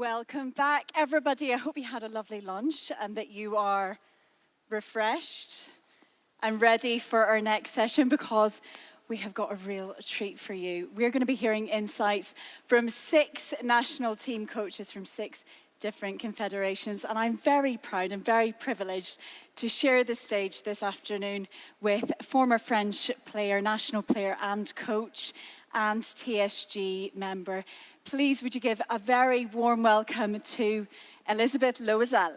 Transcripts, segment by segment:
Welcome back, everybody. I hope you had a lovely lunch and that you are refreshed and ready for our next session because we have got a real treat for you. We're going to be hearing insights from 6 national team coaches from 6 different confederations, and I'm very proud and very privileged to share the stage this afternoon with former French player, national player and coach and TSG member. Please would you give a very warm welcome to Elisabeth Loisel.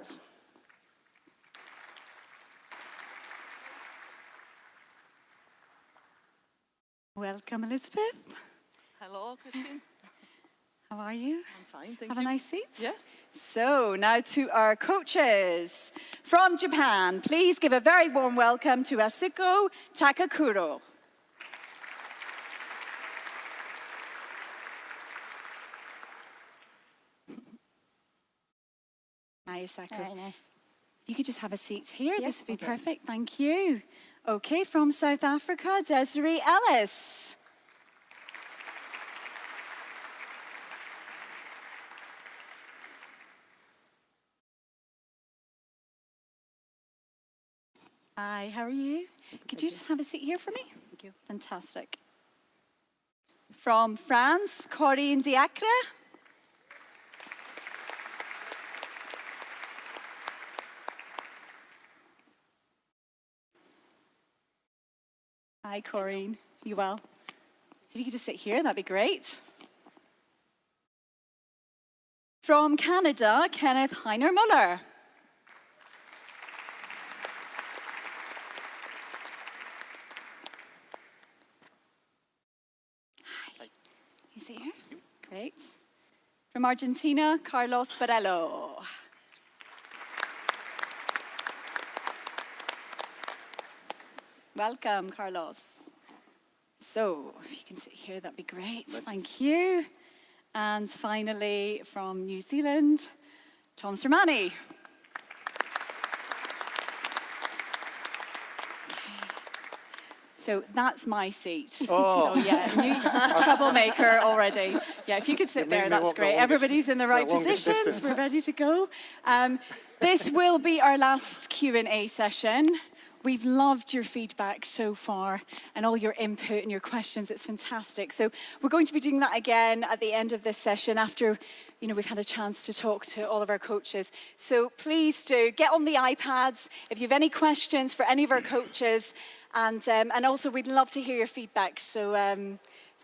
Welcome, Elisabeth. Hello, Christine. How are you? I'm fine, thank you. Have a nice seat? Yeah. So now to our coaches. From Japan, please give a very warm welcome to Asuko Takakuro. Hi, Asuko. Very nice. You could just have a seat here. Yes, This would be okay. perfect. Thank you. Okay, from South Africa, Desiree Ellis. Hi, how are you? Could you just have a seat here for me? Thank you. Fantastic. From France, Corinne Diacre. Hi, Corinne. You well? If you could just sit here, that'd be great. From Canada, Kenneth Heiner Muller. Hi. You sit here? Great. From Argentina, Carlos Barello. Welcome, Carlos. So, if you can sit here, that'd be great. Thank you. And finally, from New Zealand, Tom Sermani. So that's my seat. Oh. So yeah, new troublemaker already. Yeah, if you could sit there, that's great. Everybody's in the right positions. We're ready to go. This will be our last Q&A session. We've loved your feedback so far and all your input and your questions. It's fantastic. So we're going to be doing that again at the end of this session after, we've had a chance to talk to all of our coaches. So please do get on the iPads if you have any questions for any of our coaches. And also we'd love to hear your feedback. So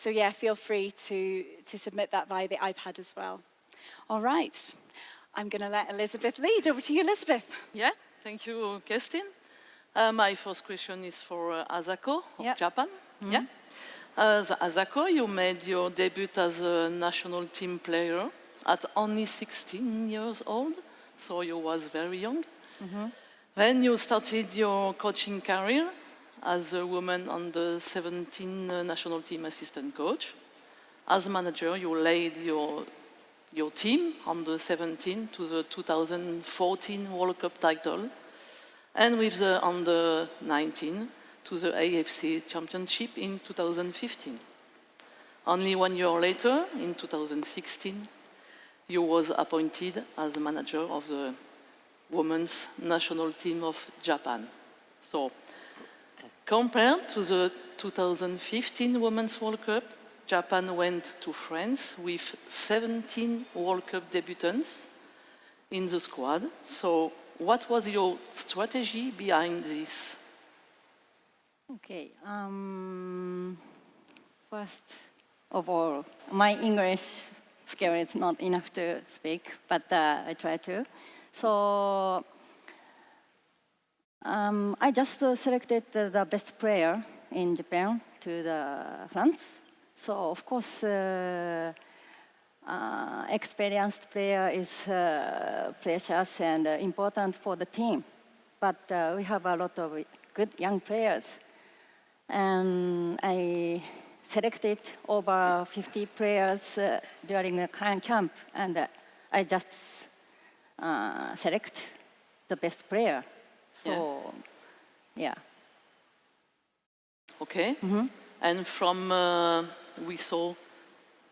yeah, feel free to submit that via the iPad as well. All right. I'm going to let Elisabeth lead. Over to you, Elisabeth. Yeah, thank you, Christine. My first question is for Asako of Japan. Mm-hmm. Yeah. As Asako, you made your debut as a national team player at only 16 years old, so you was very young. Mm-hmm. Then you started your coaching career as a woman on the 17 national team assistant coach. As manager, you led your team on the 17 to the 2014 World Cup title, and with the under 19 to the AFC Championship in 2015. Only 1 year later, in 2016, you was appointed as the manager of the women's national team of Japan. So, compared to the 2015 Women's World Cup, Japan went to France with 17 World Cup debutants in the squad. So, what was your strategy behind this? Okay. First of all, my English skill is not enough to speak, but I try to. So I just selected the best player in Japan to the France. So of course, experienced player is precious and important for the team. But we have a lot of good young players. And I selected over 50 players during the current camp, and I just select the best player. So, yeah. Okay. Mm-hmm. And from, we saw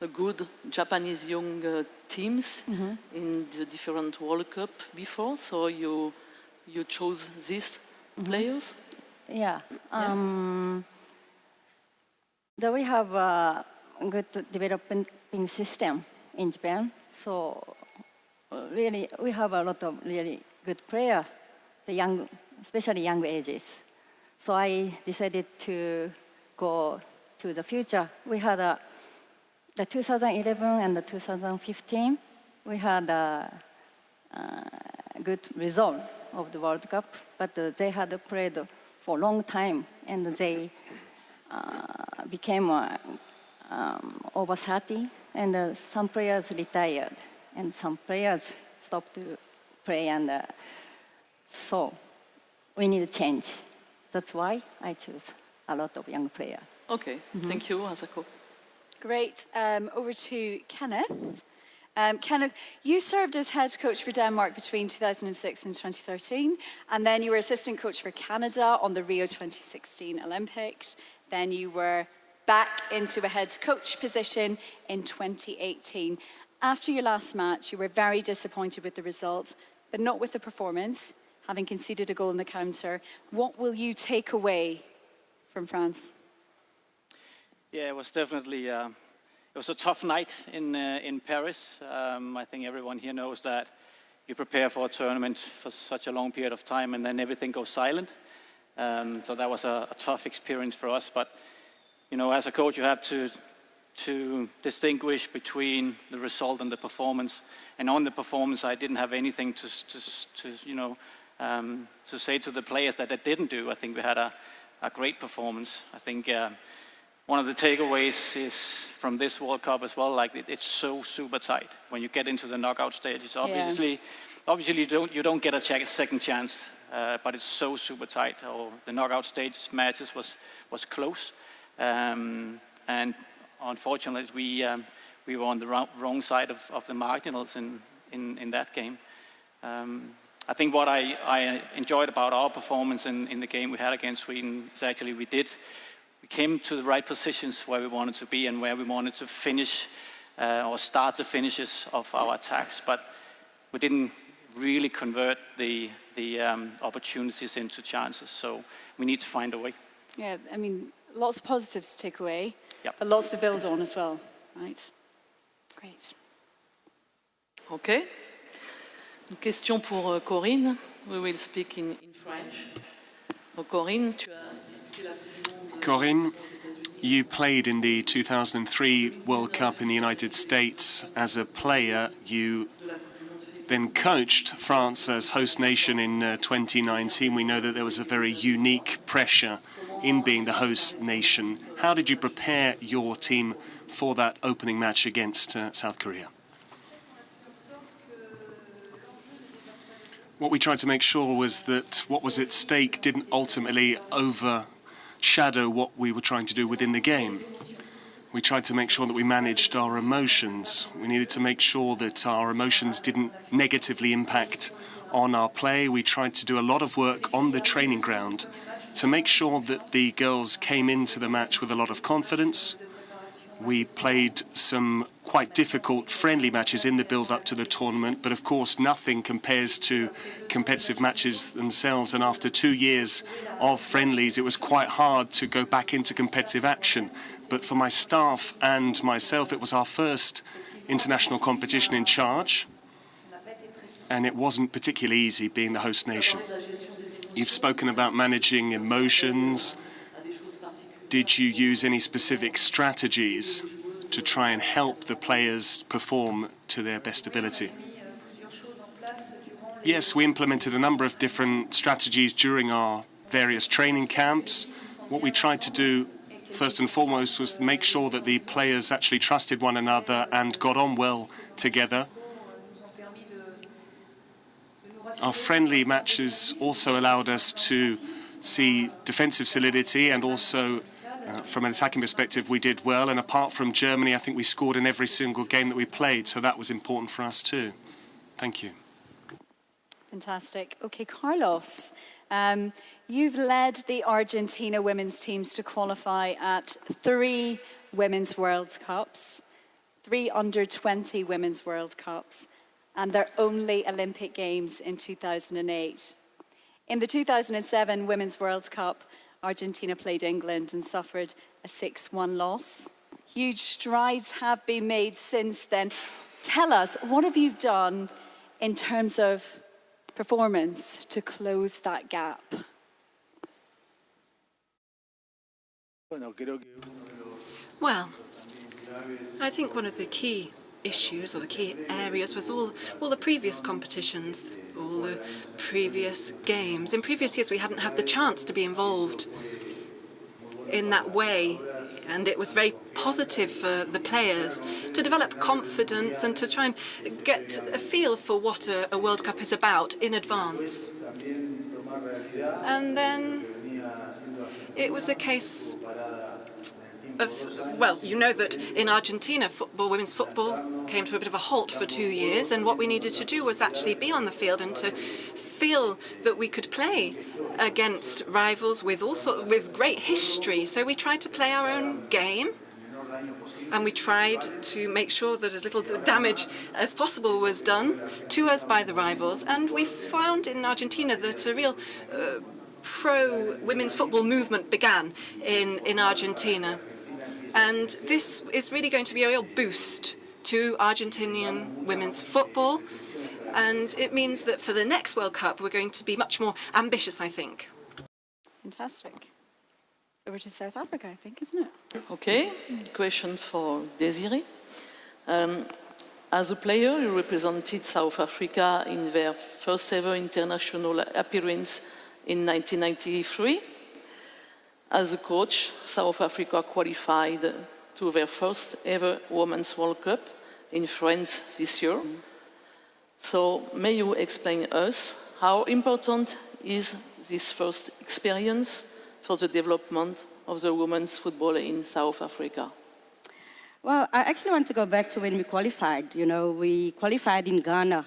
good Japanese young teams in the different World Cup before, so you chose these players? Yeah. Though we have a good developing system in Japan, so really we have a lot of really good players, especially young ages. So I decided to go to the future. We had the 2011 and the 2015, we had a good result of the World Cup, but they had played for a long time, and they became over 30, and some players retired, and some players stopped to play, and so we need a change. That's why I choose a lot of young players. Okay, thank you, Asako. Great. Over to Kenneth. Kenneth, you served as head coach for Denmark between 2006 and 2013, and then you were assistant coach for Canada on the Rio 2016 Olympics. Then you were back into a head coach position in 2018. After your last match, you were very disappointed with the results, but not with the performance, having conceded a goal in the counter. What will you take away from France? Yeah, it was definitely it was a tough night in Paris. I think everyone here knows that you prepare for a tournament for such a long period of time, and then everything goes silent. So that was a tough experience for us. But you know, as a coach, you have to distinguish between the result and the performance. And on the performance, I didn't have anything to say to the players that they didn't do. I think we had a great performance. I think one of the takeaways is from this World Cup as well, like it's so super tight. When you get into the knockout stage, it's obviously you don't get a second chance, but it's so super tight. The knockout stage matches was close, and unfortunately we were on the wrong side of the marginals in that game. I think what I enjoyed about our performance in the game we had against Sweden is actually we came to the right positions where we wanted to be and where we wanted to finish or start the finishes of our attacks, but we didn't really convert the opportunities into chances. So we need to find a way. Yeah, I mean, lots of positives to take away, yep, but lots to build on as well, right? Great. Okay. Une question pour Corinne. We will speak in French. So Corinne, tu as disputé la Coupe du Monde. Corinne, you played in the 2003 World Cup in the United States as a player. You then coached France as host nation in 2019. We know that there was a very unique pressure in being the host nation. How did you prepare your team for that opening match against South Korea? What we tried to make sure was that what was at stake didn't ultimately overshadow what we were trying to do within the game. We tried to make sure that we managed our emotions. We needed to make sure that our emotions didn't negatively impact on our play. We tried to do a lot of work on the training ground to make sure that the girls came into the match with a lot of confidence. We played some quite difficult friendly matches in the build-up to the tournament, but of course nothing compares to competitive matches themselves. And after 2 years of friendlies, it was quite hard to go back into competitive action. But for my staff and myself, it was our first international competition in charge, and it wasn't particularly easy being the host nation. You've spoken about managing emotions. Did you use any specific strategies to try and help the players perform to their best ability? Yes, we implemented a number of different strategies during our various training camps. What we tried to do first and foremost was make sure that the players actually trusted one another and got on well together. Our friendly matches also allowed us to see defensive solidity, and also from an attacking perspective we did well. And apart from Germany, I think we scored in every single game that we played, so that was important for us too. Thank you. Fantastic. Okay, Carlos, you've led the Argentina women's teams to qualify at 3 Women's World Cups. 3 under-20 Women's World Cups, and their only Olympic Games in 2008. In the 2007 Women's World Cup, Argentina played England and suffered a 6-1 loss. Huge strides have been made since then. Tell us, what have you done in terms of performance to close that gap? Well, I think one of the key issues or the key areas was all the previous competitions, all the previous games. In previous years, we hadn't had the chance to be involved in that way, and it was very positive for the players to develop confidence and to try and get a feel for what a World Cup is about in advance. And then it was a case of, well, you know that in Argentina, women's football came to a bit of a halt for 2 years, and what we needed to do was actually be on the field and to feel that we could play against rivals with great history. So we tried to play our own game, and we tried to make sure that as little damage as possible was done to us by the rivals. And we found in Argentina that a real pro-women's football movement began in Argentina. And this is really going to be a real boost to Argentinian women's football. And it means that for the next World Cup, we're going to be much more ambitious, I think. Fantastic. Over to South Africa, I think, isn't it? Okay, question for Desiree. As a player, you represented South Africa in their first ever international appearance in 1993. As a coach, South Africa qualified to their first ever Women's World Cup in France this year. So may you explain us how important is this first experience for the development of the women's football in South Africa? Well, I actually want to go back to when we qualified. You know, we qualified in Ghana.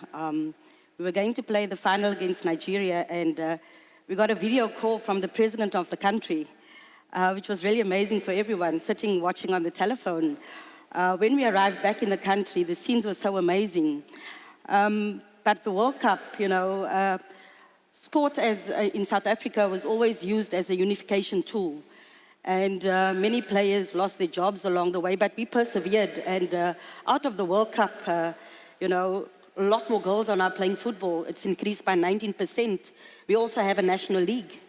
We were going to play the final against Nigeria, and we got a video call from the president of the country, which was really amazing for everyone, sitting, watching on the telephone. When we arrived back in the country, the scenes were so amazing. But the World Cup, you know, sport in South Africa was always used as a unification tool. And many players lost their jobs along the way, but we persevered. And out of the World Cup, you know, a lot more girls are now playing football. It's increased by 19%. We also have a national league,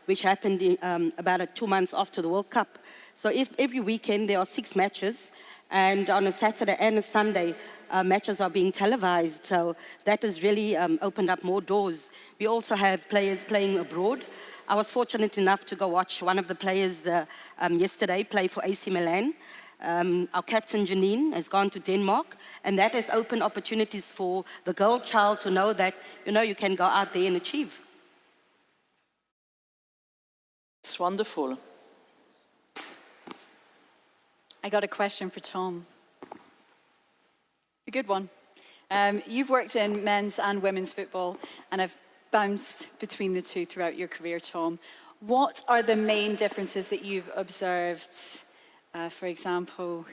which happened about 2 months after the World Cup. So every weekend there are 6 matches, and on a Saturday and a Sunday, matches are being televised. So that has really opened up more doors. We also have players playing abroad. I was fortunate enough to go watch one of the players yesterday play for AC Milan. Our captain, Janine, has gone to Denmark, and that has opened opportunities for the girl child to know that, you know, you can go out there and achieve. It's wonderful. I got a question for Tom. A good one. You've worked in men's and women's football, and have bounced between the two throughout your career, Tom. What are the main differences that you've observed, for example,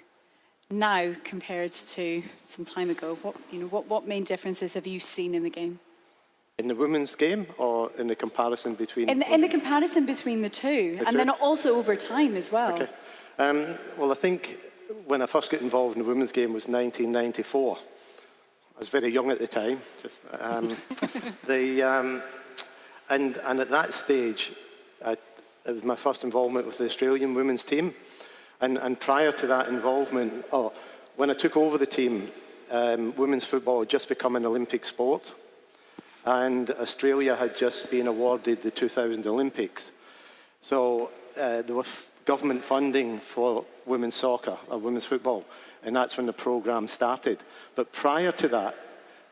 now compared to some time ago? What main differences have you seen in the game? In the women's game, or in the comparison between? In the comparison between the two, and then also over time as well. Okay. Well, I think when I first got involved in the women's game was 1994. I was very young at the time. And at that stage, it was my first involvement with the Australian women's team. And prior to that involvement, when I took over the team, women's football had just become an Olympic sport. And Australia had just been awarded the 2000 Olympics. So there was government funding for women's soccer, or women's football, and that's when the programme started. But prior to that,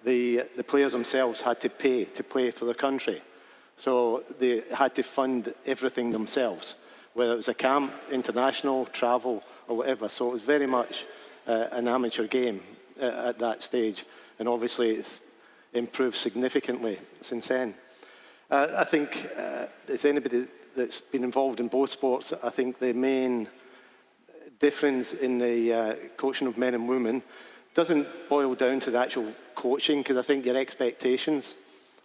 the players themselves had to pay to play for the country. So they had to fund everything themselves, whether it was a camp, international, travel, or whatever. So it was very much an amateur game at that stage. And obviously it's improved significantly since then. I think as anybody that's been involved in both sports, I think the main difference in the coaching of men and women doesn't boil down to the actual coaching, because I think your expectations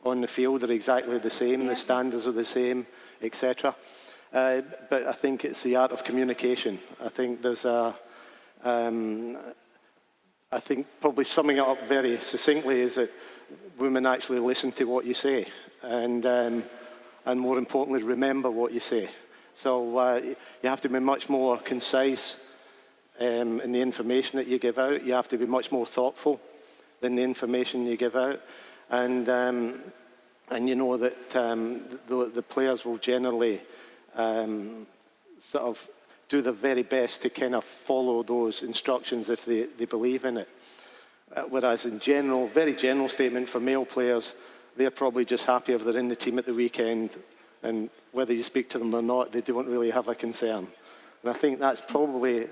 on the field are exactly the same, the standards are the same, etc. But I think it's the art of communication. I think there's I think probably summing it up very succinctly is that women actually listen to what you say, and more importantly, remember what you say. So you have to be much more concise in the information that you give out. You have to be much more thoughtful than the information you give out, and you know that the players will generally sort of do their very best to kind of follow those instructions if they believe in it. Whereas in general, very general statement for male players, they're probably just happy if they're in the team at the weekend, and whether you speak to them or not, they don't really have a concern. And I think that's probably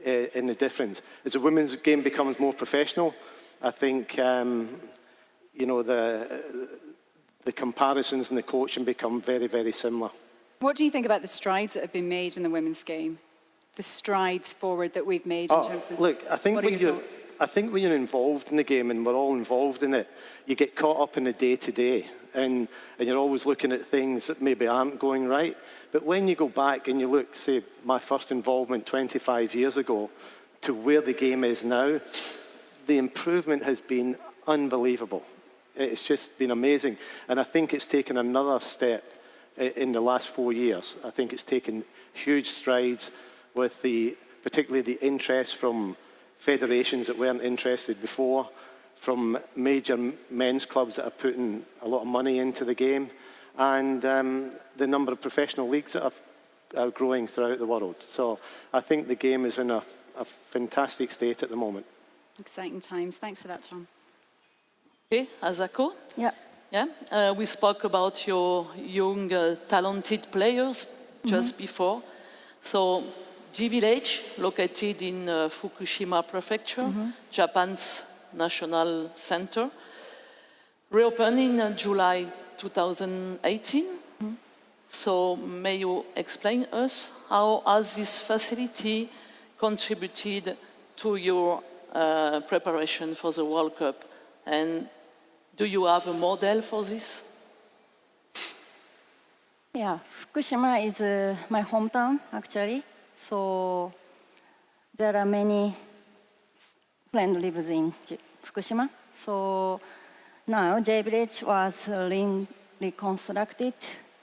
in the difference. As the women's game becomes more professional, I think you know, the comparisons and the coaching become very, very similar. What do you think about the strides that have been made in the women's game? The strides forward that we've made in terms of... Look, I think when you're involved in the game, and we're all involved in it, you get caught up in the day-to-day, and you're always looking at things that maybe aren't going right. But when you go back and you look, say, my first involvement 25 years ago to where the game is now, the improvement has been unbelievable. It's just been amazing. And I think it's taken another step in the last 4 years. I think it's taken huge strides with particularly the interest from federations that weren't interested before, from major men's clubs that are putting a lot of money into the game, and the number of professional leagues that are growing throughout the world. So I think the game is in a fantastic state at the moment. Exciting times. Thanks for that, Tom. Okay, Asako? Yeah. Yeah, we spoke about your young, talented players just before. So, G Village, located in Fukushima Prefecture, Japan's national center, reopened in July 2018. So, may you explain us how has this facility contributed to your preparation for the World Cup, and do you have a model for this? Yeah, Fukushima is my hometown, actually. So there are many friends lives in Fukushima. So now J Village was reconstructed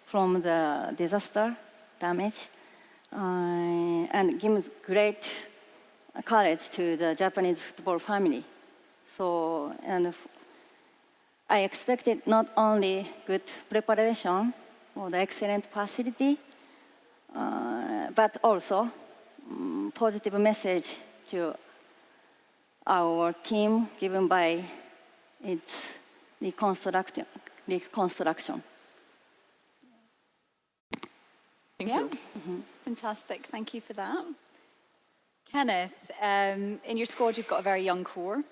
from the disaster damage and gives great courage to the Japanese football family. So, and I expected not only good preparation or the excellent facility, but also positive message to our team given by its reconstruction. Thank you. Fantastic. Thank you for that. Kenneth, in your squad, you've got a very young core.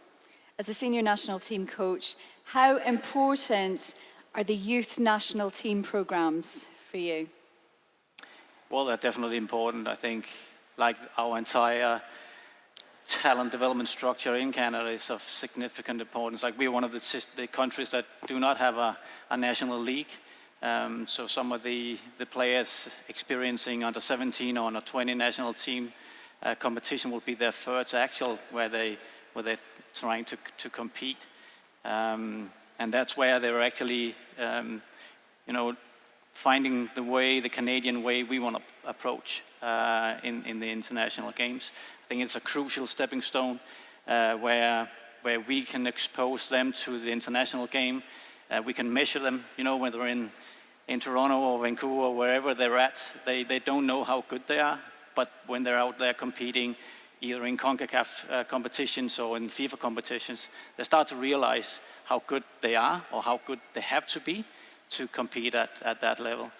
As a senior national team coach, how important are the youth national team programs for you? Well, they're definitely important. I think, like our entire talent development structure in Canada is of significant importance. Like, we're one of the countries that do not have a national league. So some of the players experiencing under 17 or under 20 national team competition will be their first actual where they're trying to compete, and that's where they're actually, you know, finding the Canadian way we want to approach in the international games. I think it's a crucial stepping stone where we can expose them to the international game. We can measure them, you know, when they're in Toronto or Vancouver or wherever they're at. They don't know how good they are, but when they're out there competing, either in CONCACAF competitions or in FIFA competitions, they start to realize how good they are or how good they have to be to compete at that level.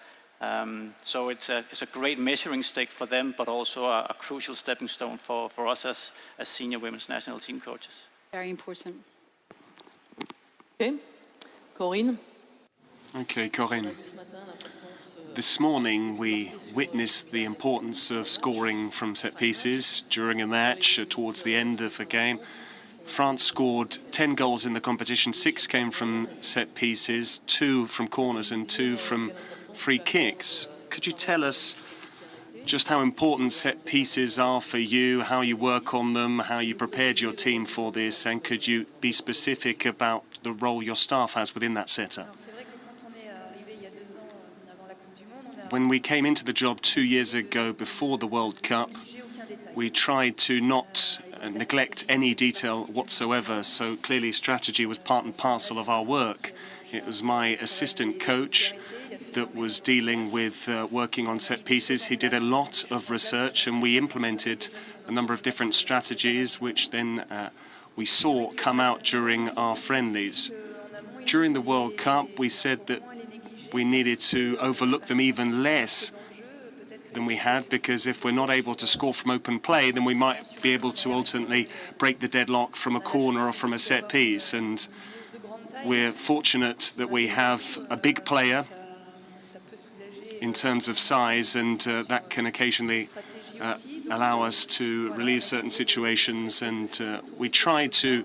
So it's a great measuring stick for them, but also a crucial stepping stone for us as senior women's national team coaches. Very important. Okay, Corinne? Okay, Corinne. This morning we witnessed the importance of scoring from set pieces during a match towards the end of a game. France scored 10 goals in the competition. 6 came from set pieces, 2 from corners and 2 from free kicks. Could you tell us just how important set pieces are for you, how you work on them, how you prepared your team for this, and could you be specific about the role your staff has within that setup? When we came into the job 2 years ago before the World Cup, we tried to not neglect any detail whatsoever, so clearly strategy was part and parcel of our work. It was my assistant coach that was dealing with working on set pieces. He did a lot of research and we implemented a number of different strategies which then we saw come out during our friendlies. During the World Cup, we said that we needed to overlook them even less than we had, because if we're not able to score from open play, then we might be able to ultimately break the deadlock from a corner or from a set piece. And we're fortunate that we have a big player in terms of size, and that can occasionally allow us to relieve certain situations. And we try to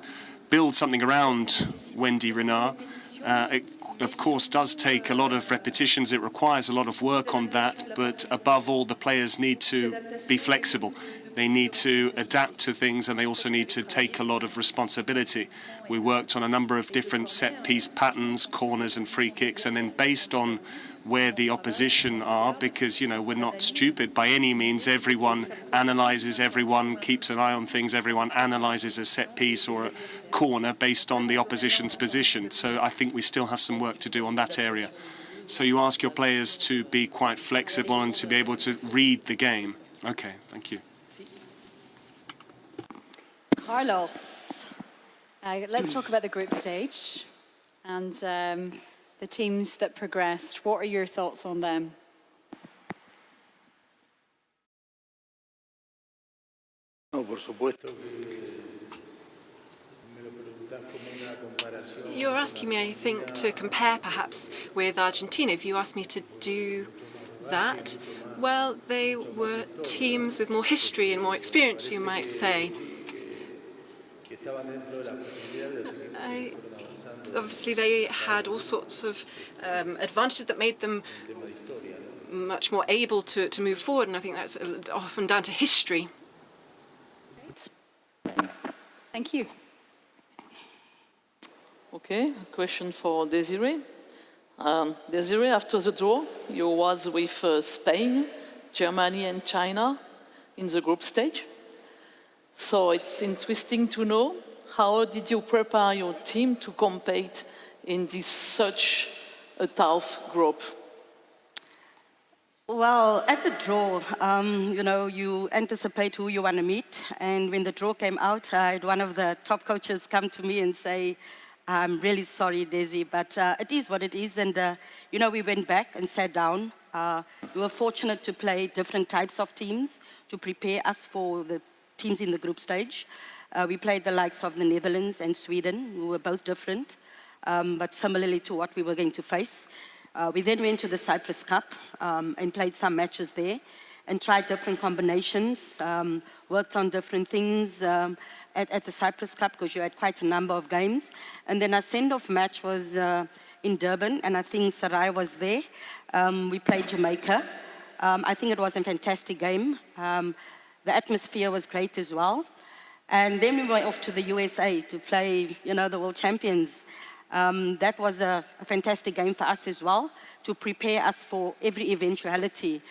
build something around Wendy Renard. It, of course, does take a lot of repetitions. It requires a lot of work on that, but above all, the players need to be flexible. They need to adapt to things, and they also need to take a lot of responsibility. We worked on a number of different set-piece patterns, corners and free kicks, and then based on where the opposition are, because, you know, we're not stupid by any means. Everyone analyzes, everyone keeps an eye on things, everyone analyzes a set piece or a corner based on the opposition's position. So I think we still have some work to do on that area. So you ask your players to be quite flexible and to be able to read the game. Okay, thank you. Carlos, let's talk about the group stage and the teams that progressed. What are your thoughts on them? You're asking me, I think, to compare perhaps with Argentina. If you asked me to do that, well, they were teams with more history and more experience, you might say. Obviously, they had all sorts of advantages that made them much more able to move forward, and I think that's often down to history. Thank you. Okay, a question for Desiree. Desiree, after the draw, you was with Spain, Germany and China in the group stage. So it's interesting to know, how did you prepare your team to compete in this such a tough group? Well, at the draw, you know, you anticipate who you want to meet. And when the draw came out, I had one of the top coaches come to me and say, I'm really sorry, Desi, but it is what it is. And, you know, we went back and sat down. We were fortunate to play different types of teams to prepare us for the teams in the group stage. We played the likes of the Netherlands and Sweden, who were both different, but similarly to what we were going to face. We then went to the Cyprus Cup and played some matches there and tried different combinations, worked on different things at the Cyprus Cup, because you had quite a number of games. And then our send-off match was in Durban, and I think Sarai was there. We played Jamaica. I think it was a fantastic game. The atmosphere was great as well. And then we went off to the USA to play, you know, the world champions. That was a fantastic game for us as well, to prepare us for every eventuality.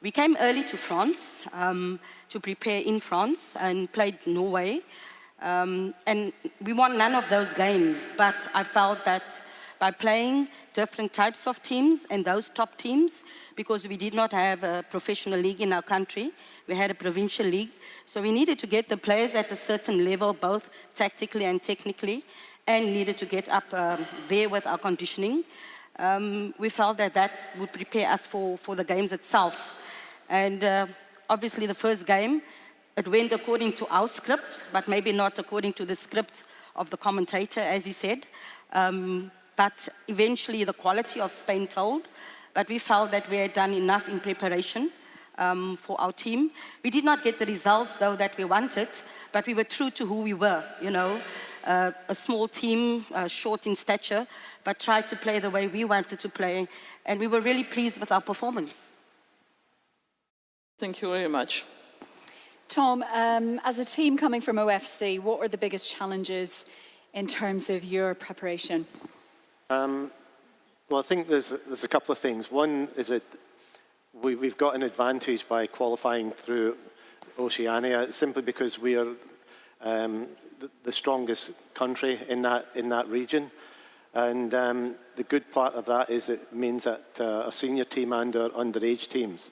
We came early to France to prepare in France and played Norway. And we won none of those games, but I felt that by playing different types of teams and those top teams, because we did not have a professional league in our country, we had a provincial league, so we needed to get the players at a certain level, both tactically and technically, and needed to get up there with our conditioning. We felt that that would prepare us for the games itself. And obviously the first game, it went according to our script, but maybe not according to the script of the commentator, as he said. but eventually the quality of Spain told. But we felt that we had done enough in preparation for our team. We did not get the results, though, that we wanted, but we were true to who we were, you know. A small team, short in stature, but tried to play the way we wanted to play, and we were really pleased with our performance. Thank you very much. Tom, as a team coming from OFC, what were the biggest challenges in terms of your preparation? Well, I think there's a couple of things. One is that we've got an advantage by qualifying through Oceania, simply because we are the strongest country in that region. And the good part of that is it means that our senior team and our underage teams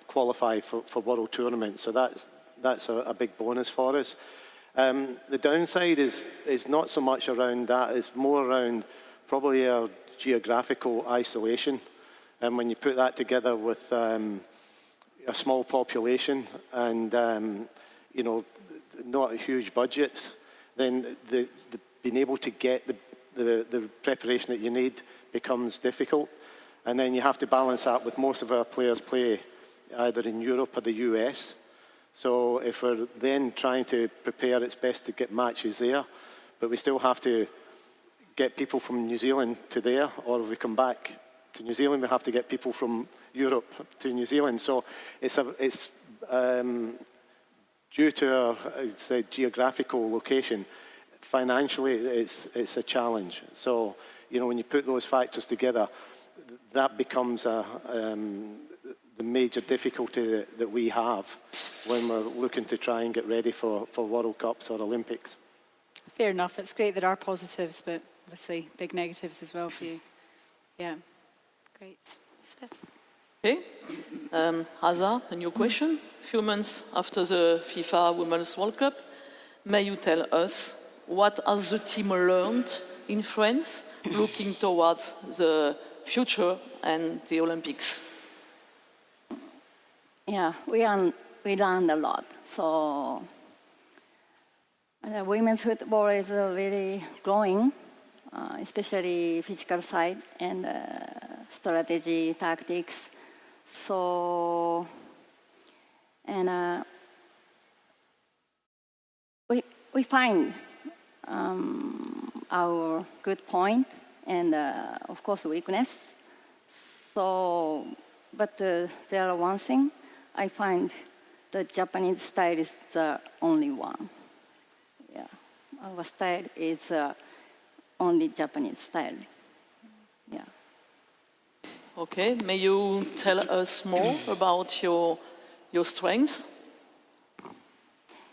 qualify for World Tournaments. So that's a big bonus for us. The downside is not so much around that, it's more around probably our geographical isolation. And when you put that together with a small population and you know, not huge budgets, then being able to get the preparation that you need becomes difficult. And then you have to balance that with most of our players play either in Europe or the US. So if we're then trying to prepare, it's best to get matches there, but we still have to get people from New Zealand to there, or if we come back to New Zealand, we have to get people from Europe to New Zealand. So it's due to our, I'd say, geographical location, financially it's a challenge. So, you know, when you put those factors together, that becomes the major difficulty that we have when we're looking to try and get ready for World Cups or Olympics. Fair enough. It's great that there are positives, but obviously big negatives as well for you. Yeah. Great. Seth? Okay. Asa, a new question. A few months after the FIFA Women's World Cup, may you tell us what has the team learned in France looking towards the future and the Olympics? Yeah, we learned a lot. So women's football is really growing, especially physical side and strategy, tactics. So, and we find our good point and of course weakness. So, but there are one thing, I find the Japanese style is the only one. Yeah, our style is only Japanese style. Yeah. Okay, may you tell us more about your strengths?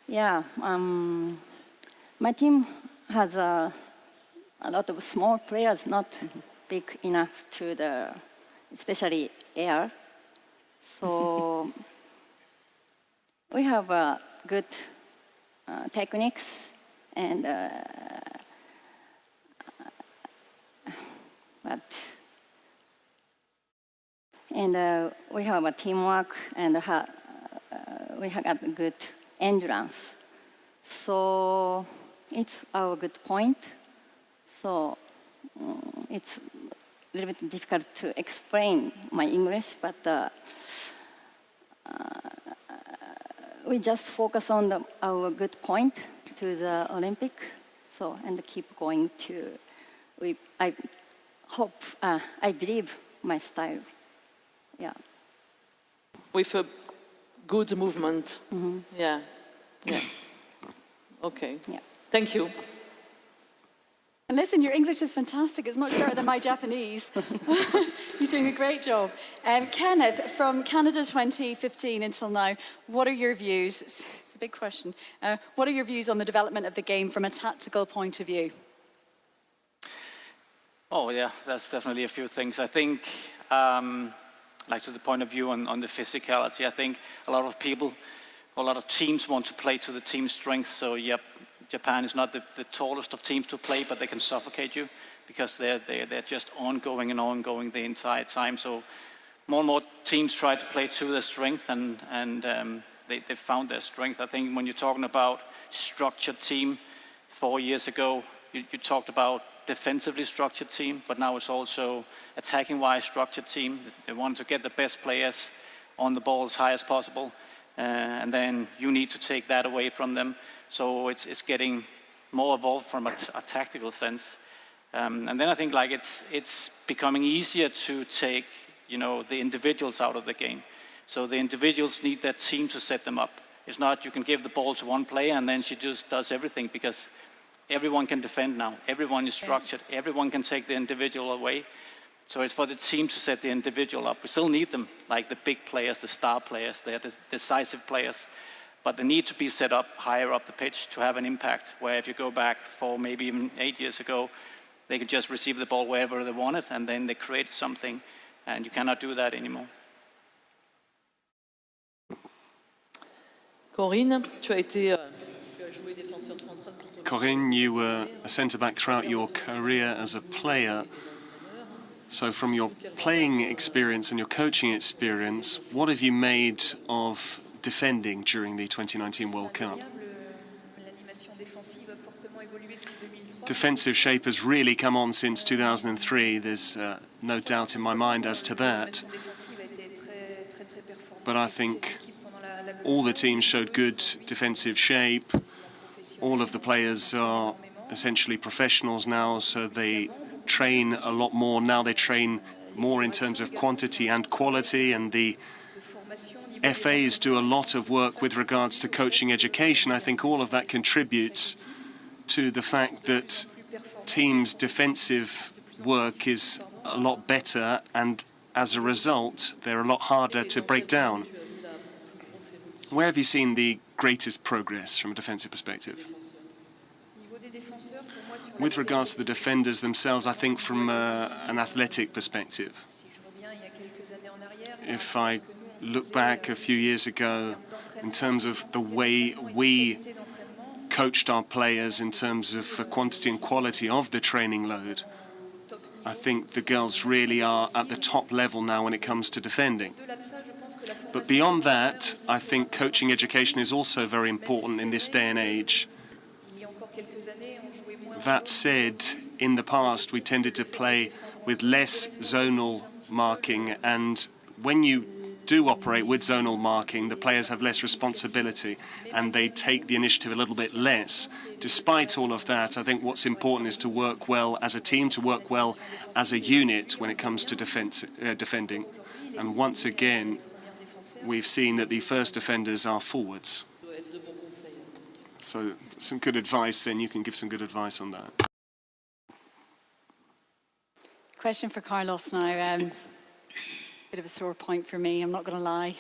Yeah, my team has a lot of small players, not big enough to especially air. So we have good techniques and we have a teamwork and we have a good endurance. So it's our good point. So it's a little bit difficult to explain my English, but we just focus on our good point to the Olympic. So and keep going to. I hope I believe my style. Yeah. With a good movement. Mm-hmm. Yeah. Yeah. Okay. Yeah. Thank you. And listen, your English is fantastic. It's much better than my Japanese. You're doing a great job. Kenneth, from Canada 2015 until now, what are your views? It's a big question. What are your views on the development of the game from a tactical point of view? Oh, yeah, that's definitely a few things. I think, like to the point of view on the physicality, I think a lot of people, a lot of teams want to play to the team's strength. So, yep, Japan is not the tallest of teams to play, but they can suffocate you because they're just ongoing and ongoing the entire time. So more and more teams try to play to their strength, and they found their strength. I think when you're talking about structured team, 4 years ago, you talked about defensively structured team, but now it's also attacking-wise structured team. They want to get the best players on the ball as high as possible, and then you need to take that away from them. So it's getting more evolved from a tactical sense. And then I think like it's becoming easier to take, you know, the individuals out of the game. So the individuals need that team to set them up. It's not you can give the ball to one player and then she just does everything, because everyone can defend now. Everyone is structured. Everyone can take the individual away. So it's for the team to set the individual up. We still need them, like the big players, the star players, the decisive players. But they need to be set up higher up the pitch to have an impact, where if you go back 4, maybe even 8 years ago, they could just receive the ball wherever they wanted, and then they create something, and you cannot do that anymore. Corinne, tu as joué défenseur central tout au long. Corinne, you were a centre-back throughout your career as a player. So from your playing experience and your coaching experience, what have you made of defending during the 2019 World Cup? Defensive shape has really come on since 2003. There's no doubt in my mind as to that. But I think all the teams showed good defensive shape. All of the players are essentially professionals now, so they train a lot more. Now they train more in terms of quantity and quality, and the FAs do a lot of work with regards to coaching education. I think all of that contributes to the fact that teams' defensive work is a lot better, and as a result, they're a lot harder to break down. Where have you seen the greatest progress from a defensive perspective? With regards to the defenders themselves, I think from an athletic perspective. If I look back a few years ago, in terms of the way we coached our players, in terms of quantity and quality of the training load, I think the girls really are at the top level now when it comes to defending. But beyond that, I think coaching education is also very important in this day and age. That said, in the past, we tended to play with less zonal marking, and when you do operate with zonal marking, the players have less responsibility and they take the initiative a little bit less. Despite all of that, I think what's important is to work well as a team, to work well as a unit when it comes to defending. And once again, we've seen that the first defenders are forwards. So some good advice, then you can give some good advice on that. Question for Carlos now. Bit of a sore point for me, I'm not going to lie.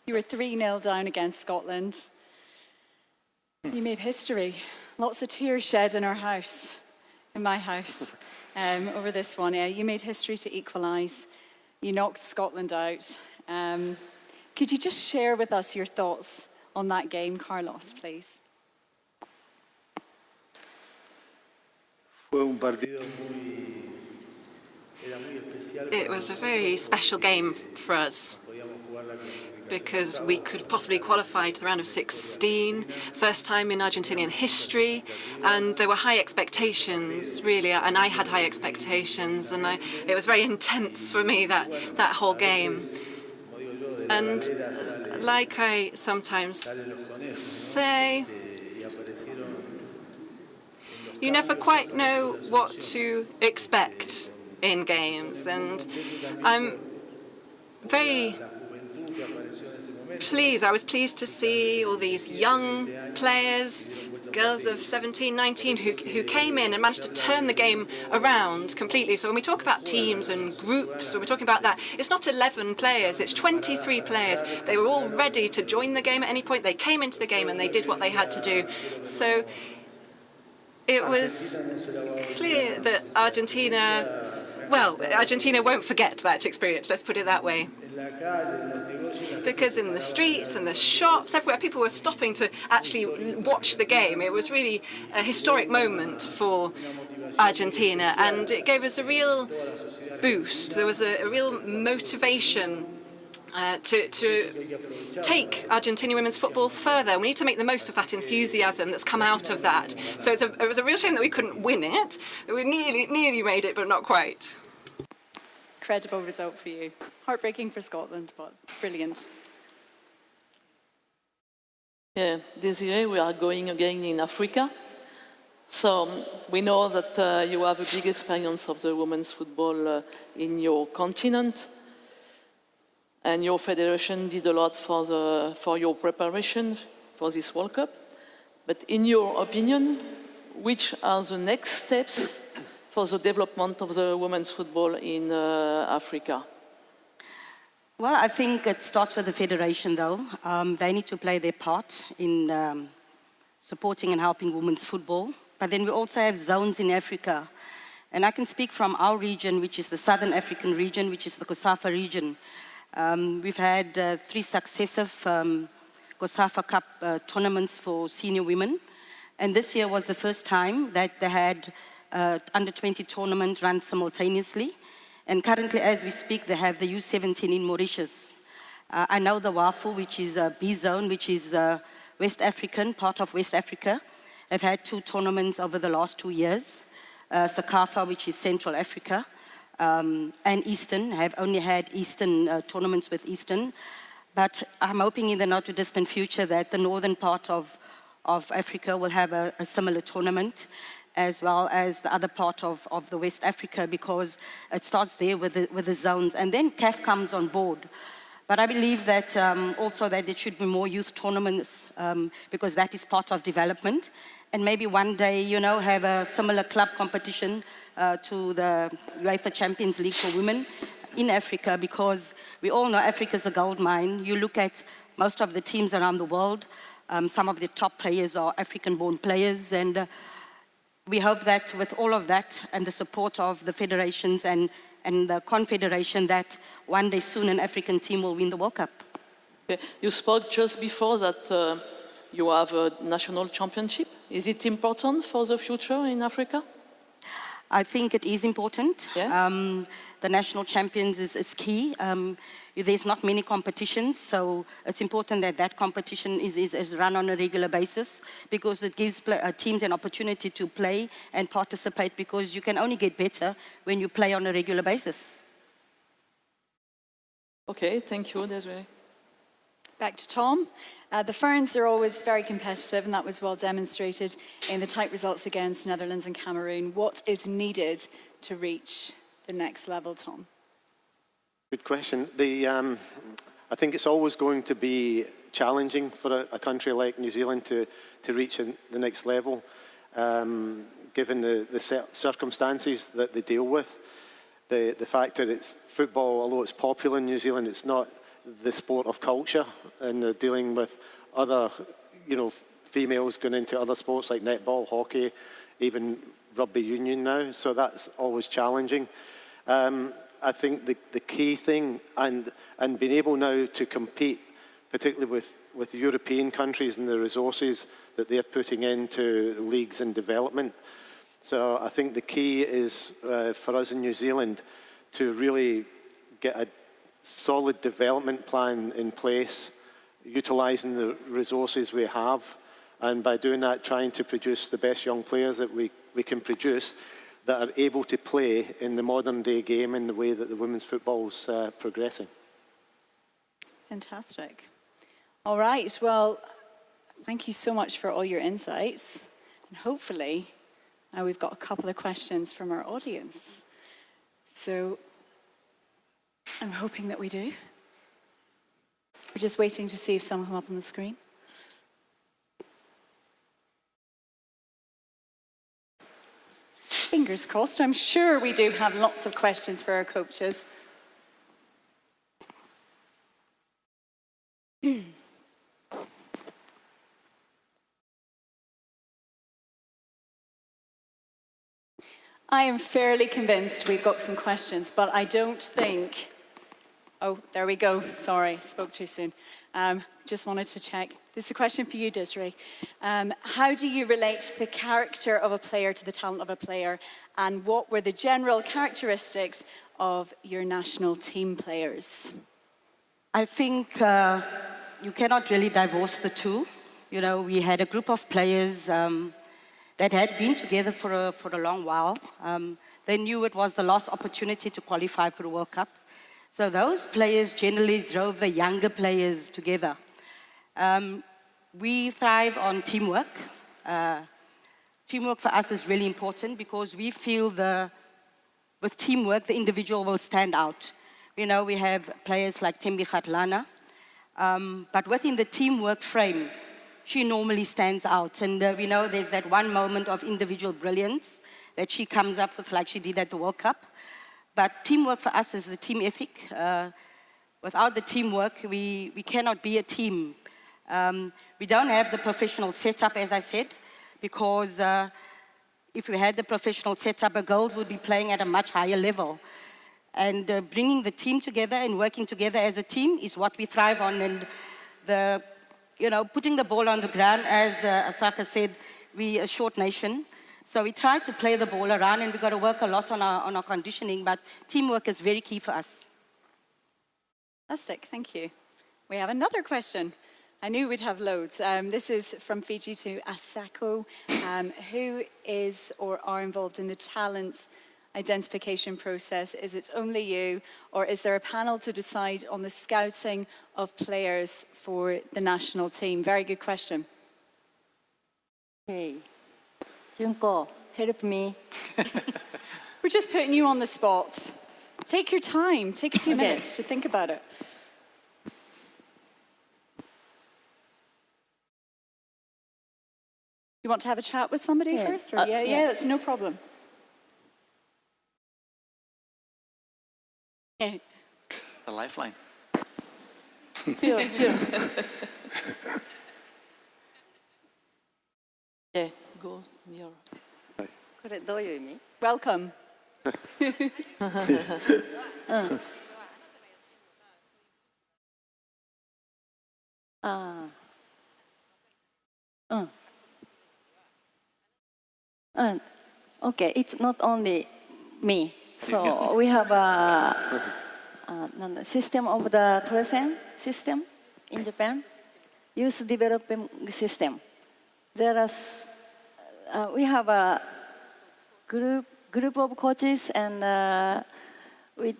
You were 3-0 down against Scotland. You made history. Lots of tears shed in our house, in my house, over this one. Yeah, you made history to equalise. You knocked Scotland out. Could you just share with us your thoughts on that game, Carlos, please? It was a very special game for us because we could possibly qualify to the round of 16, first time in Argentinian history, and there were high expectations, really, and I had high expectations, and it was very intense for me, that whole game. And like I sometimes say, you never quite know what to expect in games, and I'm very pleased. I was pleased to see all these young players, girls of 17, 19, who came in and managed to turn the game around completely. So when we talk about teams and groups, when we're talking about that, it's not 11 players, it's 23 players. They were all ready to join the game at any point. They came into the game and they did what they had to do. So it was clear that Argentina won't forget that experience, let's put it that way. Because in the streets and the shops, everywhere, people were stopping to actually watch the game. It was really a historic moment for Argentina, and it gave us a real boost. There was a real motivation to take Argentinian women's football further. We need to make the most of that enthusiasm that's come out of that. So it was a real shame that we couldn't win it. We nearly made it, but not quite. Incredible result for you. Heartbreaking for Scotland, but brilliant. Yeah, this year we are going again in Africa. So we know that you have a big experience of the women's football in your continent. And your federation did a lot for your preparation for this World Cup. But in your opinion, which are the next steps for the development of the women's football in Africa? Well, I think it starts with the federation, though. They need to play their part in supporting and helping women's football. But then we also have zones in Africa. And I can speak from our region, which is the Southern African region, which is the COSAFA region. We've had 3 successive COSAFA Cup tournaments for senior women. And this year was the first time that they had under-20 tournament run simultaneously. And currently, as we speak, they have the U17 in Mauritius. I know the WAFU, which is a B zone, which is West African, part of West Africa. Have had 2 tournaments over the last 2 years. SACAFA, which is Central Africa. And Eastern, have only had Eastern tournaments with Eastern. But I'm hoping in the not too distant future that the northern part of Africa will have a similar tournament, as well as the other part of the West Africa, because it starts there with the zones. And then CAF comes on board. But I believe that also that there should be more youth tournaments, because that is part of development. And maybe one day, you know, have a similar club competition to the UEFA Champions League for women in Africa, because we all know Africa is a gold mine. You look at most of the teams around the world, some of the top players are African-born players, and we hope that with all of that and the support of the federations and the confederation, that one day soon an African team will win the World Cup. Okay. You spoke just before that you have a national championship. Is it important for the future in Africa? I think it is important. Yeah. The national champions is key. There's not many competitions, so it's important that that competition is run on a regular basis, because it gives teams an opportunity to play and participate, because you can only get better when you play on a regular basis. Okay, thank you, Desiree. Back to Tom. The Ferns are always very competitive, and that was well demonstrated in the tight results against Netherlands and Cameroon. What is needed to reach the next level, Tom? Good question. I think it's always going to be challenging for a country like New Zealand to reach the next level, given the circumstances that they deal with. The fact that it's football, although it's popular in New Zealand, it's not the sport of culture, and they're dealing with other, females going into other sports like netball, hockey, even rugby union now. So that's always challenging. I think the key thing, and being able now to compete, particularly with European countries and the resources that they're putting into leagues and development. So I think the key is for us in New Zealand to really get a solid development plan in place, utilising the resources we have, and by doing that, trying to produce the best young players that we can produce, that are able to play in the modern day game in the way that the women's football is progressing. Fantastic. All right, well, thank you so much for all your insights. And hopefully, now we've got a couple of questions from our audience. So I'm hoping that we do. We're just waiting to see if some come up on the screen. Fingers crossed. I'm sure we do have lots of questions for our coaches. I am fairly convinced we've got some questions, but I don't think... Oh, there we go. Sorry, spoke too soon. Just wanted to check. This is a question for you, Desiree. How do you relate the character of a player to the talent of a player, and what were the general characteristics of your national team players? I think you cannot really divorce the two. You know, we had a group of players that had been together for a long while. They knew it was the last opportunity to qualify for the World Cup. So those players generally drove the younger players together. We thrive on teamwork. Teamwork for us is really important because we feel with teamwork, the individual will stand out. You know, we have players like Tembi Kgatlana, but within the teamwork frame, she normally stands out. And we know there's that one moment of individual brilliance that she comes up with like she did at the World Cup. But teamwork for us is the team ethic. Without the teamwork, we cannot be a team. We don't have the professional setup, as I said, because if we had the professional setup, our girls would be playing at a much higher level. And bringing the team together and working together as a team is what we thrive on. And putting the ball on the ground, as Asaka said, we're a short nation. So we try to play the ball around, and we've got to work a lot on our conditioning, but teamwork is very key for us. Fantastic, thank you. We have another question. I knew we'd have loads. This is from Fiji to Asako. Who is or are involved in the talent identification process? Is it only you, or is there a panel to decide on the scouting of players for the national team? Very good question. Okay. Junko, help me. We're just putting you on the spot. Take your time. Take a few minutes to think about it. You want to have a chat with somebody first? Or yeah, that's no problem. The lifeline. Here. Yeah, go near. Welcome. Okay, it's not only me. So we have a system of the Torsen system in Japan, youth development system. We have a group of coaches, and we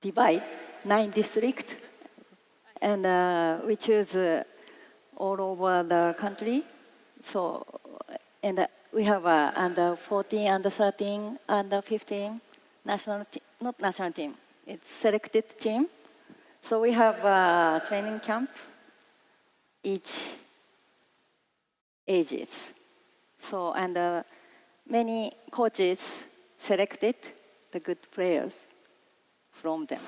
divide 9 districts, and we choose all over the country. So, and we have under 14, under 13, under 15 national not national team. It's selected team. So we have a training camp each ages. So, and many coaches selected the good players from them.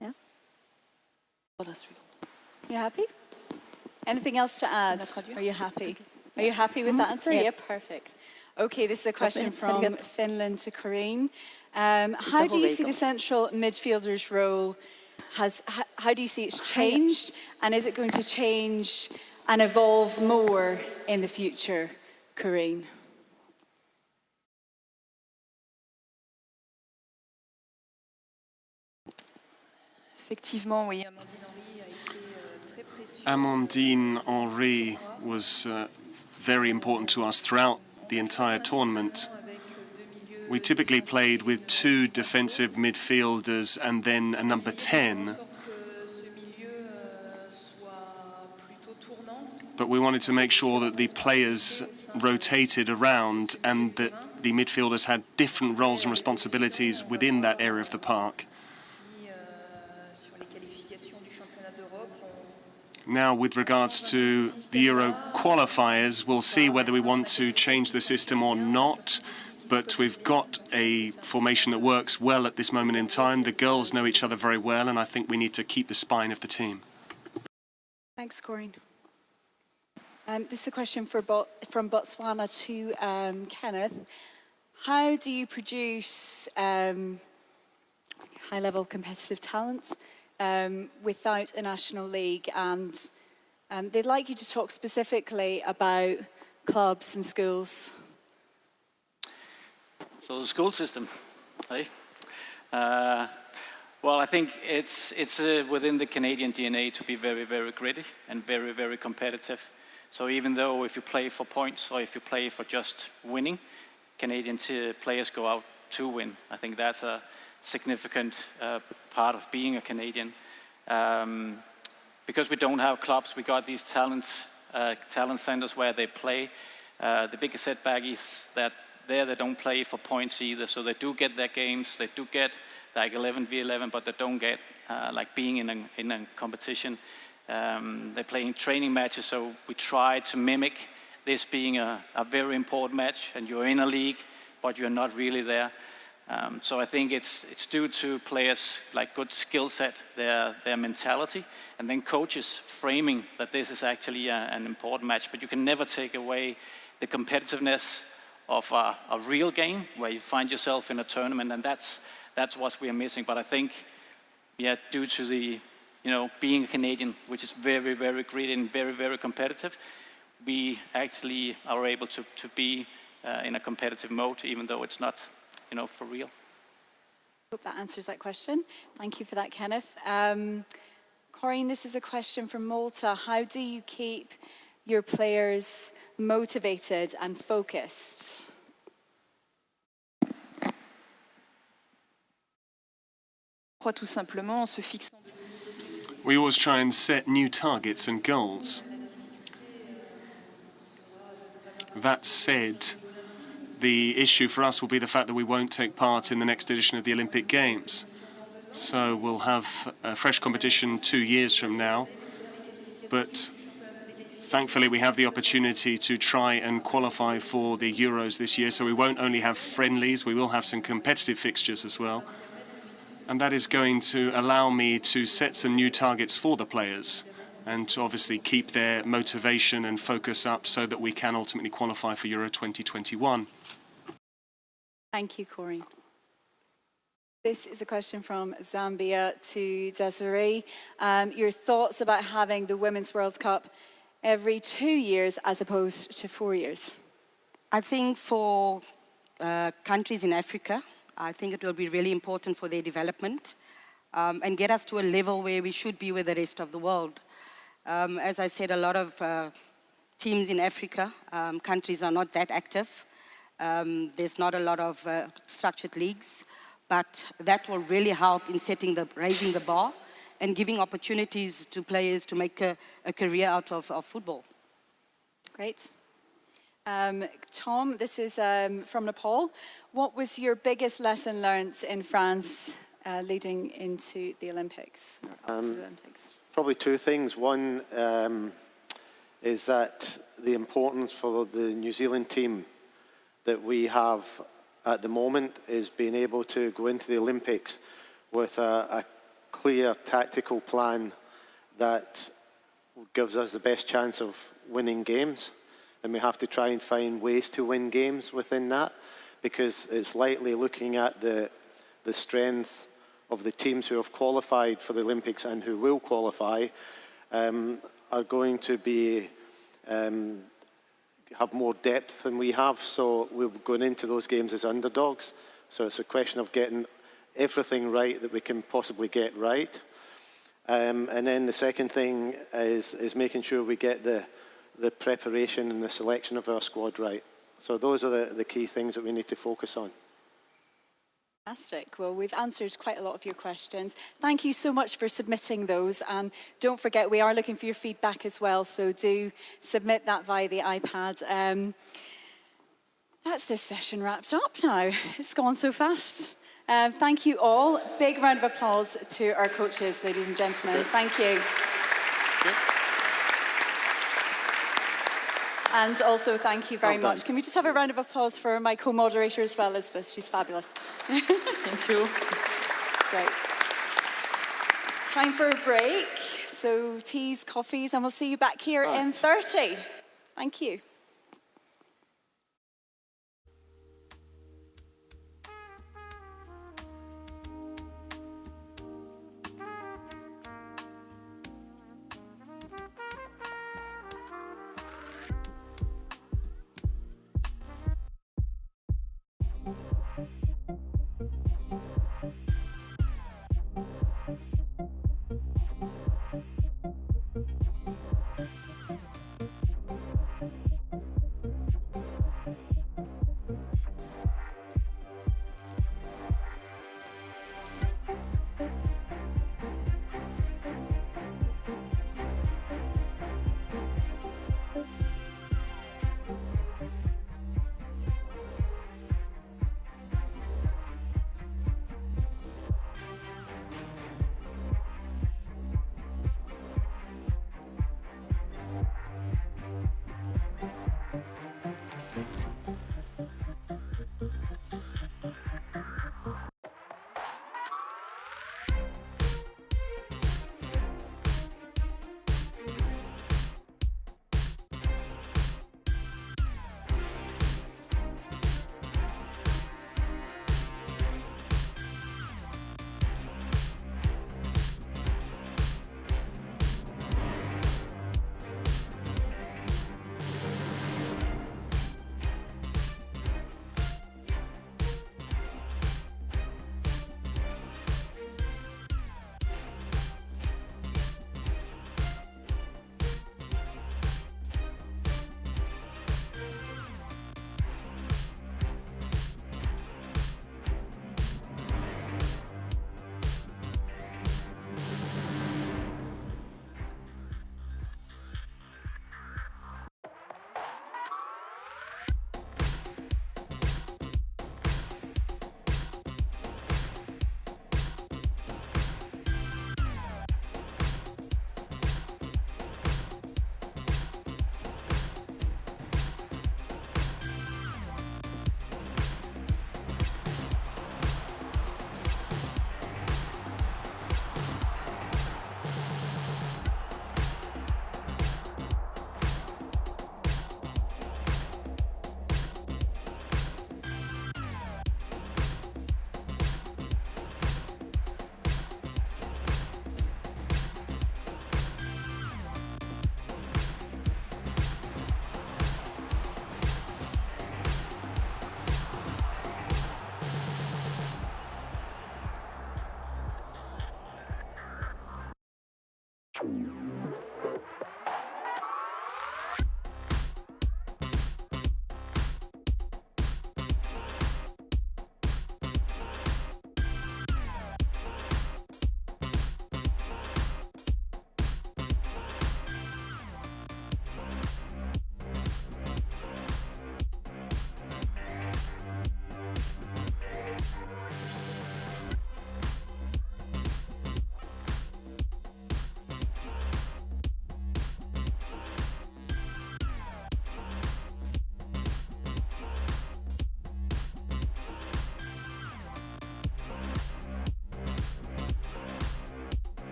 Yeah. You happy? Anything else to add? Are you happy? Are you happy with that answer? Yeah, perfect. Okay, this is a question from Finland to Corinne. How do you see the central midfielder's role? How do you see it's changed? And is it going to change and evolve more in the future, Corinne? Effectivement, oui. Amandine Henry was very important to us throughout the entire tournament. We typically played with 2 defensive midfielders and then a number 10. But we wanted to make sure that the players rotated around and that the midfielders had different roles and responsibilities within that area of the park. Now, with regards to the Euro qualifiers, we'll see whether we want to change the system or not. But we've got a formation that works well at this moment in time. The girls know each other very well, and I think we need to keep the spine of the team. Thanks, Corinne. This is a question from Botswana to Kenneth. How do you produce high-level competitive talents without a national league? And they'd like you to talk specifically about clubs and schools. So the school system Hey. Well, I think it's within the Canadian DNA to be very, very gritty and very, very competitive. So even though if you play for points or if you play for just winning, Canadian players go out to win. I think that's a significant part of being a Canadian. Because we don't have clubs, we got these talent centers where they play. The biggest setback is that they don't play for points either, so they do get their games, they do get like 11v11, but they don't get like being in a competition. They're playing training matches, so we try to mimic this being a very important match, and you're in a league, but you're not really there. So I think it's due to players like good skill set, their mentality, and then coaches framing that this is actually an important match. But you can never take away the competitiveness of a real game where you find yourself in a tournament, and that's what we are missing. But I think, yeah, due to the being a Canadian, which is very, very gritty and very, very competitive, we actually are able to be in a competitive mode, even though it's not for real. Hope that answers that question. Thank you for that, Kenneth. Corinne, this is a question from Malta. How do you keep your players motivated and focused? We always try and set new targets and goals. That said, the issue for us will be the fact that we won't take part in the next edition of the Olympic Games. So we'll have a fresh competition 2 years from now. But thankfully, we have the opportunity to try and qualify for the Euros this year. So we won't only have friendlies, we will have some competitive fixtures as well. And that is going to allow me to set some new targets for the players and to obviously keep their motivation and focus up so that we can ultimately qualify for Euro 2021. Thank you, Corinne. This is a question from Zambia to Desiree. Your thoughts about having the Women's World Cup every 2 years as opposed to 4 years? I think for countries in Africa, I think it will be really important for their development and get us to a level where we should be with the rest of the world. As I said, a lot of teams in Africa, countries are not that active. There's not a lot of structured leagues, but that will really help in raising the bar and giving opportunities to players to make a career out of football. Great. Tom, this is from Nepal. What was your biggest lesson learned in France leading into the Olympics? Or up to the Olympics? Probably two things. One is that the importance for the New Zealand team that we have at the moment is being able to go into the Olympics with a clear tactical plan that gives us the best chance of winning games. And we have to try and find ways to win games within that, because it's likely looking at the strength of the teams who have qualified for the Olympics and who will qualify are going to be have more depth than we have. So we're going into those games as underdogs. So it's a question of getting everything right that we can possibly get right. And then the second thing is making sure we get the preparation and the selection of our squad right. So those are the key things that we need to focus on. Fantastic. Well, we've answered quite a lot of your questions. Thank you so much for submitting those. And don't forget, we are looking for your feedback as well, so do submit that via the iPad. That's this session wrapped up now. It's gone so fast. Thank you all. Big round of applause to our coaches, ladies and gentlemen. Thank you. And also, thank you very much. Can we just have a round of applause for my co-moderator as well, Elizabeth? She's fabulous. Thank you. Great. Time for a break. So teas, coffees, and we'll see you back here in 30. Thank you.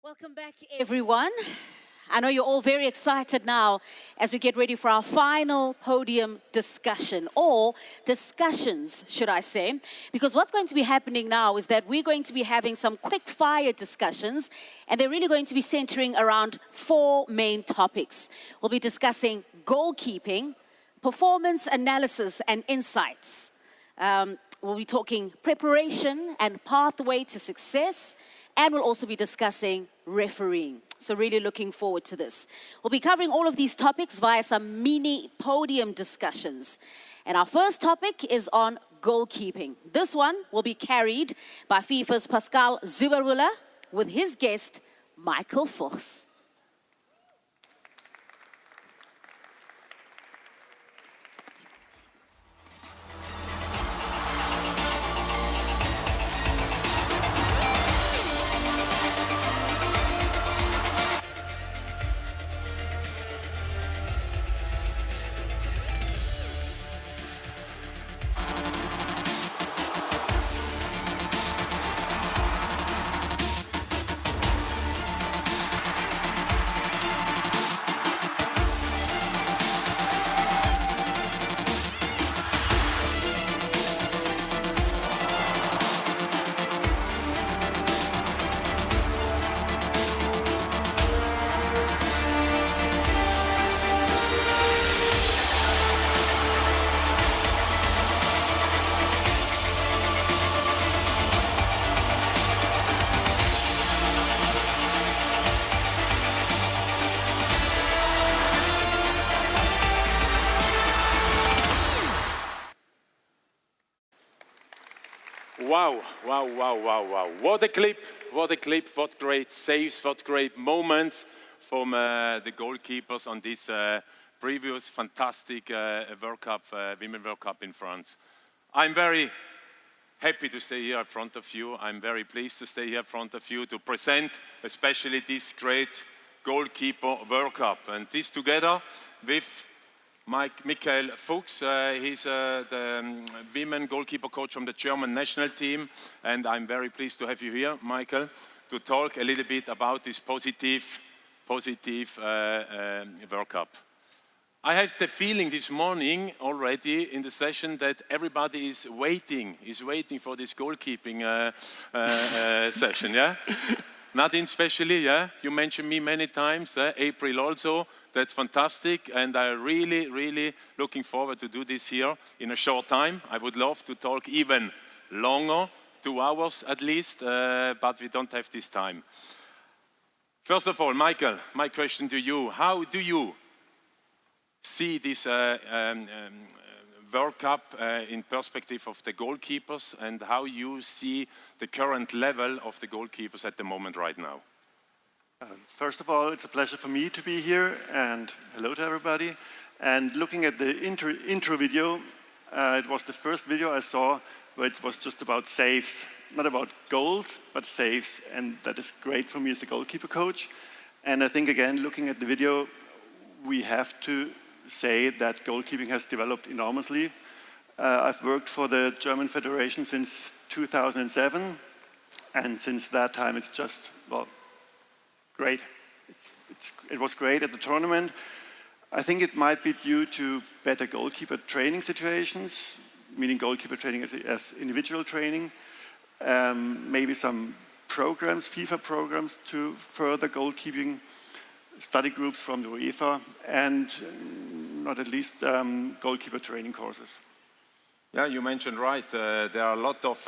Welcome back, everyone. I know you're all very excited now as we get ready for our final podium discussion, or discussions, should I say, because what's going to be happening now is that we're going to be having some quick fire discussions, and they're really going to be centering around 4 main topics. We'll be discussing goalkeeping, performance analysis and insights. We'll be talking preparation and pathway to success, and we'll also be discussing refereeing. So really looking forward to this. We'll be covering all of these topics via some mini podium discussions. And our first topic is on goalkeeping. This one will be carried by FIFA's Pascal Zuberwiller with his guest, Michael Vos. Wow, wow, wow, wow, wow. What a clip, what great saves, what great moments from the goalkeepers on this previous fantastic World Cup, Women's World Cup in France. I'm very happy to stay here in front of you. I'm very pleased to stay here in front of you to present especially this great goalkeeper World Cup. And this together with Michael Fuchs, he's the women goalkeeper coach from the German national team, and I'm very pleased to have you here, Michael, to talk a little bit about this positive World Cup. I have the feeling this morning already in the session that everybody is waiting for this goalkeeping session, yeah? Nadine especially, yeah? You mentioned me many times, April also. That's fantastic, and I'm really, really looking forward to do this here in a short time. I would love to talk even longer, 2 hours at least, but we don't have this time. First of all, Michael, my question to you, how do you see this World Cup in perspective of the goalkeepers, and how you see the current level of the goalkeepers at the moment right now? First of all, it's a pleasure for me to be here, and hello to everybody. And looking at the intro video, it was the first video I saw where it was just about saves. not about goals, but saves, and that is great for me as a goalkeeper coach. And I think, again, looking at the video, we have to say that goalkeeping has developed enormously. I've worked for the German Federation since 2007, and since that time it's just, well, great. It was great at the tournament. I think it might be due to better goalkeeper training situations, meaning goalkeeper training as individual training, maybe some programs, FIFA programs to further goalkeeping, study groups from the UEFA, and not at least goalkeeper training courses. Yeah, you mentioned right. There are a lot of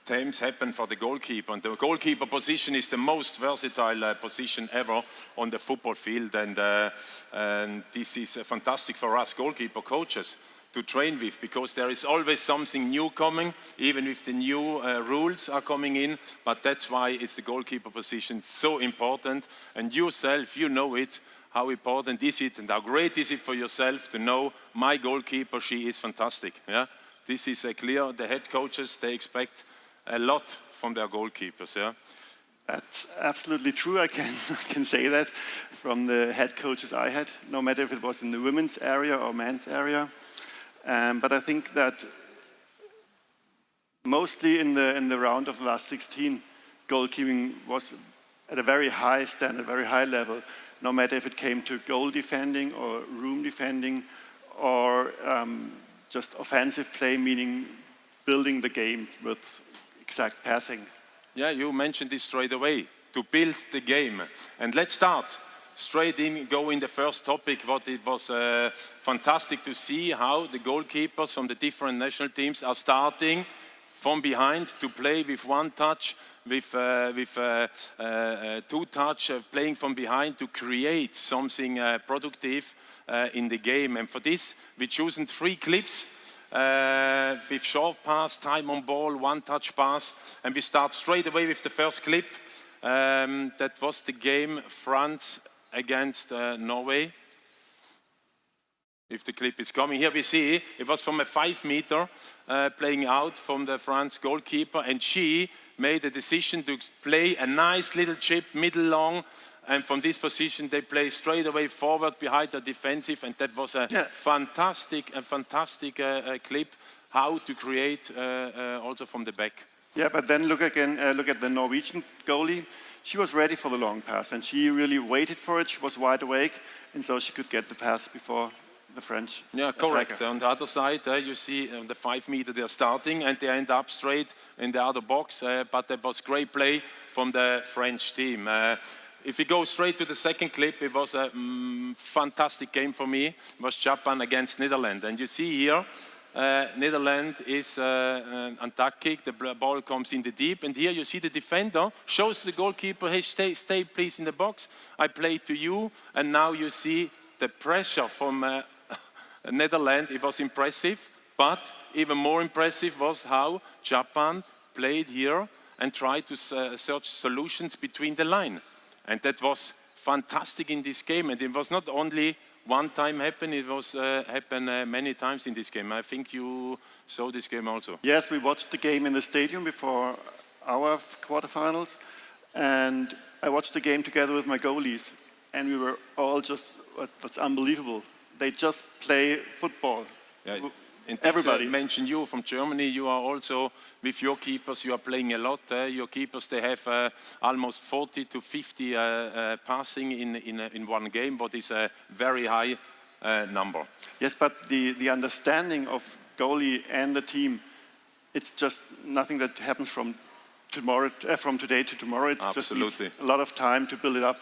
things happen for the goalkeeper. And the goalkeeper position is the most versatile position ever on the football field. And this is fantastic for us goalkeeper coaches to train with, because there is always something new coming, even if the new rules are coming in. But that's why it's the goalkeeper position so important. And yourself, you know it, how important is it and how great is it for yourself to know my goalkeeper, she is fantastic. Yeah, this is clear. The head coaches, they expect a lot from their goalkeepers. Yeah, that's absolutely true. I can say that from the head coaches I had, no matter if it was in the women's area or men's area. But I think that mostly in the round of the last 16, goalkeeping was at a very high standard, very high level, no matter if it came to goal defending or room defending or just offensive play, meaning building the game with exact passing. Yeah, you mentioned this straight away, to build the game. And let's start straight in, go in the first topic. What it was fantastic to see how the goalkeepers from the different national teams are starting from behind to play with one touch, with two touch, playing from behind to create something productive in the game. And for this, we've chosen 3 clips with short pass, time on ball, one touch pass. And we start straight away with the first clip. That was the game France against Norway. If the clip is coming, here we see it was from a 5-meter playing out from the France goalkeeper, and she made a decision to play a nice little chip, middle long, and from this position they play straight away forward behind the defensive, and that was a fantastic clip, how to create also from the back. Yeah, but then look again, look at the Norwegian goalie. She was ready for the long pass, and she really waited for it. She was wide awake, and so she could get the pass before the French. Yeah, correct. Attacker. On the other side, you see the 5-meter they're starting, and they end up straight in the other box. But that was great play from the French team. If we go straight to the second clip, it was a fantastic game for me. It was Japan against Netherlands, and you see here. Netherlands is attacking, the ball comes in the deep, and here you see the defender shows the goalkeeper, hey, stay please in the box, I play to you, and now you see the pressure from Netherlands. It was impressive, but even more impressive was how Japan played here and tried to search solutions between the line, and that was fantastic in this game, and it was not only one time happen, it was happened many times in this game. I think you saw this game also. Yes, we watched the game in the stadium before our quarterfinals, and I watched the game together with my goalies, and we were all just, that's unbelievable. They just play football. Yeah. And everybody. Mention you from Germany, you are also, with your keepers, you are playing a lot. Your keepers, they have almost 40 to 50 passing in one game, what is a very high number. Yes, but the understanding of goalie and the team, it's just nothing that happens from today to tomorrow. It's Absolutely. Just a lot of time to build it up.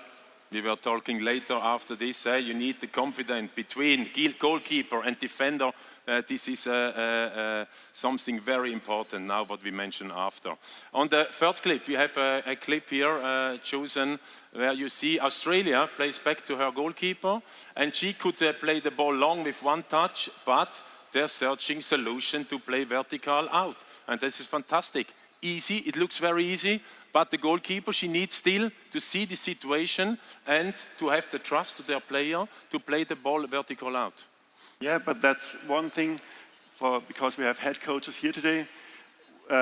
We were talking later after this, you need the confidence between goalkeeper and defender. This is something very important now, what we mentioned after. On the third clip, we have a clip here chosen where you see Australia plays back to her goalkeeper, and she could play the ball long with one touch, but they're searching solution to play vertical out. And this is fantastic. Easy, it looks very easy, but the goalkeeper, she needs still to see the situation and to have the trust to their player to play the ball vertical out. Yeah, but that's one thing, because we have head coaches here today.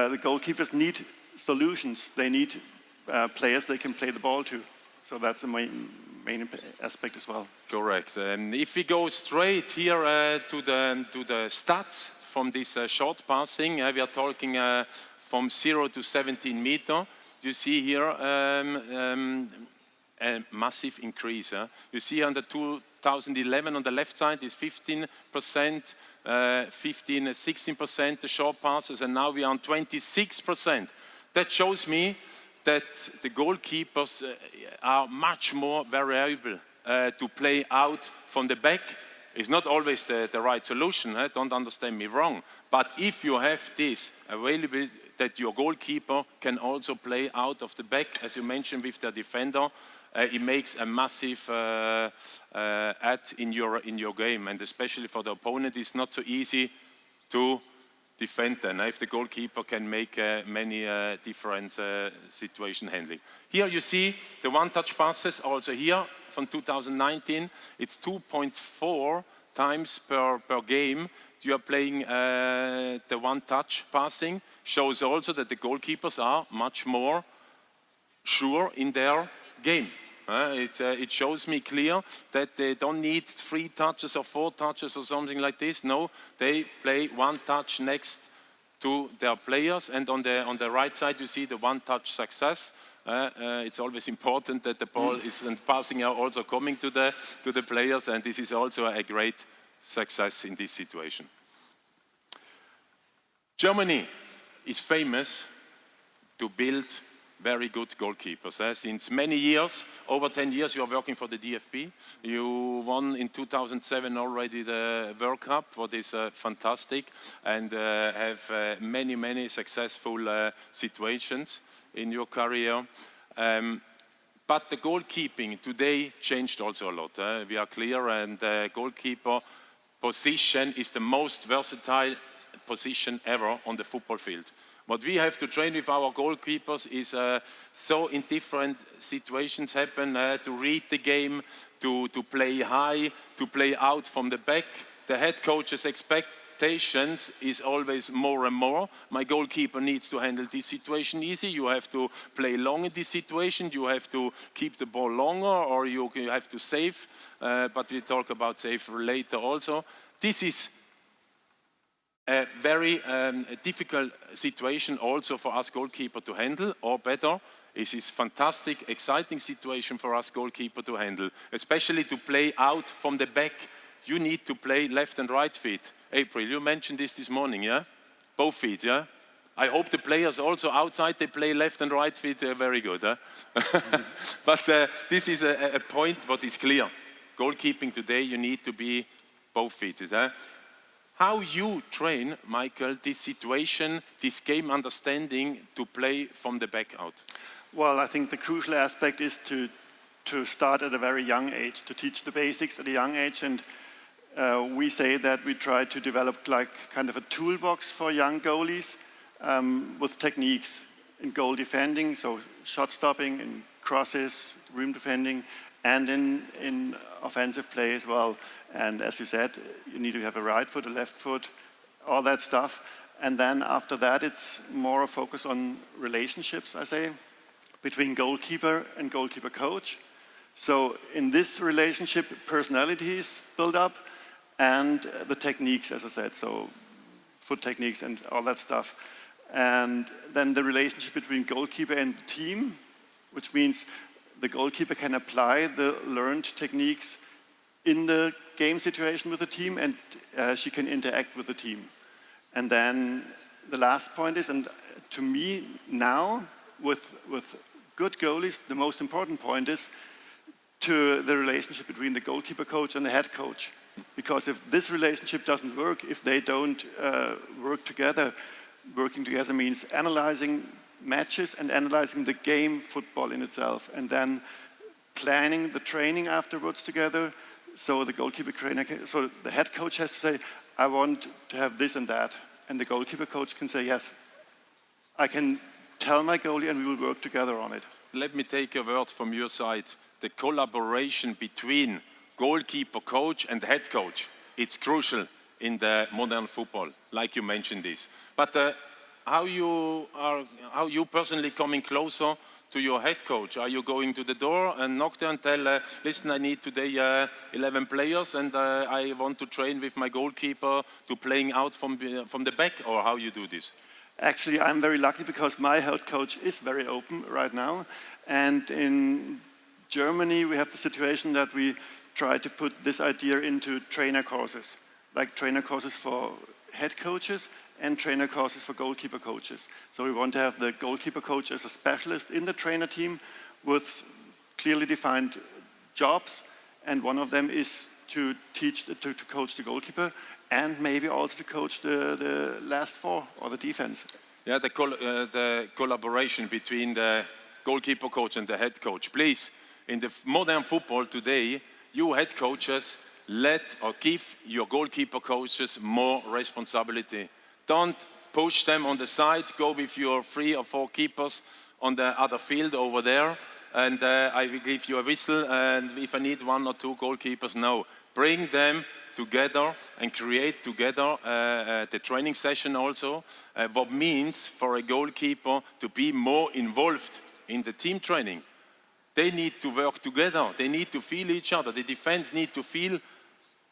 the goalkeepers need solutions. They need players they can play the ball to. So that's the main aspect as well. Correct. If we go straight here to the stats from this short passing, we are talking from 0 to 17 meter. You see here a massive increase. You see on the 2011 on the left side is 15%, 16% the short passes, and now we are on 26%. That shows me that the goalkeepers are much more variable to play out from the back. It's not always the right solution, don't understand me wrong. But if you have this available, that your goalkeeper can also play out of the back, as you mentioned with the defender, it makes a massive add in your game. And especially for the opponent, it's not so easy to defend then, if the goalkeeper can make many different situation handling. Here you see the one-touch passes also here from 2019. It's 2.4 times per game. You are playing the one-touch passing. Shows also that the goalkeepers are much more sure in their game. It shows me clear that they don't need 3 touches or 4 touches or something like this. No, they play one touch next to their players, and on the right side you see the one-touch success. It's always important that the ball isn't passing out, also coming to the players, and this is also a great success in this situation. Germany is famous to build very good goalkeepers. Since many years, over 10 years, you are working for the DFB. You won in 2007 already the World Cup, what is fantastic, and have many, many successful situations in your career. But the goalkeeping today changed also a lot. We are clear, and the goalkeeper position is the most versatile position ever on the football field. What we have to train with our goalkeepers is so in different situations happen, to read the game, to play high, to play out from the back. The head coach's expectations is always more and more. My goalkeeper needs to handle this situation easy. You have to play long in this situation. You have to keep the ball longer, or you have to save. But we talk about save later also. This is a very difficult situation also for us goalkeeper to handle, or better, it is fantastic, exciting situation for us goalkeeper to handle, especially to play out from the back. You need to play left and right feet. April, you mentioned this morning, yeah? Both feet, yeah? I hope the players also outside, they play left and right feet very good. Huh? But this is a point what is clear. Goalkeeping today, you need to be both feet. Huh? How you train, Michael, this situation, this game understanding to play from the back out? Well, I think the crucial aspect is to start at a very young age, to teach the basics at a young age. And we say that we try to develop like kind of a toolbox for young goalies with techniques in goal defending, so shot stopping, in crosses, room defending, and in offensive play as well. And as you said, you need to have a right foot, a left foot, all that stuff. And then after that, it's more a focus on relationships, I say, between goalkeeper and goalkeeper coach. So in this relationship, personalities build up, and the techniques, as I said, so foot techniques and all that stuff. And then the relationship between goalkeeper and the team, which means the goalkeeper can apply the learned techniques in the game situation with the team, and she can interact with the team. And then the last point is, and to me now, with good goalies, the most important point is to the relationship between the goalkeeper coach and the head coach. Because if this relationship doesn't work, if they don't work together, working together means analyzing matches and analyzing the game football in itself, and then planning the training afterwards together. So the goalkeeper trainer, so the head coach has to say, I want to have this and that. And the goalkeeper coach can say, yes, I can tell my goalie and we will work together on it. Let me take a word from your side. The collaboration between goalkeeper coach and head coach, it's crucial in the modern football, like you mentioned this. But how you personally coming closer to your head coach? Are you going to the door and knock there and tell, listen, I need today 11 players and I want to train with my goalkeeper to playing out from the back, or how you do this? Actually, I'm very lucky because my head coach is very open right now. And in Germany, we have the situation that we try to put this idea into trainer courses, like trainer courses for head coaches and trainer courses for goalkeeper coaches. So we want to have the goalkeeper coach as a specialist in the trainer team with clearly defined jobs, and one of them is to teach, to coach the goalkeeper, and maybe also to coach the last four or the defense. Yeah, the collaboration between the goalkeeper coach and the head coach. Please, in the modern football today, you head coaches let or give your goalkeeper coaches more responsibility. Don't push them on the side, go with your 3 or 4 keepers on the other field over there, and I will give you a whistle, and if I need 1 or 2 goalkeepers, no. Bring them together and create together the training session also, what means for a goalkeeper to be more involved in the team training. They need to work together, they need to feel each other, the defense need to feel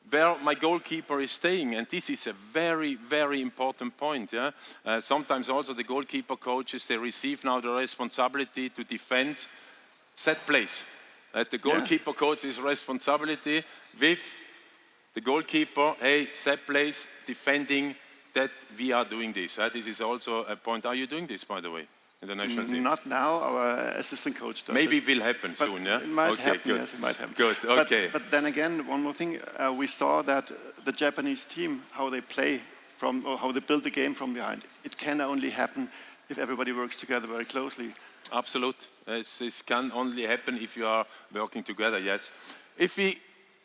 where my goalkeeper is staying, and this is a very, very important point. Yeah? Sometimes also the goalkeeper coaches, they receive now the responsibility to defend set plays. The goalkeeper coach is responsibility with the goalkeeper, hey, set plays, defending, that we are doing this. This is also a point. Are you doing this, by the way, in the national team? Not now, our assistant coach does. Maybe it will happen soon, yeah? It might happen, good. yes, it might happen. Good, okay. But then again, one more thing, we saw that the Japanese team, how they play from, or how they build the game from behind, it can only happen if everybody works together very closely. Absolutely. This can only happen if you are working together, yes. If we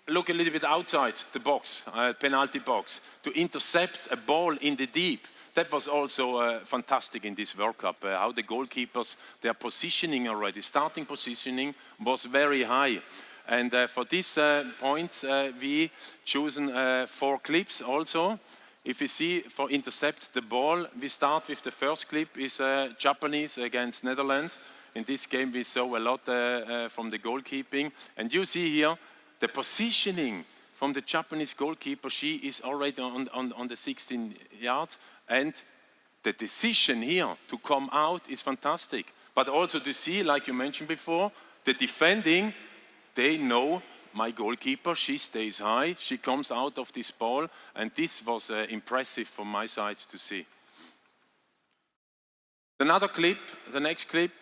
look a little bit outside the box, penalty box, to intercept a ball in the deep, that was also fantastic in this World Cup, how the goalkeepers, their positioning already, starting positioning was very high. And for this point, we chosen 4 clips also. If you see, for intercept the ball, we start with the first clip, is Japanese against Netherlands. In this game, we saw a lot from the goalkeeping. And you see here, the positioning from the Japanese goalkeeper, she is already on the 16 yards. And the decision here to come out is fantastic. But also to see, like you mentioned before, the defending, they know my goalkeeper, she stays high, she comes out of this ball, and this was impressive from my side to see. Another clip, the next clip,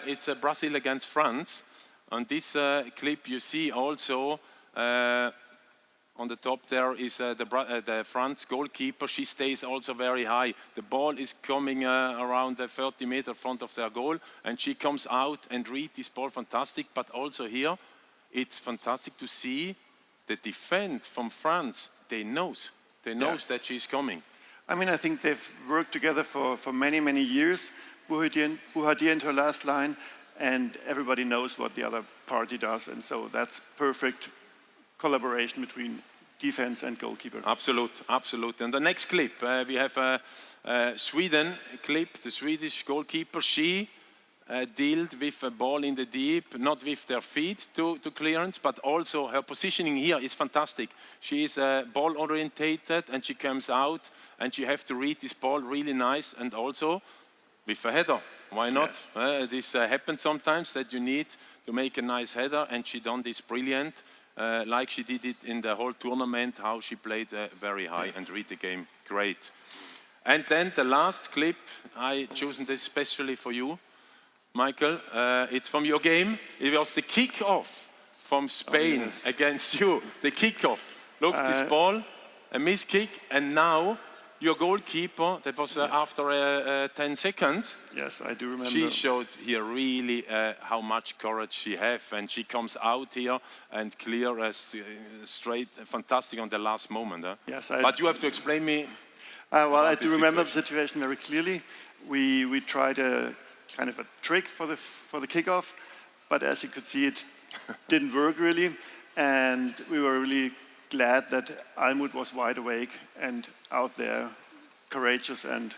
it's Brazil against France. On this clip you see also on the top there is the France goalkeeper. She stays also very high. The ball is coming around the 30 meter front of their goal, and she comes out and reads this ball fantastic. But also here, it's fantastic to see the defense from France. They know that she's coming. I mean, I think they've worked together for many, many years. Bouhaddi and her last line, and everybody knows what the other party does, and so that's perfect collaboration between defense and goalkeeper. Absolute. And the next clip, we have a Sweden clip. The Swedish goalkeeper, she dealt with a ball in the deep, not with their feet to clearance, but also her positioning here is fantastic. She is ball orientated, and she comes out, and she have to read this ball really nice, and also with a header. Why not? Yes. This happens sometimes that you need to make a nice header, and she done this brilliant, like she did it in the whole tournament, how she played very high and read the game great. And then the last clip, I chosen this especially for you, Michael. It's from your game. It was the kick-off from Spain against you. The kick-off. Look, this ball, a missed kick, and now your goalkeeper, that was after 10 seconds. Yes, I do remember. She showed here really how much courage she has, and she comes out here and clear straight, fantastic on the last moment. Yes, but you have to explain me. Well, I do remember the situation very clearly. We tried a kind of a trick for the kickoff, but as you could see, it didn't work really, and we were really glad that Almut was wide awake and out there, courageous and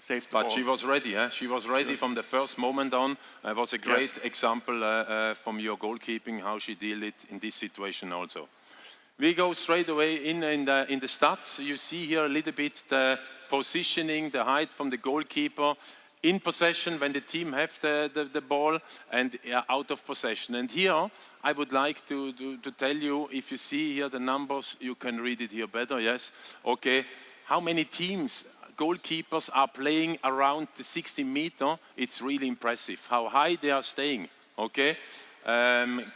saved the ball. ball. But she was ready, eh? She was ready from the first moment on. It was a great example from your goalkeeping, how she dealt it in this situation also. We go straight away in the stats. You see here a little bit the positioning, the height from the goalkeeper, in possession when the team have the ball, and out of possession. And here I would like to tell you, if you see here the numbers, you can read it here better, yes? Okay, how many teams, goalkeepers are playing around the 60 meter? It's really impressive how high they are staying, okay?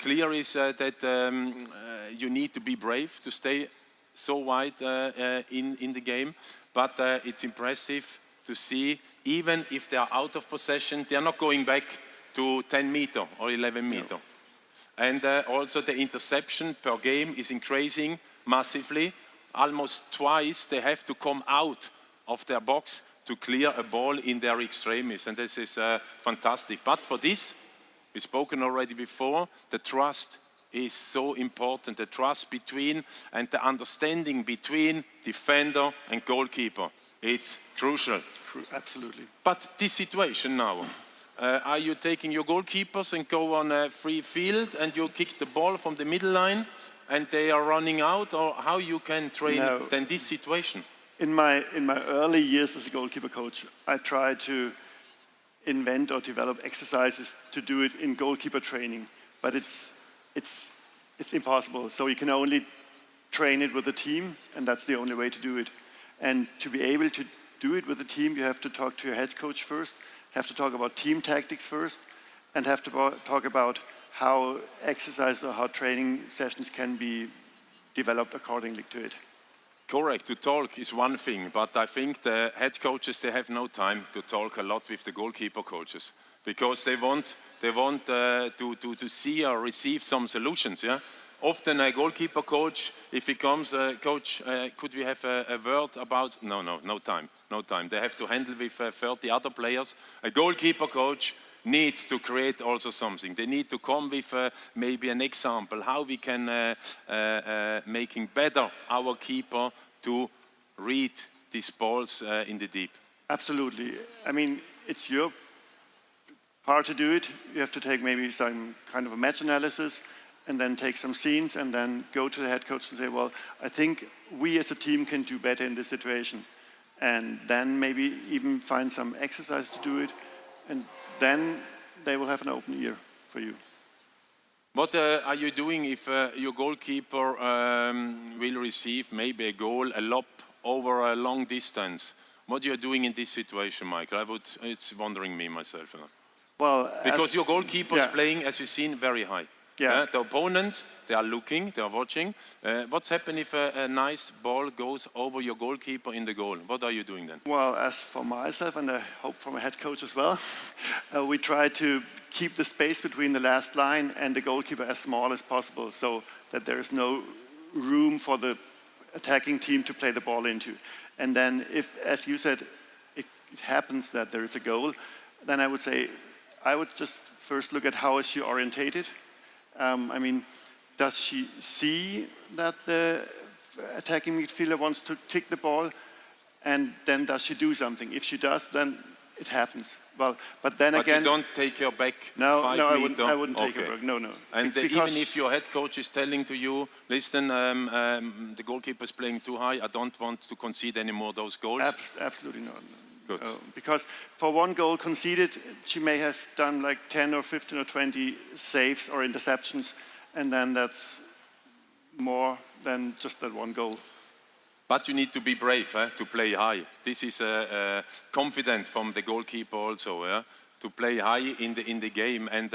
Clear is that you need to be brave to stay so wide in the game, but it's impressive to see, even if they are out of possession, they are not going back to 10 meter or 11 meter. No. And also the interception per game is increasing massively. Almost twice they have to come out of their box to clear a ball in their extremis, and this is fantastic. But for this, we've spoken already before, the trust is so important, the trust between and the understanding between defender and goalkeeper. It's crucial. Absolutely. But this situation now, are you taking your goalkeepers and go on a free field and you kick the ball from the middle line and they are running out, or how you can train then this situation? In my early years as a goalkeeper coach, I tried to invent or develop exercises to do it in goalkeeper training, but it's impossible. So you can only train it with a team, and that's the only way to do it. And to be able to do it with a team, you have to talk to your head coach first, have to talk about team tactics first, and have to talk about how exercise or how training sessions can be developed accordingly to it. Correct, to talk is one thing, but I think the head coaches, they have no time to talk a lot with the goalkeeper coaches, because they want to see or receive some solutions, yeah? Often a goalkeeper coach, if he comes, coach, could we have a word about, no time. They have to handle with 30 other players. A goalkeeper coach needs to create also something. They need to come with maybe an example, how we can making better our keeper to read these balls in the deep. Absolutely. I mean, it's your part to do it. You have to take maybe some kind of a match analysis, and then take some scenes, and then go to the head coach and say, well, I think we as a team can do better in this situation. And then maybe even find some exercise to do it, and then they will have an open ear for you. What are you doing if your goalkeeper will receive maybe a goal, a lob over a long distance? What are you doing in this situation, Michael? It's wondering me myself. Well, because your goalkeeper is playing, as you've seen, very high. Yeah. The opponents, they are looking, they are watching. What's happened if a nice ball goes over your goalkeeper in the goal? What are you doing then? Well, as for myself, and I hope for my head coach as well, we try to keep the space between the last line and the goalkeeper as small as possible, so that there is no room for the attacking team to play the ball into. And then if, as you said, it happens that there is a goal, then I would say, I would just first look at how is she orientated. I mean, does she see that the attacking midfielder wants to kick the ball, and then does she do something? If she does, then it happens. Well, but then again, you don't take her back 5 meters? I wouldn't take her back. No. And even if your head coach is telling to you, listen, the goalkeeper is playing too high, I don't want to concede any more those goals? Absolutely not. Good. Because for one goal conceded, she may have done like 10 or 15 or 20 saves or interceptions, and then that's more than just that one goal. But you need to be brave to play high. This is confident from the goalkeeper also, to play high in the game. And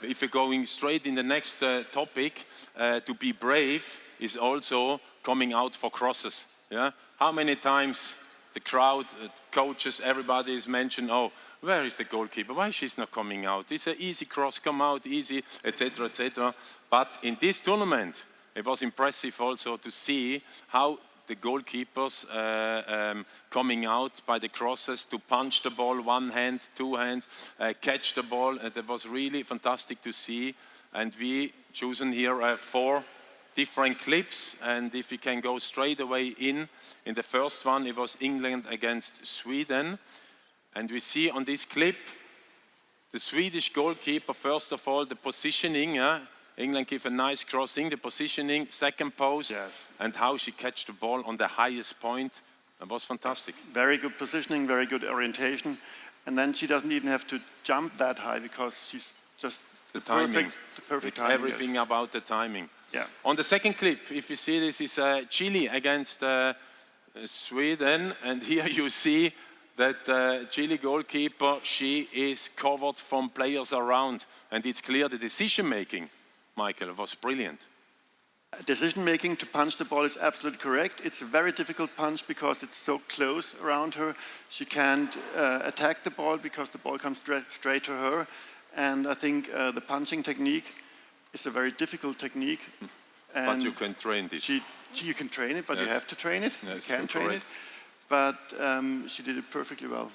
if you're going straight in the next topic, to be brave is also coming out for crosses. Yeah? How many times the crowd, coaches, everybody is mentioned, oh, where is the goalkeeper? Why she's not coming out? It's an easy cross, come out, easy, etc., etc. But in this tournament, it was impressive also to see how the goalkeepers coming out by the crosses to punch the ball, one hand, two hands, catch the ball. And it was really fantastic to see. And we chosen here 4 different clips, and if we can go straight away in the first one, it was England against Sweden. And we see on this clip the Swedish goalkeeper, first of all, the positioning. England give a nice crossing, the positioning, second post, and how she catch the ball on the highest point. It was fantastic. Very good positioning, very good orientation. And then she doesn't even have to jump that high because she's just the timing. The perfect it's timing. Everything about the timing. Yeah. On the second clip, if you see this is Chile against Sweden, and here you see that Chile goalkeeper, she is covered from players around, and it's clear the decision making, Michael, was brilliant. Decision making to punch the ball is absolutely correct. It's a very difficult punch because it's so close around her. She can't attack the ball because the ball comes straight to her. And I think the punching technique is a very difficult technique. And but you can train this. You can train it, but you have to train it. Yes, you can train it. But she did it perfectly well.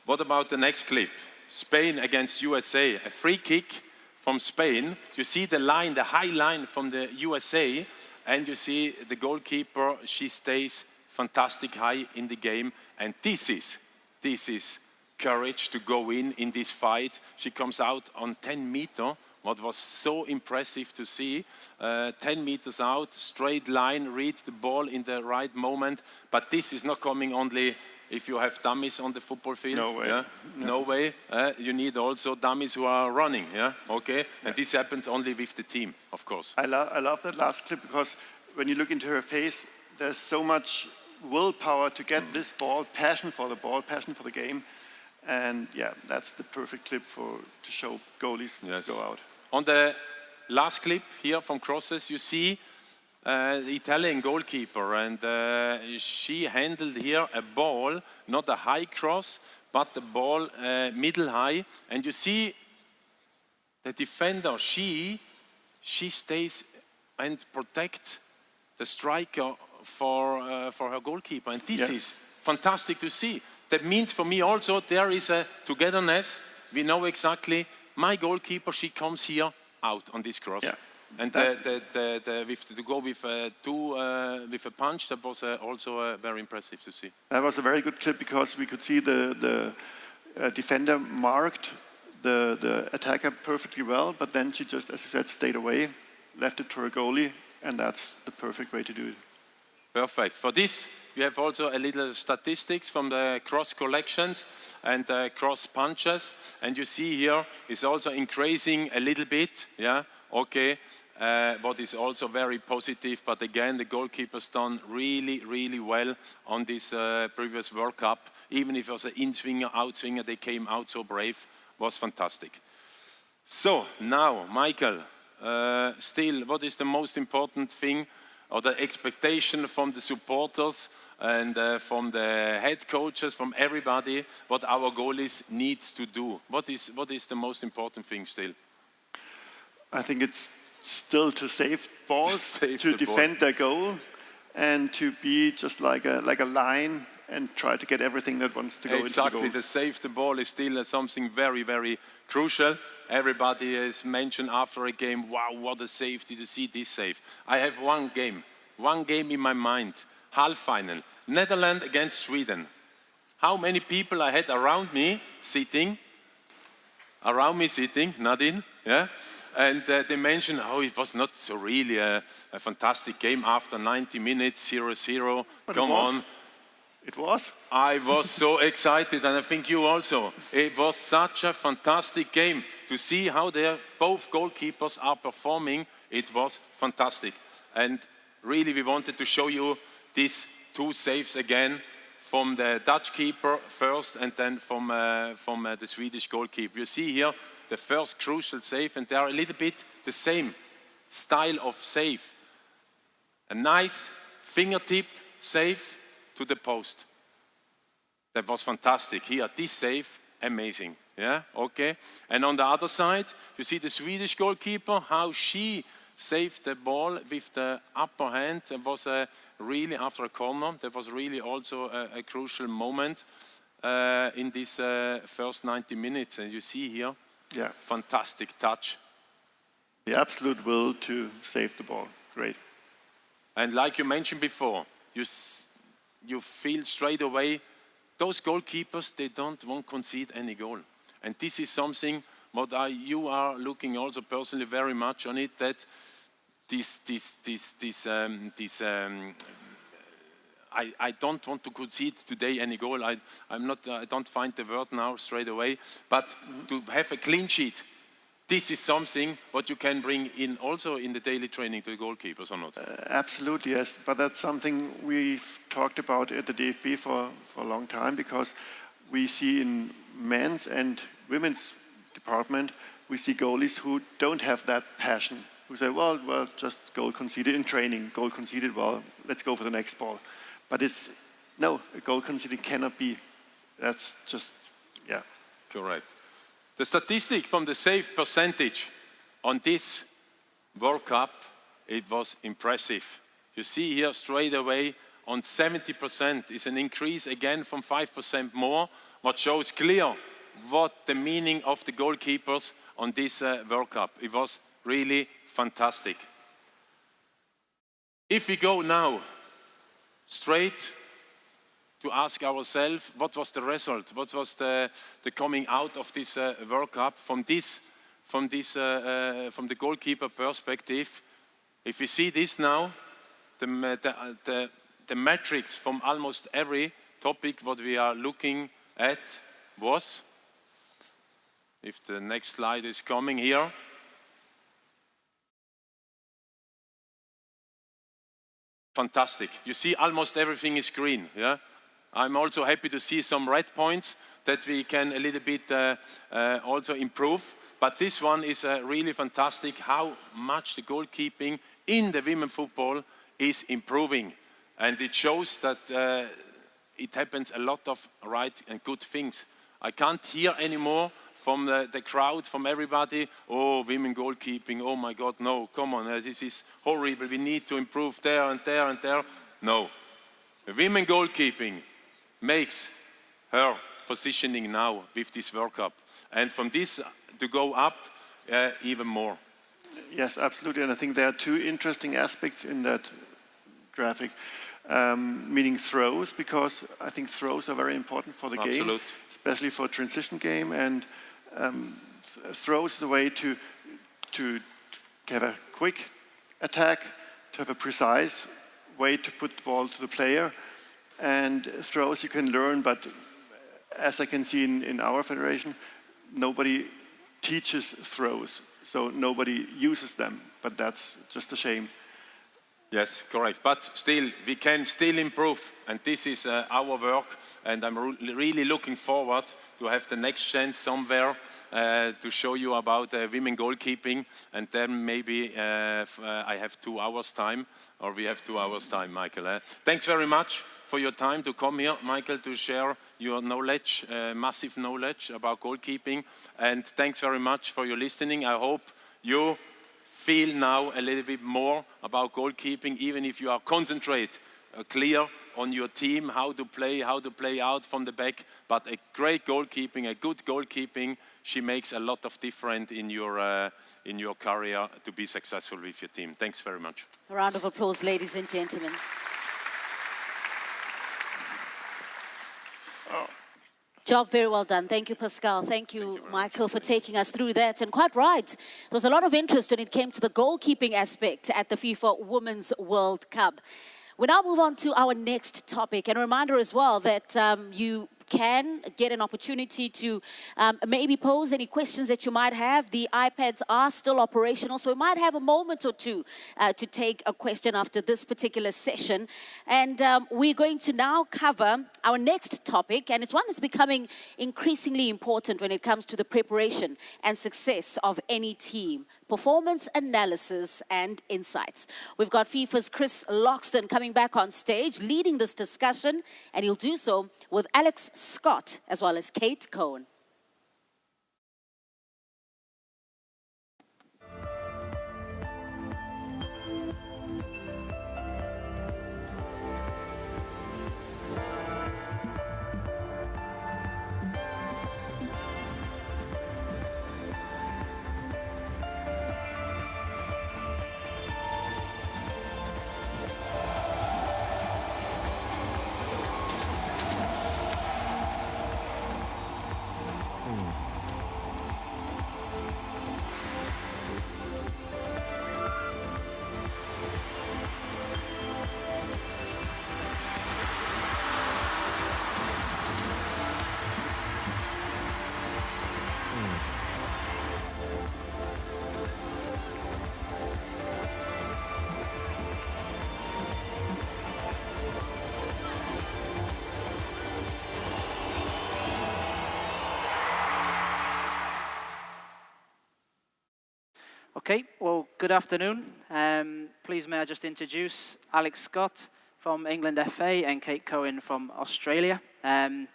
What about the next clip? Spain against USA, a free kick from Spain. You see the line, the high line from the USA, and you see the goalkeeper, she stays fantastic high in the game. And this is courage to go in this fight. She comes out on 10 meters. What was so impressive to see, 10 meters out, straight line, reads the ball in the right moment. But this is not coming only if you have dummies on the football field. No way. Yeah? No way. You need also dummies who are running. Yeah. Okay. And this happens only with the team, of course. I love that last clip because when you look into her face, there's so much willpower to get this ball, passion for the ball, passion for the game. And yeah, that's the perfect clip to show goalies go out. On the last clip here from crosses, you see the Italian goalkeeper, and she handled here a ball, not a high cross, but the ball middle high. And you see the defender, she stays and protects the striker for her goalkeeper. And this is fantastic to see. That means for me also there is a togetherness. We know exactly my goalkeeper, she comes here out on this cross. Yeah. And to go with a punch, that was also very impressive to see. That was a very good clip because we could see the defender marked the attacker perfectly well, but then she just, as you said, stayed away, left it to her goalie, and that's the perfect way to do it. Perfect. For this, we have also a little statistics from the cross collections and cross punches, and you see here is also increasing a little bit. Yeah. Okay. What is also very positive, but again, the goalkeeper's done really, really well on this previous World Cup. Even if it was an in-swinger, out-swinger, they came out so brave. Was fantastic. So now, Michael, still, what is the most important thing or the expectation from the supporters and from the head coaches, from everybody, what our goalies needs to do? What is the most important thing still? I think it's still to save balls, to defend their goal, and to be just like a line and try to get everything that wants to go into the goal. Exactly, to save the ball is still something very, very crucial. Everybody has mentioned after a game, wow, what a safety to see this save. I have one game in my mind, half final, Netherlands against Sweden. How many people I had around me sitting, Nadine, yeah? And they mentioned, oh, it was not so really a fantastic game after 90 minutes, 0-0. Come on. It was. I was so excited, and I think you also. It was such a fantastic game to see how both goalkeepers are performing. It was fantastic. And really, we wanted to show you these two saves again from the Dutch keeper first, and then from the Swedish goalkeeper. You see here the first crucial save, and they are a little bit the same style of save. A nice fingertip save to the post. That was fantastic. Here, this save, amazing. Yeah, okay. And on the other side, you see the Swedish goalkeeper, how she saved the ball with the upper hand. It was really after a corner. That was really also a crucial moment in this first 90 minutes. And you see here, fantastic touch. The absolute will to save the ball. Great. And like you mentioned before, you feel straight away those goalkeepers, they don't want to concede any goal. And this is something what you are looking also personally very much on it, that I don't want to concede today any goal. I don't find the word now straight away, but to have a clean sheet, this is something what you can bring in also in the daily training to the goalkeepers, or not? Absolutely, yes. But that's something we've talked about at the DFB for a long time, because we see in men's and women's department, we see goalies who don't have that passion, who say, well, just goal conceded in training, goal conceded, well, let's go for the next ball. But no, a goal conceded cannot be. That's just, yeah. Correct. The statistic from the save percentage on this World Cup, it was impressive. You see here straight away on 70% is an increase again from 5% more, what shows clear what the meaning of the goalkeepers on this World Cup. It was really fantastic. If we go now straight to ask ourselves, what was the result? What was the coming out of this World Cup from the goalkeeper perspective? If we see this now, the metrics from almost every topic what we are looking at was, if the next slide is coming here, fantastic. You see almost everything is green. Yeah? I'm also happy to see some red points that we can a little bit also improve. But this one is really fantastic, how much the goalkeeping in the women football is improving. And it shows that it happens a lot of right and good things. I can't hear anymore from the crowd, from everybody, oh, women goalkeeping, oh my God, no, come on, this is horrible, we need to improve there and there and there. No, women goalkeeping makes her positioning now with this World Cup. And from this to go up even more. Yes, absolutely, and I think there are two interesting aspects in that graphic. Meaning throws, because I think throws are very important for the game, especially for transition game, and throws is a way to have a quick attack, to have a precise way to put the ball to the player, and throws you can learn, but as I can see in our federation, nobody teaches throws, so nobody uses them, but that's just a shame. Yes, correct. But still, we can still improve. And this is our work. And I'm really looking forward to have the next chance somewhere to show you about women goalkeeping. And then maybe I have 2 hours time, or we have 2 hours time, Michael. Thanks very much for your time to come here, Michael, to share your knowledge, massive knowledge about goalkeeping. And thanks very much for your listening. I hope you feel now a little bit more about goalkeeping, even if you are concentrate clear on your team, how to play out from the back. But a great goalkeeping, a good goalkeeping, she makes a lot of difference in your career to be successful with your team. Thanks very much. A round of applause, ladies and gentlemen. Job very well done. Thank you, Pascal. Thank you, Michael, for taking us through that. And quite right, there was a lot of interest when it came to the goalkeeping aspect at the FIFA Women's World Cup. We now move on to our next topic. And a reminder as well that you can get an opportunity to maybe pose any questions that you might have. The iPads are still operational, so we might have a moment or two to take a question after this particular session. And we're going to now cover our next topic, and it's one that's becoming increasingly important when it comes to the preparation and success of any team: performance analysis and insights. We've got FIFA's Chris Loxton coming back on stage, leading this discussion, and he'll do so with Alex Scott as well as Kate Cohen. Okay, well, good afternoon. Please may I just introduce Alex Scott from England FA and Kate Cohen from Australia. No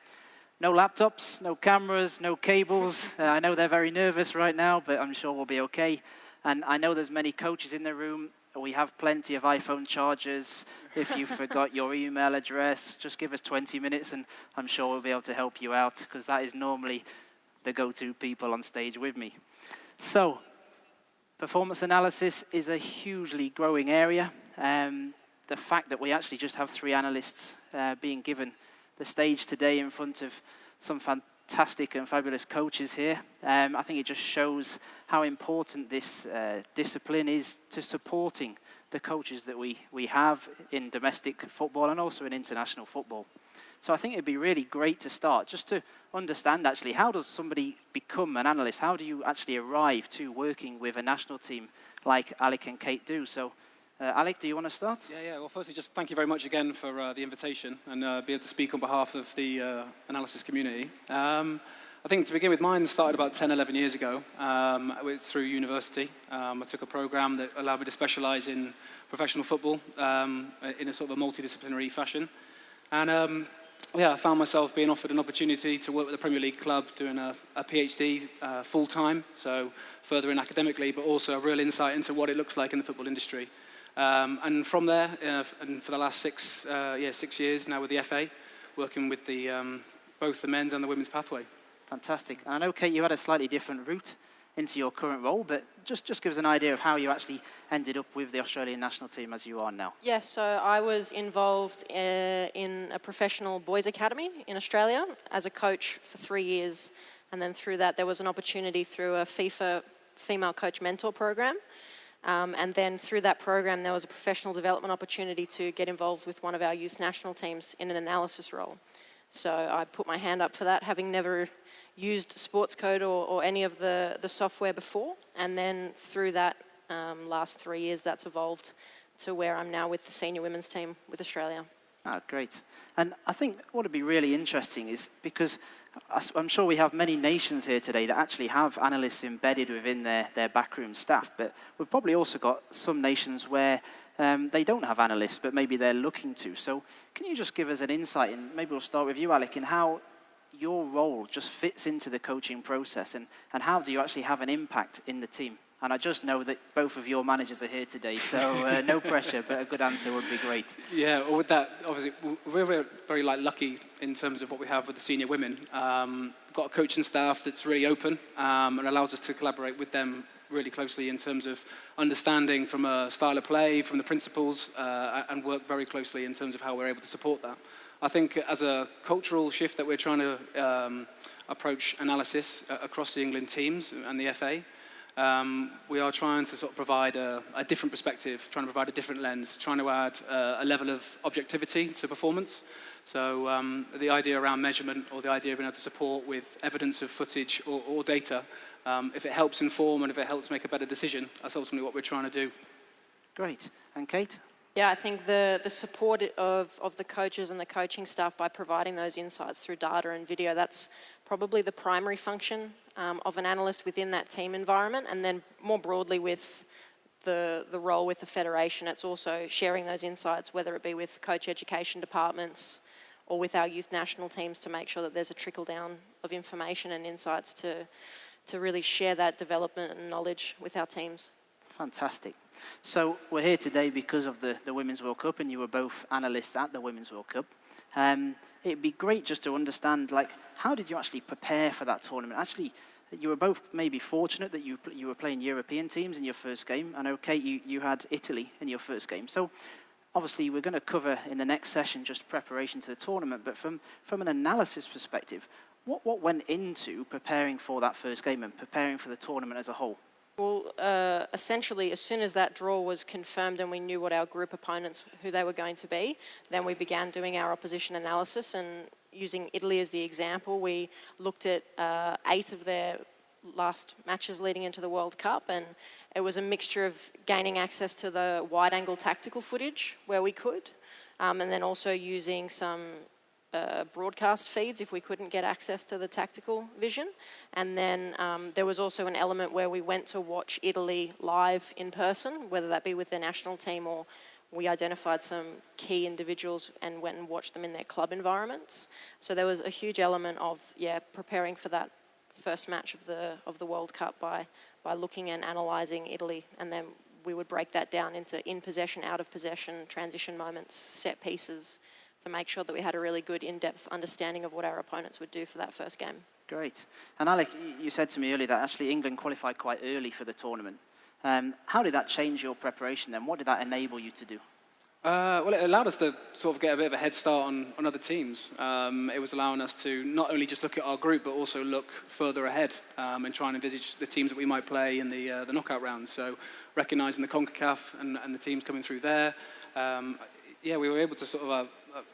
laptops, no cameras, no cables. I know they're very nervous right now, but I'm sure we'll be okay. And I know there's many coaches in the room. We have plenty of iPhone chargers. If you forgot your email address, just give us 20 minutes and I'm sure we'll be able to help you out, because that is normally the go-to people on stage with me. So, performance analysis is a hugely growing area. The fact that we actually just have 3 analysts being given the stage today in front of some fantastic and fabulous coaches here, I think it just shows how important this discipline is to supporting the coaches that we have in domestic football and also in international football. So I think it'd be really great to start just to understand actually, how does somebody become an analyst? How do you actually arrive to working with a national team like Alec and Kate do? So Alec, do you want to start? Yeah. Well, firstly, just thank you very much again for the invitation and be able to speak on behalf of the analysis community. I think to begin with, mine started about 10, 11 years ago. It was through university. I took a program that allowed me to specialize in professional football in a sort of a multidisciplinary fashion. And yeah, I found myself being offered an opportunity to work with a Premier League club doing a PhD full-time, so furthering academically, but also a real insight into what it looks like in the football industry. And from there, and for the last 6 years now with the FA, working with both the men's and the women's pathway. Fantastic. And I know, Kate, you had a slightly different route into your current role, but just give us an idea of how you actually ended up with the Australian national team as you are now. Yeah, so I was involved in a professional boys academy in Australia as a coach for 3 years. And then through that, there was an opportunity through a FIFA female coach mentor program. And then through that program, there was a professional development opportunity to get involved with one of our youth national teams in an analysis role. So I put my hand up for that, having never used Sports Code or any of the software before. And then through that last 3 years, that's evolved to where I'm now with the senior women's team with Australia. Ah, great. And I think what would be really interesting is, because I'm sure we have many nations here today that actually have analysts embedded within their backroom staff, but we've probably also got some nations where they don't have analysts, but maybe they're looking to. So can you just give us an insight, and maybe we'll start with you, Alec, in how your role just fits into the coaching process, and how do you actually have an impact in the team? And I just know that both of your managers are here today, so no pressure, but a good answer would be great. Yeah, well, with that, obviously, we're very lucky in terms of what we have with the senior women. We've got a coaching staff that's really open and allows us to collaborate with them really closely in terms of understanding from a style of play, from the principles, and work very closely in terms of how we're able to support that. I think as a cultural shift that we're trying to approach analysis across the England teams and the FA, we are trying to sort of provide a different perspective, trying to provide a different lens, trying to add a level of objectivity to performance. So the idea around measurement, or the idea of being able to support with evidence of footage or data, if it helps inform and if it helps make a better decision, that's ultimately what we're trying to do. Great. And Kate? Yeah, I think the support of the coaches and the coaching staff by providing those insights through data and video, that's probably the primary function of an analyst within that team environment. And then more broadly with the role with the federation, it's also sharing those insights, whether it be with coach education departments or with our youth national teams, to make sure that there's a trickle down of information and insights to really share that development and knowledge with our teams. Fantastic. So we're here today because of the Women's World Cup, and you were both analysts at the Women's World Cup. It'd be great just to understand, like, how did you actually prepare for that tournament? Actually, you were both maybe fortunate that you were playing European teams in your first game. I know, Kate, you had Italy in your first game. So obviously we're going to cover in the next session just preparation to the tournament, but from an analysis perspective, what went into preparing for that first game and preparing for the tournament as a whole? Well, essentially, as soon as that draw was confirmed and we knew what our group opponents, who they were going to be, then we began doing our opposition analysis. And using Italy as the example, we looked at 8 of their last matches leading into the World Cup, and it was a mixture of gaining access to the wide-angle tactical footage where we could, and then also using some broadcast feeds if we couldn't get access to the tactical vision. And then there was also an element where we went to watch Italy live in person, whether that be with their national team or we identified some key individuals and went and watched them in their club environments. So there was a huge element of, preparing for that first match of the World Cup by looking and analysing Italy, and then we would break that down into in possession, out of possession, transition moments, set pieces, to make sure that we had a really good in-depth understanding of what our opponents would do for that first game. Great. And Alec, you said to me earlier that actually England qualified quite early for the tournament. How did that change your preparation then? What did that enable you to do? Well, it allowed us to sort of get a bit of a head start on other teams. It was allowing us to not only just look at our group, but also look further ahead and try and envisage the teams that we might play in the knockout rounds. So recognising the CONCACAF and the teams coming through there, we were able to sort of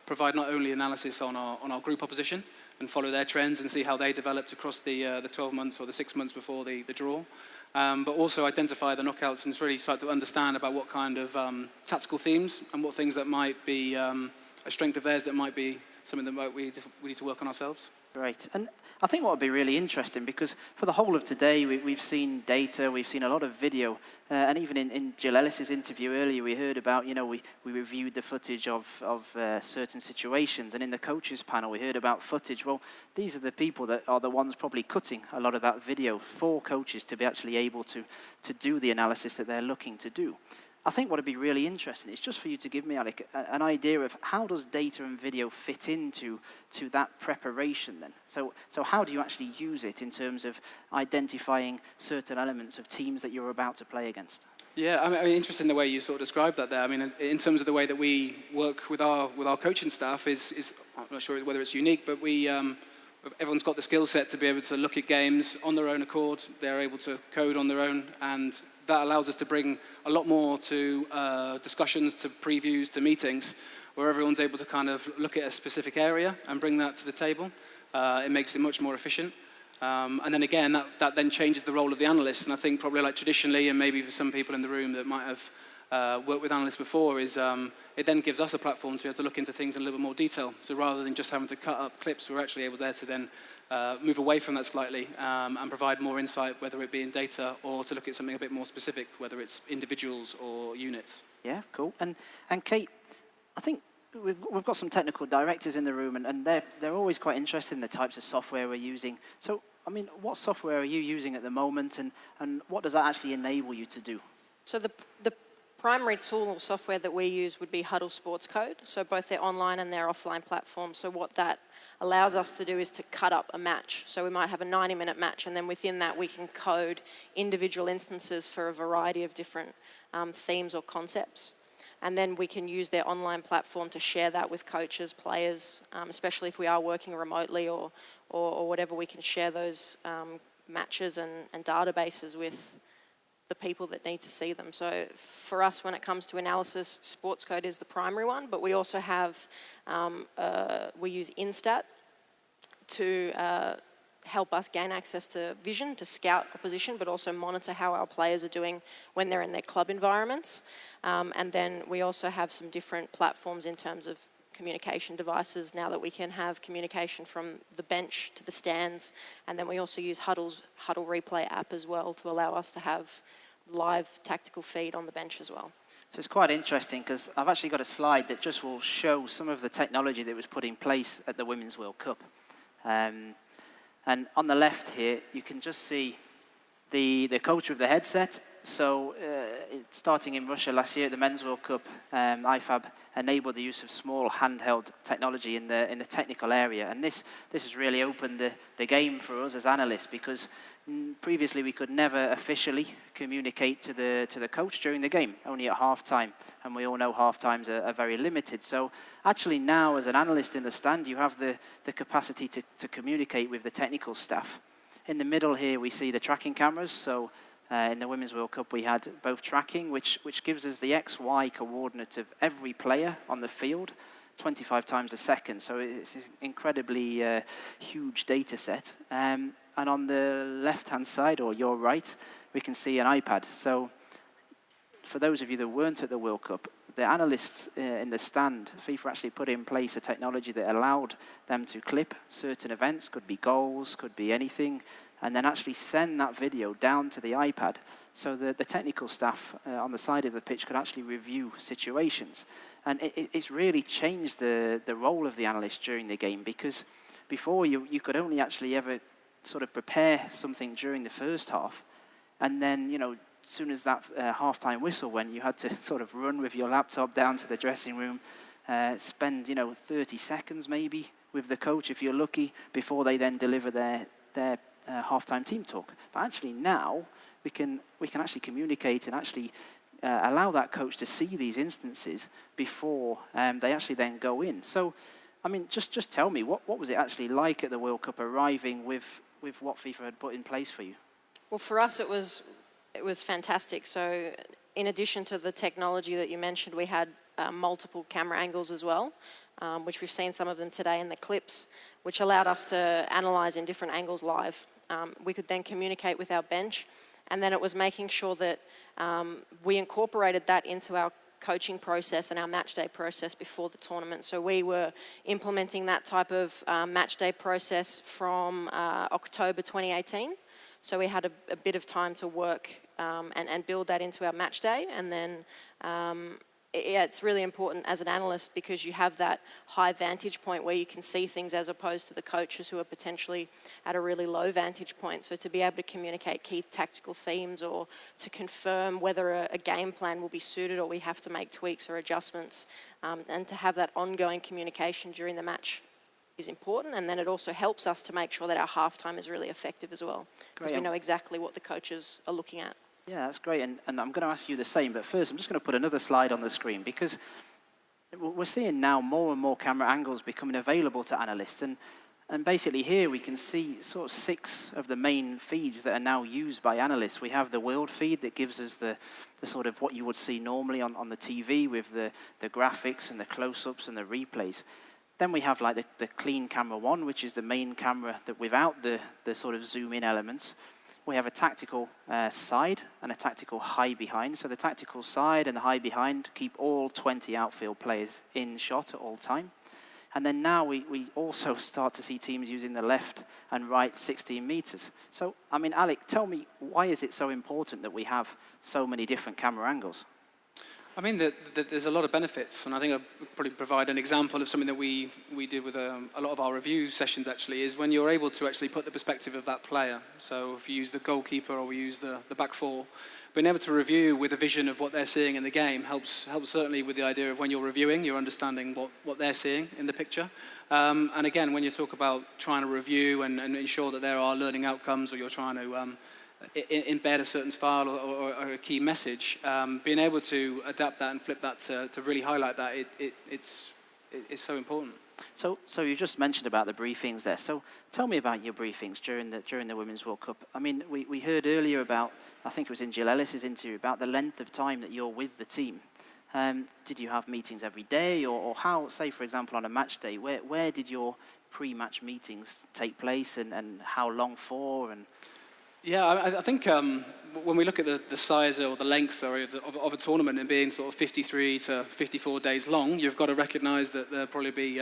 provide not only analysis on our group opposition and follow their trends and see how they developed across the 12 months or the 6 months before the draw, but also identify the knockouts and really start to understand about what kind of tactical themes and what things that might be a strength of theirs that might be something that we need to work on ourselves. Great. And I think what would be really interesting, because for the whole of today, we've seen data, we've seen a lot of video, and even in Jill Ellis's interview earlier, we heard about, we reviewed the footage of certain situations, and in the coaches panel, we heard about footage. Well, these are the people that are the ones probably cutting a lot of that video for coaches to be actually able to do the analysis that they're looking to do. I think what would be really interesting is just for you to give me, Alec, an idea of how does data and video fit into that preparation then? So how do you actually use it in terms of identifying certain elements of teams that you're about to play against? Yeah, I mean, interesting the way you sort of described that there. I mean, in terms of the way that we work with our coaching staff is I'm not sure whether it's unique, but everyone's got the skill set to be able to look at games on their own accord. They're able to code on their own, and that allows us to bring a lot more to discussions, to previews, to meetings, where everyone's able to kind of look at a specific area and bring that to the table. It makes it much more efficient. And then again, that then changes the role of the analyst. And I think probably like traditionally, and maybe for some people in the room that might have worked with analysts before, is it then gives us a platform to be able to look into things in a little bit more detail. So rather than just having to cut up clips, we're actually able there to then move away from that slightly and provide more insight, whether it be in data or to look at something a bit more specific, whether it's individuals or units. Yeah, cool. And Kate, I think we've got some technical directors in the room, and they're always quite interested in the types of software we're using. So, I mean, what software are you using at the moment, and what does that actually enable you to do? So the primary tool or software that we use would be Huddle Sports Code, so both their online and their offline platform. So what that allows us to do is to cut up a match. So we might have a 90-minute match, and then within that we can code individual instances for a variety of different themes or concepts. And then we can use their online platform to share that with coaches, players, especially if we are working remotely or whatever, we can share those matches and databases with the people that need to see them. So for us, when it comes to analysis, Sports Code is the primary one, but we also have, we use Instat to help us gain access to vision, to scout opposition, but also monitor how our players are doing when they're in their club environments. And then we also have some different platforms in terms of communication devices now that we can have communication from the bench to the stands. And then we also use Huddle Replay app as well to allow us to have live tactical feed on the bench as well. So it's quite interesting because I've actually got a slide that just will show some of the technology that was put in place at the Women's World Cup. And on the left here, you can just see the culture of the headset. So starting in Russia last year at the Men's World Cup, IFAB enabled the use of small handheld technology in the technical area. And this has really opened the game for us as analysts, because previously we could never officially communicate to the coach during the game, only at half-time. And we all know half-times are very limited. So actually now, as an analyst in the stand, you have the capacity to communicate with the technical staff. In the middle here, we see the tracking cameras. So in the Women's World Cup, we had both tracking, which gives us the X-Y coordinate of every player on the field, 25 times a second. So it's an incredibly huge data set. And on the left-hand side, or your right, we can see an iPad. So for those of you that weren't at the World Cup, the analysts in the stand, FIFA actually put in place a technology that allowed them to clip certain events, could be goals, could be anything, and then actually send that video down to the iPad so that the technical staff on the side of the pitch could actually review situations. And it's really changed the role of the analyst during the game, because before you could only actually ever sort of prepare something during the first half, and then, you know, as soon as that half-time whistle went, you had to sort of run with your laptop down to the dressing room, spend, you know, 30 seconds maybe with the coach if you're lucky, before they then deliver their half-time team talk. But actually now we can actually communicate and actually allow that coach to see these instances before they actually then go in. So, I mean, just tell me, what was it actually like at the World Cup, arriving with what FIFA had put in place for you? Well, for us, it was fantastic. So in addition to the technology that you mentioned, we had multiple camera angles as well, which we've seen some of them today in the clips, which allowed us to analyze in different angles live. We could then communicate with our bench, and then it was making sure that we incorporated that into our coaching process and our match day process before the tournament. So we were implementing that type of match day process from October 2018. So we had a bit of time to work and build that into our match day. And then it's really important as an analyst, because you have that high vantage point where you can see things, as opposed to the coaches who are potentially at a really low vantage point. So to be able to communicate key tactical themes, or to confirm whether a game plan will be suited or we have to make tweaks or adjustments, and to have that ongoing communication during the match is important. And then it also helps us to make sure that our halftime is really effective as well, because we know exactly what the coaches are looking at. Yeah, that's great, and I'm going to ask you the same, but first I'm just going to put another slide on the screen, because we're seeing now more and more camera angles becoming available to analysts, and basically here we can see sort of 6 of the main feeds that are now used by analysts. We have the world feed that gives us the sort of what you would see normally on the TV, with the graphics and the close-ups and the replays. Then we have like the clean camera 1, which is the main camera that without the sort of zoom-in elements. We have a tactical side and a tactical high behind. So the tactical side and the high behind keep all 20 outfield players in shot at all time. And then now we also start to see teams using the left and right 16 meters. So, I mean, Alec, tell me, why is it so important that we have so many different camera angles? I mean, there's a lot of benefits, and I think I'll probably provide an example of something that we did with a lot of our review sessions, actually, is when you're able to actually put the perspective of that player. So if you use the goalkeeper or we use the back four, being able to review with a vision of what they're seeing in the game helps certainly with the idea of when you're reviewing, you're understanding what they're seeing in the picture. And again, when you talk about trying to review and ensure that there are learning outcomes, or you're trying to embed a certain style or a key message, being able to adapt that and flip that to really highlight that, it's so important. So you just mentioned about the briefings there. So tell me about your briefings during the Women's World Cup. I mean, we heard earlier about, I think it was in Jill Ellis's interview, about the length of time that you're with the team. Did you have meetings every day, or how, say for example on a match day, where did your pre-match meetings take place, and how long for? And yeah, I think when we look at the size or the length, of a tournament, and being sort of 53 to 54 days long, you've got to recognise that there'll probably be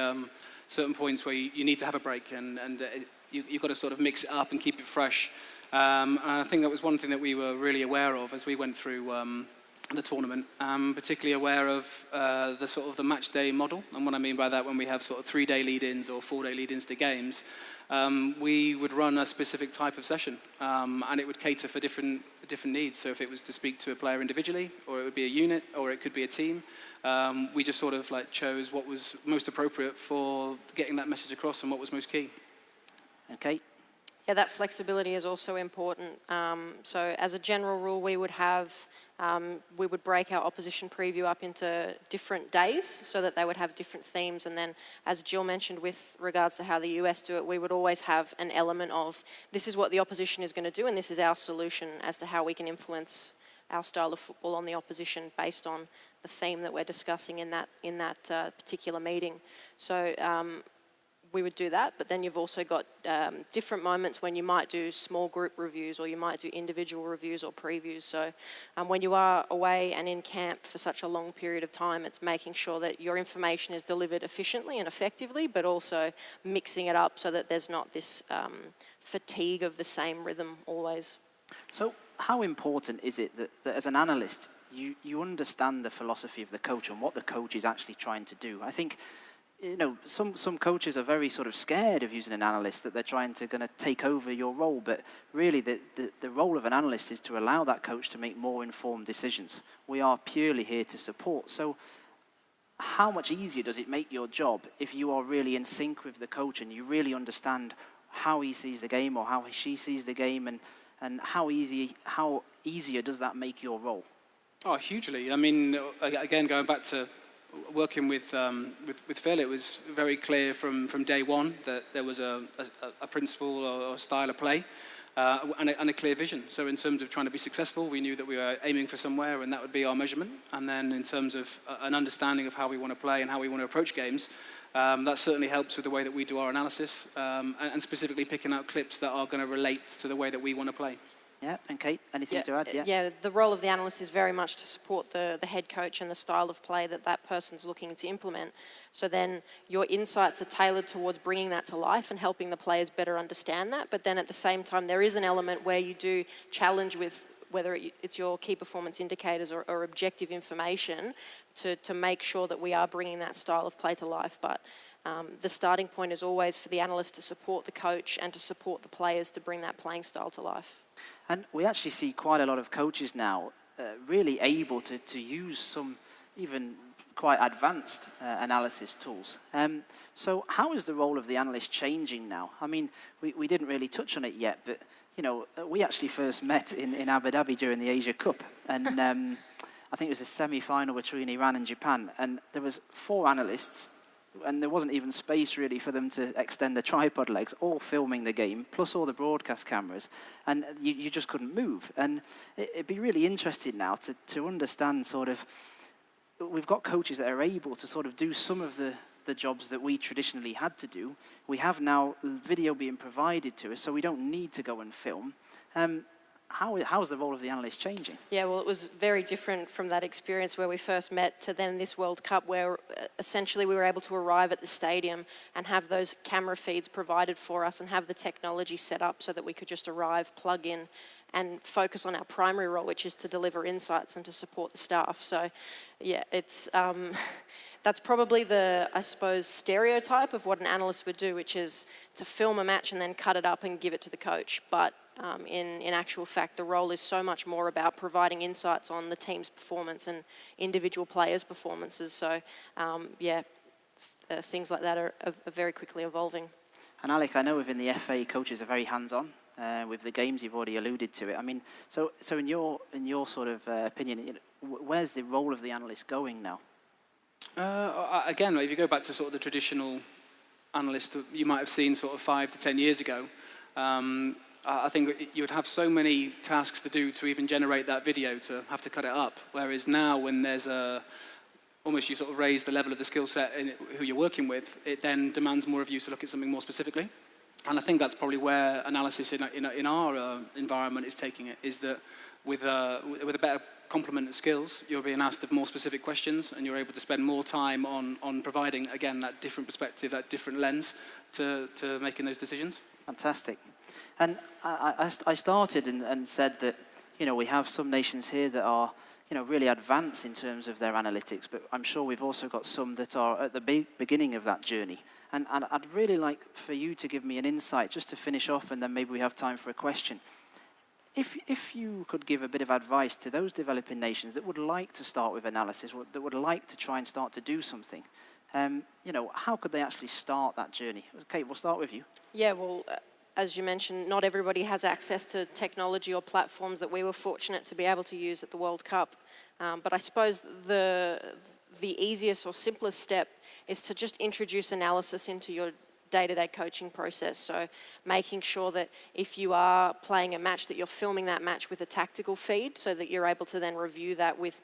certain points where you need to have a break, and you've got to sort of mix it up and keep it fresh. And I think that was one thing that we were really aware of as we went through the tournament, particularly aware of the sort of the match day model. And what I mean by that, when we have sort of 3-day lead-ins or 4-day lead-ins to games, we would run a specific type of session, and it would cater for different needs. So if it was to speak to a player individually, or it would be a unit, or it could be a team, we just sort of like chose what was most appropriate for getting that message across and what was most key. Okay. Yeah, that flexibility is also important. So as a general rule, we would break our opposition preview up into different days so that they would have different themes. And then, as Jill mentioned with regards to how the US do it, we would always have an element of, this is what the opposition is going to do, and this is our solution as to how we can influence our style of football on the opposition based on the theme that we're discussing in that particular meeting. So we would do that, but then you've also got different moments when you might do small group reviews or you might do individual reviews or previews. So when you are away and in camp for such a long period of time, it's making sure that your information is delivered efficiently and effectively, but also mixing it up so that there's not this fatigue of the same rhythm always. So how important is it that as an analyst, you understand the philosophy of the coach and what the coach is actually trying to do? I think, you know, some coaches are very sort of scared of using an analyst, that they're trying to going to take over your role. But really, the role of an analyst is to allow that coach to make more informed decisions. We are purely here to support. So how much easier does it make your job if you are really in sync with the coach and you really understand how he sees the game or how she sees the game, and how easier does that make your role? Oh, hugely. I mean, again, going back to working with Phil, it was very clear from day one that there was a principle or a style of play and a clear vision. So in terms of trying to be successful, we knew that we were aiming for somewhere and that would be our measurement. And then in terms of an understanding of how we want to play and how we want to approach games, that certainly helps with the way that we do our analysis and specifically picking out clips that are going to relate to the way that we want to play. Yeah, and Kate, anything to add? Yeah, the role of the analyst is very much to support the head coach and the style of play that person's looking to implement. So then your insights are tailored towards bringing that to life and helping the players better understand that. But then at the same time, there is an element where you do challenge with whether it's your key performance indicators or objective information to make sure that we are bringing that style of play to life. But the starting point is always for the analyst to support the coach and to support the players to bring that playing style to life. And we actually see quite a lot of coaches now really able to use some even quite advanced analysis tools. So how is the role of the analyst changing now? I mean, we didn't really touch on it yet, but you know, we actually first met in Abu Dhabi during the Asia Cup, and I think it was a semi-final between Iran and Japan, and there was 4 analysts, and there wasn't even space really for them to extend the tripod legs, all filming the game, plus all the broadcast cameras, and you just couldn't move. And it'd be really interesting now to understand sort of, we've got coaches that are able to sort of do some of the jobs that we traditionally had to do. We have now video being provided to us, so we don't need to go and film. How's the role of the analyst changing? Yeah, well, it was very different from that experience where we first met to then this World Cup, where essentially we were able to arrive at the stadium and have those camera feeds provided for us and have the technology set up so that we could just arrive, plug in, and focus on our primary role, which is to deliver insights and to support the staff. So, yeah, it's that's probably the, I suppose, stereotype of what an analyst would do, which is to film a match and then cut it up and give it to the coach. But in actual fact, the role is so much more about providing insights on the team's performance and individual players' performances. So, things like that are very quickly evolving. And Alec, I know within the FA, coaches are very hands-on with the games. You've already alluded to it. I mean, so in your sort of opinion, where's the role of the analyst going now? Again, if you go back to sort of the traditional analyst that you might have seen sort of 5 to 10 years ago, I think you would have so many tasks to do to even generate that video to have to cut it up. Whereas now, when there's almost you sort of raise the level of the skill set in who you're working with, it then demands more of you to look at something more specifically. And I think that's probably where analysis in our environment is taking it, is that with a better complement of skills, you're being asked of more specific questions and you're able to spend more time on providing, again, that different perspective, that different lens to making those decisions. Fantastic. And I started and said that, you know, we have some nations here that are, you know, really advanced in terms of their analytics, but I'm sure we've also got some that are at the beginning of that journey. And I'd really like for you to give me an insight, just to finish off, and then maybe we have time for a question. If you could give a bit of advice to those developing nations that would like to start with analysis, that would like to try and start to do something, you know, how could they actually start that journey? Kate, we'll start with you. Yeah, well, as you mentioned, not everybody has access to technology or platforms that we were fortunate to be able to use at the World Cup. But I suppose the easiest or simplest step is to just introduce analysis into your day-to-day coaching process. So making sure that if you are playing a match, that you're filming that match with a tactical feed so that you're able to then review that with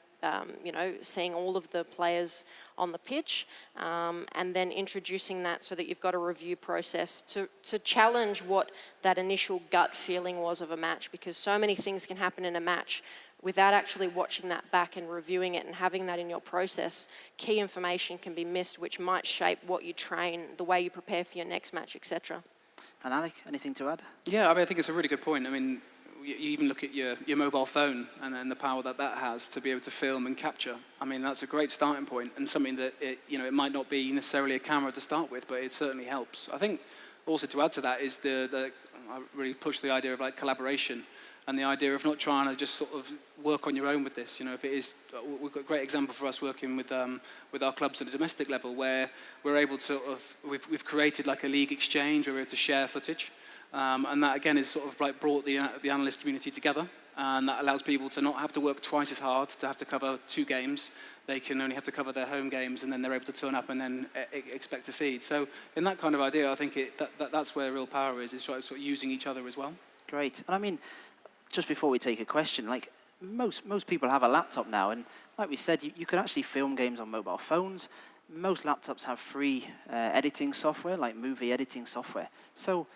you know, seeing all of the players on the pitch, and then introducing that so that you've got a review process to challenge what that initial gut feeling was of a match, because so many things can happen in a match without actually watching that back and reviewing it and having that in your process. Key information can be missed, which might shape what you train, the way you prepare for your next match, etc. And Alec, anything to add? Yeah, I mean, I think it's a really good point. I mean, you even look at your mobile phone and then the power that that has to be able to film and capture. I mean, that's a great starting point and something that, it might not be necessarily a camera to start with, but it certainly helps. I think also to add to that is I really push the idea of like collaboration and the idea of not trying to just sort of work on your own with this. You know, if it is, we've got a great example for us working with our clubs at a domestic level where we're able to we've created like a league exchange where we're able to share footage. And that again is sort of like brought the analyst community together, and that allows people to not have to work twice as hard to have to cover 2 games. They can only have to cover their home games, and then they're able to turn up and then expect a feed. So in that kind of idea, I think that's where real power is sort of using each other as well. Great. And I mean, just before we take a question, like most people have a laptop now, and like we said, you can actually film games on mobile phones. Most laptops have free editing software, like movie editing software. So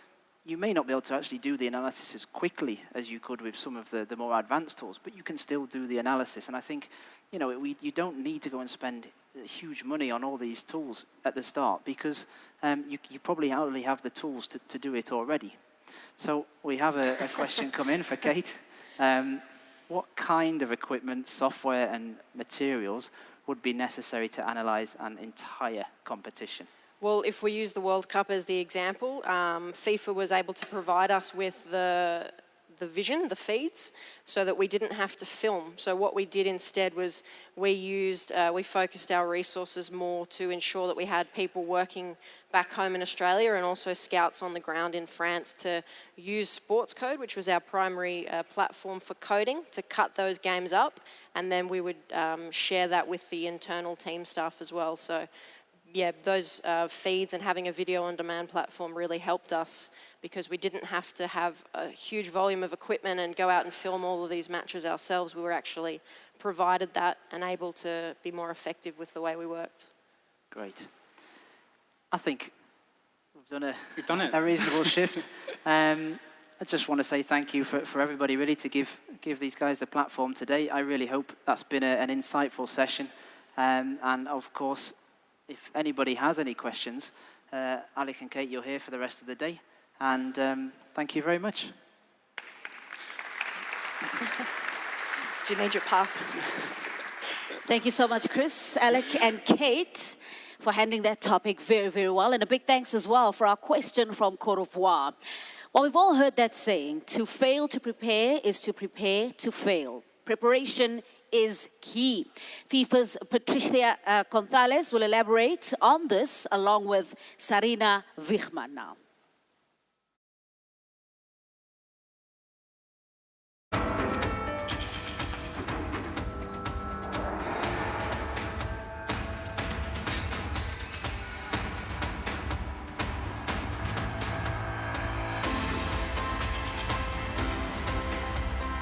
you may not be able to actually do the analysis as quickly as you could with some of the more advanced tools, but you can still do the analysis. And I think, you don't need to go and spend huge money on all these tools at the start, because you probably already have the tools to do it already. So we have a question come in for Kate. What kind of equipment, software, and materials would be necessary to analyze an entire competition? Well, if we use the World Cup as the example, FIFA was able to provide us with the vision, the feeds, so that we didn't have to film. So what we did instead was we focused our resources more to ensure that we had people working back home in Australia and also scouts on the ground in France to use Sports Code, which was our primary platform for coding, to cut those games up, and then we would share that with the internal team staff as well. So yeah, those feeds and having a video on demand platform really helped us, because we didn't have to have a huge volume of equipment and go out and film all of these matches ourselves. We were actually provided that and able to be more effective with the way we worked. Great. I think we've done a reasonable shift. I just want to say thank you for everybody really to give these guys the platform today. I really hope that's been an insightful session. And of course, if anybody has any questions, Alec and Kate, you're here for the rest of the day. And thank you very much. Do you need your pass? Thank you so much, Chris, Alec, and Kate, for handling that topic very, very well. And a big thanks as well for our question from Cote d'Ivoire. Well, we've all heard that saying, to fail to prepare is to prepare to fail. Preparation is key. FIFA's Patricia Gonzalez will elaborate on this along with Sarina Wichmann now.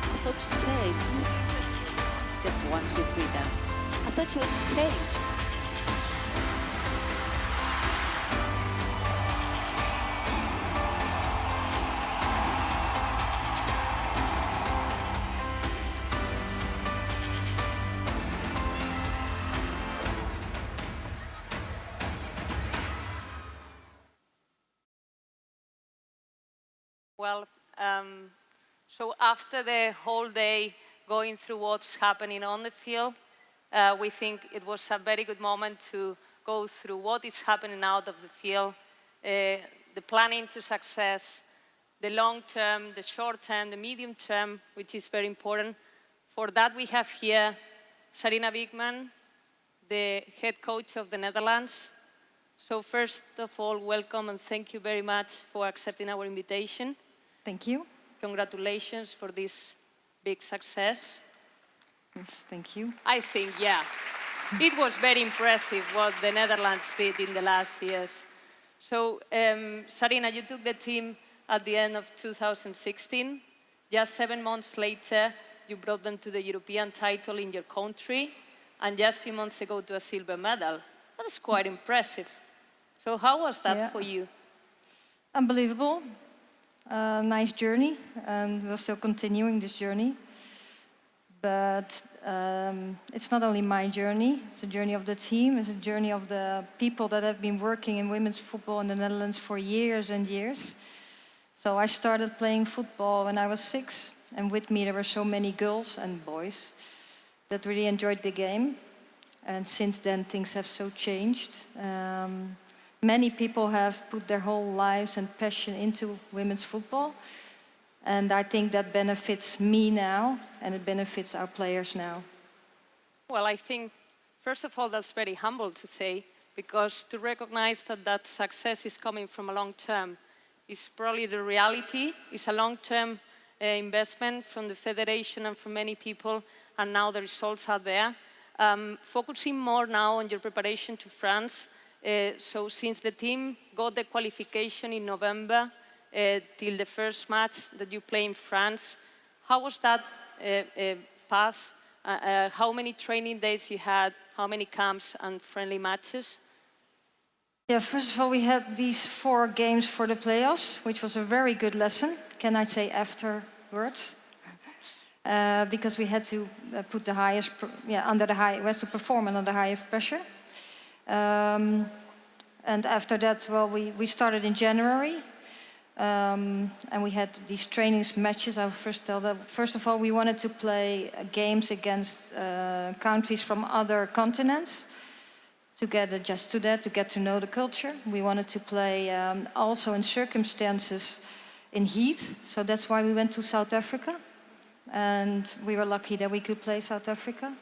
I thought you changed. Just 1, 2, 3 down. I thought you had changed. Well, so after the whole day going through what's happening on the field, we think it was a very good moment to go through what is happening out of the field, the planning to success, the long term, the short term, the medium term, which is very important. For that, we have here Sarina Wichmann, the head coach of the Netherlands. So first of all, welcome and thank you very much for accepting our invitation. Thank you. Congratulations for this big success. Yes, thank you. I think, yeah, it was very impressive what the Netherlands did in the last years. So, Sarina, you took the team at the end of 2016. Just 7 months later, you brought them to the European title in your country, and just a few months ago to a silver medal. That's quite impressive. So how was that for you? Unbelievable. Nice journey, and we're still continuing this journey. But it's not only my journey, it's a journey of the team, it's a journey of the people that have been working in women's football in the Netherlands for years and years. So I started playing football when I was 6, and with me there were so many girls and boys that really enjoyed the game. And since then things have so changed. Many people have put their whole lives and passion into women's football. And I think that benefits me now, and it benefits our players now. Well, I think, first of all, that's very humble to say, because to recognize that that success is coming from a long term is probably the reality. It's a long-term investment from the federation and from many people, and now the results are there. Focusing more now on your preparation to France. So since the team got the qualification in November, till the first match that you play in France, how was that path? How many training days you had? How many camps and friendly matches? Yeah, first of all, we had these 4 games for the playoffs, which was a very good lesson, can I say afterwards? Because we had to put the highest, under the high, we had to perform under the highest pressure. And after that, well, we started in January. And we had these trainings matches. I'll first tell that. First of all, we wanted to play games against countries from other continents to get adjusted to that, to get to know the culture. We wanted to play also in circumstances in heat. So that's why we went to South Africa. And we were lucky that we could play South Africa,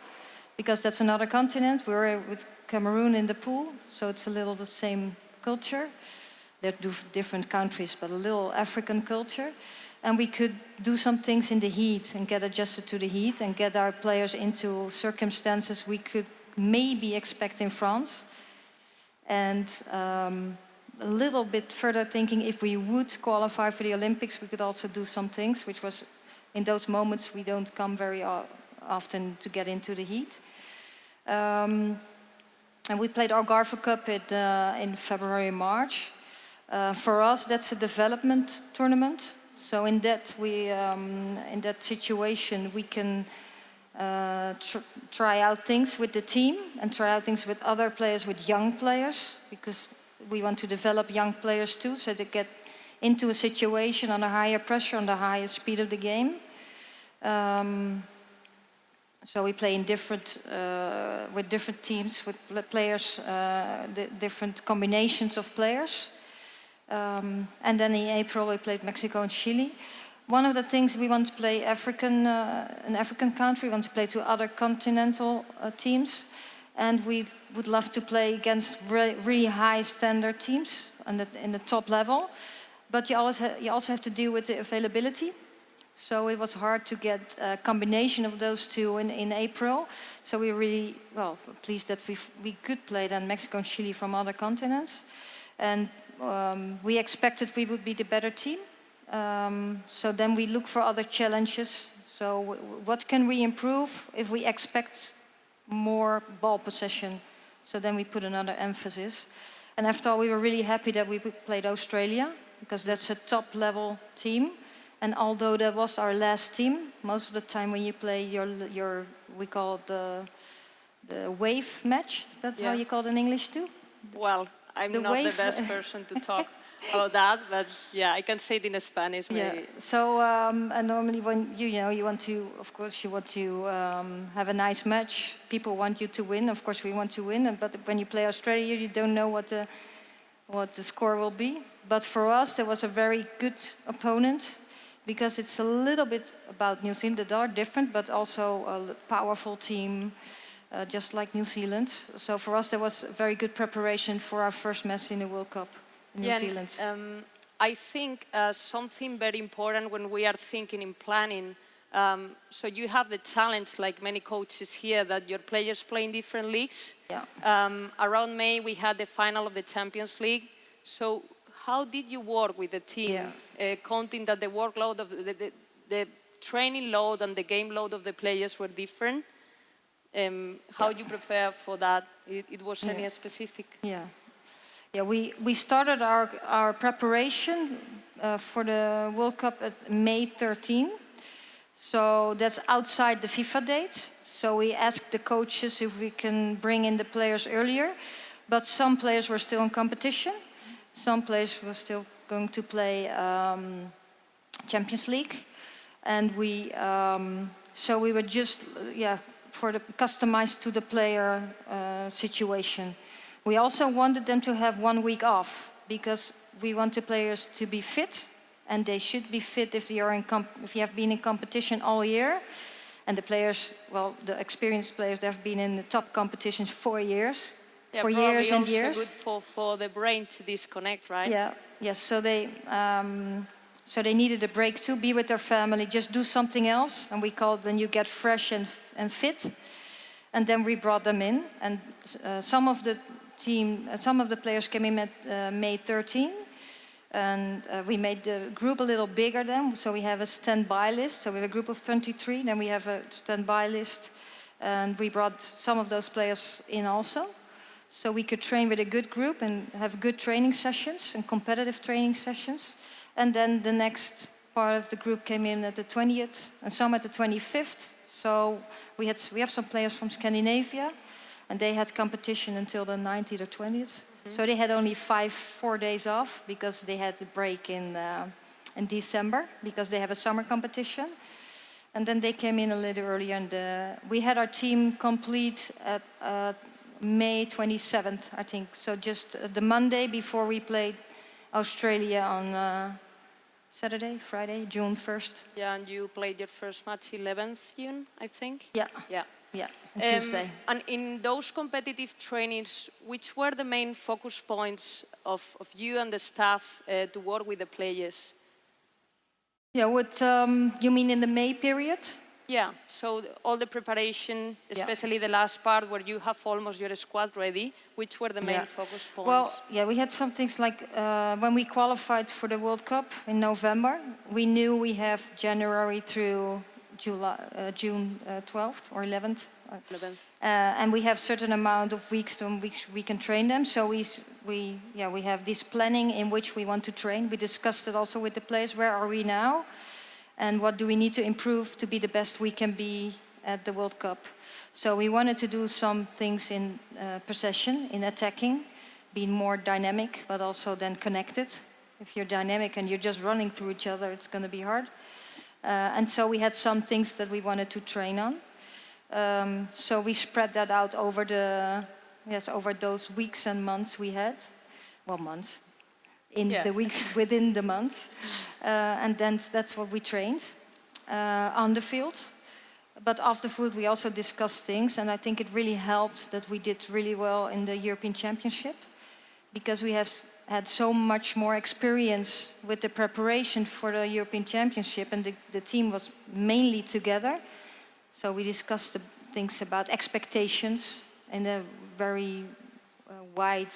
because that's another continent. We were with Cameroon in the pool, so it's a little the same culture. They're different countries, but a little African culture. And we could do some things in the heat and get adjusted to the heat and get our players into circumstances we could maybe expect in France. And a little bit further thinking, if we would qualify for the Olympics, we could also do some things, which was, in those moments, we don't come very often to get into the heat. And we played Algarve Cup in February, March. For us, that's a development tournament. So in that situation, we can try out things with the team and try out things with other players, with young players, because we want to develop young players too, so they get into a situation under higher pressure, on the highest speed of the game. So we play in with different teams, with players, different combinations of players. And then in April we played Mexico and Chile. One of the things we want to play an African country, we want to play to other continental teams, and we would love to play against really high standard teams in the top level. But you also have to deal with the availability. So it was hard to get a combination of those two in April. So we were really pleased that we could play then Mexico and Chile from other continents. And we expected we would be the better team. So then we look for other challenges. So what can we improve if we expect more ball possession? So then we put another emphasis. And after all, we were really happy that we played Australia, because that's a top level team. And although that was our last team, most of the time when you play we call it the wave match. Is that how you call it in English too? Well, I'm not the best person to talk about that, but yeah, I can say it in Spanish maybe. Yeah. So and normally when you want to, of course, you want to have a nice match. People want you to win. Of course, we want to win. But when you play Australia, you don't know what the score will be. But for us, there was a very good opponent, because it's a little bit about New Zealand. They are different, but also a powerful team, just like New Zealand. So for us, there was a very good preparation for our first match in the World Cup in New Zealand. I think something very important when we are thinking in planning, so you have the challenge, like many coaches here, that your players play in different leagues. Yeah. Around May, we had the final of the Champions League. So how did you work with the team, counting that the workload of the training load and the game load of the players were different. How you prepare for that? It was any specific? Yeah, we started our preparation for the World Cup at May 13. So that's outside the FIFA date. So we asked the coaches if we can bring in the players earlier. But some players were still in competition. Some players were still going to play Champions League. And so we were just, for the customized to the player situation. We also wanted them to have 1 week off because we want the players to be fit, and they should be fit if they are if you have been in competition all year. And the players, well, the experienced players, they have been in the top competitions for years, for years and years. Good for the brain to disconnect, right? Yeah. Yes. So they needed a break too, be with their family, just do something else, and we called then you get fresh and fit. And then we brought them in, and some of the players came in at May 13, and we made the group a little bigger then. So we have a standby list. So we have a group of 23, then we have a standby list, and we brought some of those players in also, so we could train with a good group and have good training sessions and competitive training sessions. And then the next part of the group came in at the 20th, and some at the 25th. So we have some players from Scandinavia, and they had competition until the 19th or 20th. So they had only 4 days off because they had the break in December because they have a summer competition. And then they came in a little earlier, and we had our team complete at May 27th, I think. So just the Monday before we played Australia on Saturday, Friday, June 1st. Yeah, and you played your first match 11th June, I think? Yeah. Yeah. Yeah, on Tuesday. And in those competitive trainings, which were the main focus points of you and the staff to work with the players? Yeah, what you mean in the May period? Yeah, so all the preparation, especially the last part where you have almost your squad ready, which were the main focus points? Well, yeah, we had some things like when we qualified for the World Cup in November, we knew we have January through June 12th or 11th. And we have certain amount of weeks in which we can train them. So we have this planning in which we want to train. We discussed it also with the players. Where are we now? And what do we need to improve to be the best we can be at the World Cup? So we wanted to do some things in possession, in attacking, being more dynamic, but also then connected. If you're dynamic and you're just running through each other, it's going to be hard. And so we had some things that we wanted to train on. So we spread that out over over those weeks and months we had. Well, months. In the weeks within the month. And then that's what we trained on the field. But after food, we also discussed things. And I think it really helped that we did really well in the European Championship. Because we have had so much more experience with the preparation for the European Championship. And the team was mainly together. So we discussed the things about expectations in a very wide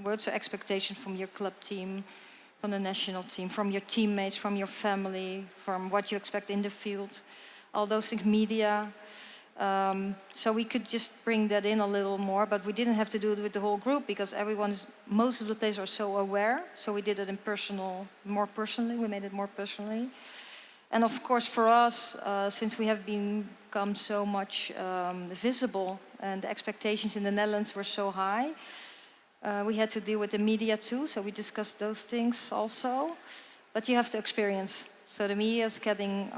words. So expectations from your club team, from the national team, from your teammates, from your family, from what you expect in the field, all those things, media. So we could just bring that in a little more, but we didn't have to do it with the whole group because most of the players are so aware. So we did it more personally. We made it more personally. And of course, for us, since we have become so much visible and the expectations in the Netherlands were so high, we had to deal with the media too. So we discussed those things also. But you have to experience. So the media is getting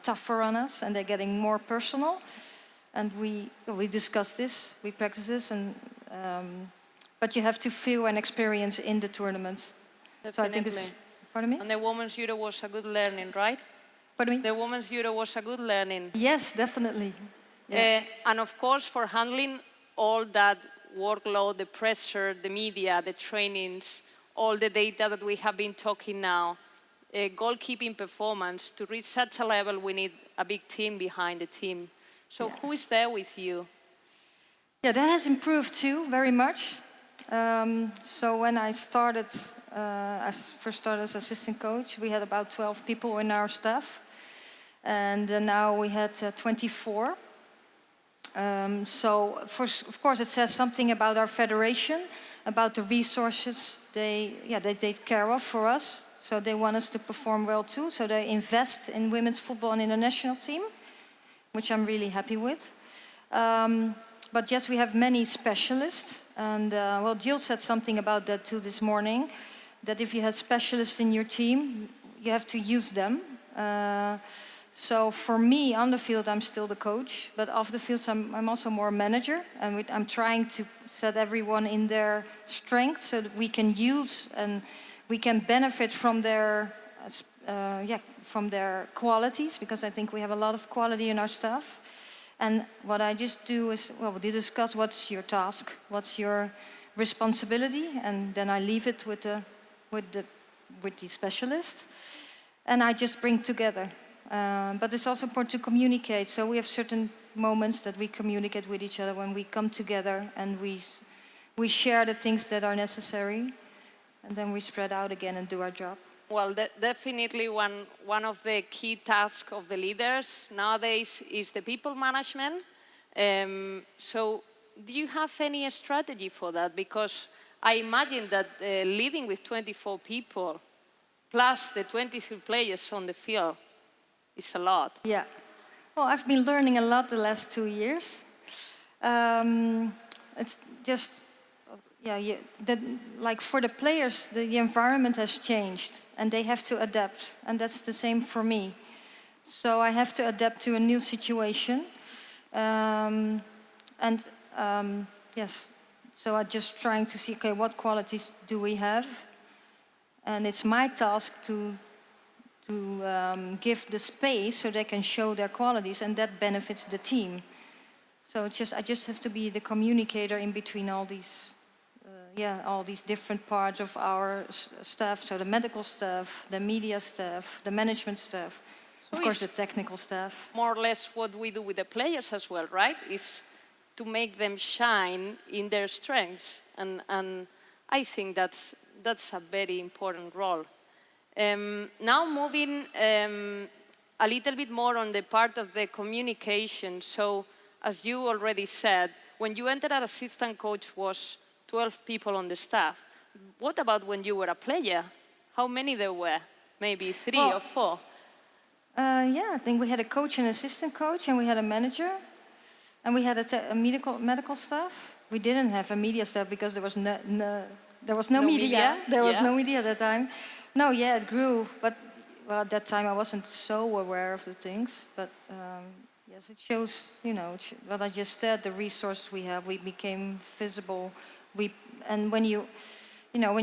tougher on us, and they're getting more personal. And we discussed this, we practice this, but you have to feel and experience in the tournaments. Definitely. So I think it's. Pardon me? And the Women's Euro was a good learning, right? Pardon me? The Women's Euro was a good learning. Yes, definitely. Yeah. And of course, for handling all that workload, the pressure, the media, the trainings, all the data that we have been talking now, goalkeeping performance, to reach such a level, we need a big team behind the team. So who is there with you? Yeah, that has improved too, very much. So when I first started as assistant coach, we had about 12 people in our staff. and now we had 24. So, of course, it says something about our federation, about the resources they take care of for us. So they want us to perform well too. So they invest in women's football and in the national team, which I'm really happy with. But yes, we have many specialists. And well, Jill said something about that too this morning, that if you have specialists in your team, you have to use them. So for me, on the field, I'm still the coach, but off the field, I'm also more a manager, and I'm trying to set everyone in their strength so that we can use and we can benefit from their qualities, because I think we have a lot of quality in our staff. And what I just do is, well, we discuss what's your task, what's your responsibility, and then I leave it with the specialist, and I just bring together. But it's also important to communicate. So we have certain moments that we communicate with each other when we come together and we share the things that are necessary, and then we spread out again and do our job. Well, definitely one of the key tasks of the leaders nowadays is the people management. So do you have any strategy for that? Because I imagine that leading with 24 people plus the 23 players on the field is a lot. Yeah. Well, I've been learning a lot the last 2 years. It's just, like for the players, the environment has changed and they have to adapt. And that's the same for me. So I have to adapt to a new situation. Yes, so I'm just trying to see, okay, what qualities do we have? And it's my task to give the space so they can show their qualities, and that benefits the team. So I just have to be the communicator in between all these, all these different parts of our staff. So the medical staff, the media staff, the management staff, of course the technical staff. More or less what we do with the players as well, right? Is to make them shine in their strengths, and I think that's a very important role. Now moving a little bit more on the part of the communication. So, as you already said, when you entered as assistant coach was 12 people on the staff. What about when you were a player? How many there were? Maybe 3 or 4? I think we had a coach and assistant coach, and we had a manager, and we had a medical staff. We didn't have a media staff because there was no media. There was no media at that time. No, yeah, it grew, but well, at that time I wasn't so aware of the things. But yes, it shows, what I just said, the resources we have. We became visible. And when you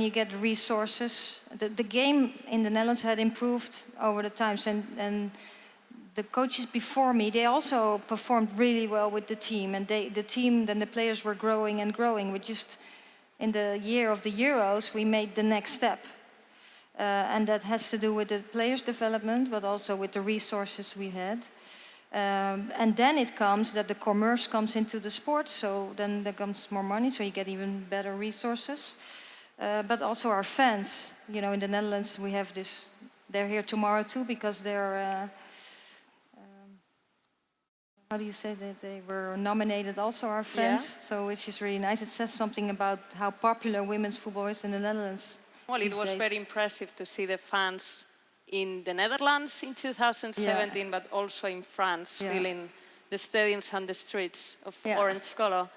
get resources, the game in the Netherlands had improved over the times, and the coaches before me, they also performed really well with the team, and the team, then the players were growing and growing. We just, in the year of the Euros, we made the next step. And that has to do with the players' development, but also with the resources we had. And then it comes that the commerce comes into the sport, so then there comes more money, so you get even better resources. But also our fans, in the Netherlands we have this, they're here tomorrow too, because they're, how do you say that, they were nominated also, our fans, so which is really nice. It says something about how popular women's football is in the Netherlands. Well, it was very impressive to see the fans in the Netherlands in 2017, but also in France, filling the stadiums and the streets of orange color.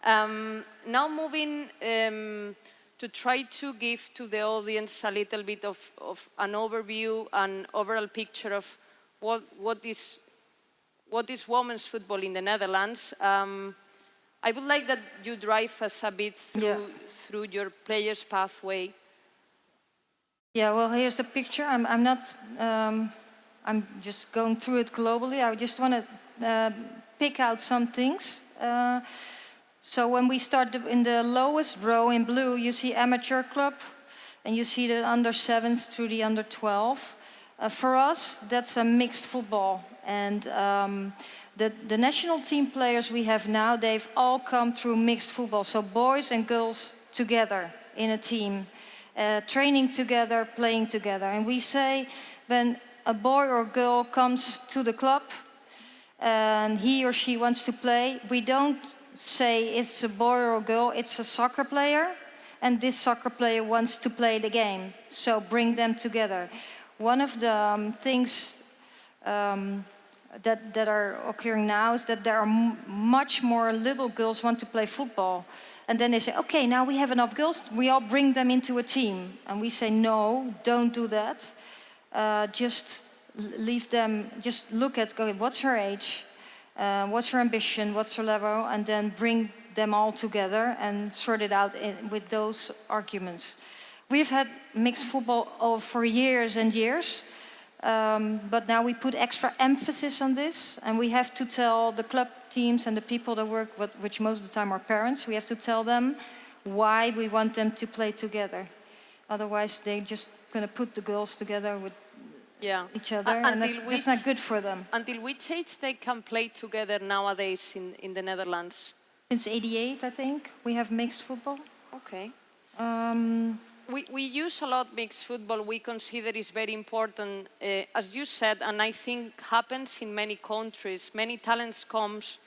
Now moving to try to give to the audience a little bit of an overview and overall picture of what is women's football in the Netherlands. I would like that you drive us a bit through your players' pathway. Yeah, well, here's the picture. I'm just going through it globally. I just want to pick out some things. So when we start in the lowest row in blue, you see amateur club, and you see the under 7s through the under 12. For us, that's a mixed football. And the national team players we have now, they've all come through mixed football. So boys and girls together in a team. Training together, playing together. And we say when a boy or girl comes to the club and he or she wants to play, we don't say it's a boy or a girl, it's a soccer player, and this soccer player wants to play the game, so bring them together. One of the things that are occurring now is that there are much more little girls want to play football. And then they say, okay, now we have enough girls, we all bring them into a team. And we say, no, don't do that. Just leave them, just look at, okay, what's her age, what's her ambition, what's her level, and then bring them all together and sort it out with those arguments. We've had mixed football for years and years, but now we put extra emphasis on this, and we have to tell the club teams and the people that work, which most of the time are parents, we have to tell them why we want them to play together. Otherwise, they're just going to put the girls together with each other, and that's not good for them. Until which age they can play together nowadays in the Netherlands? Since '88, I think, we have mixed football. Okay. We use a lot mixed football. We consider it's very important, as you said, and I think happens in many countries. Many talents comes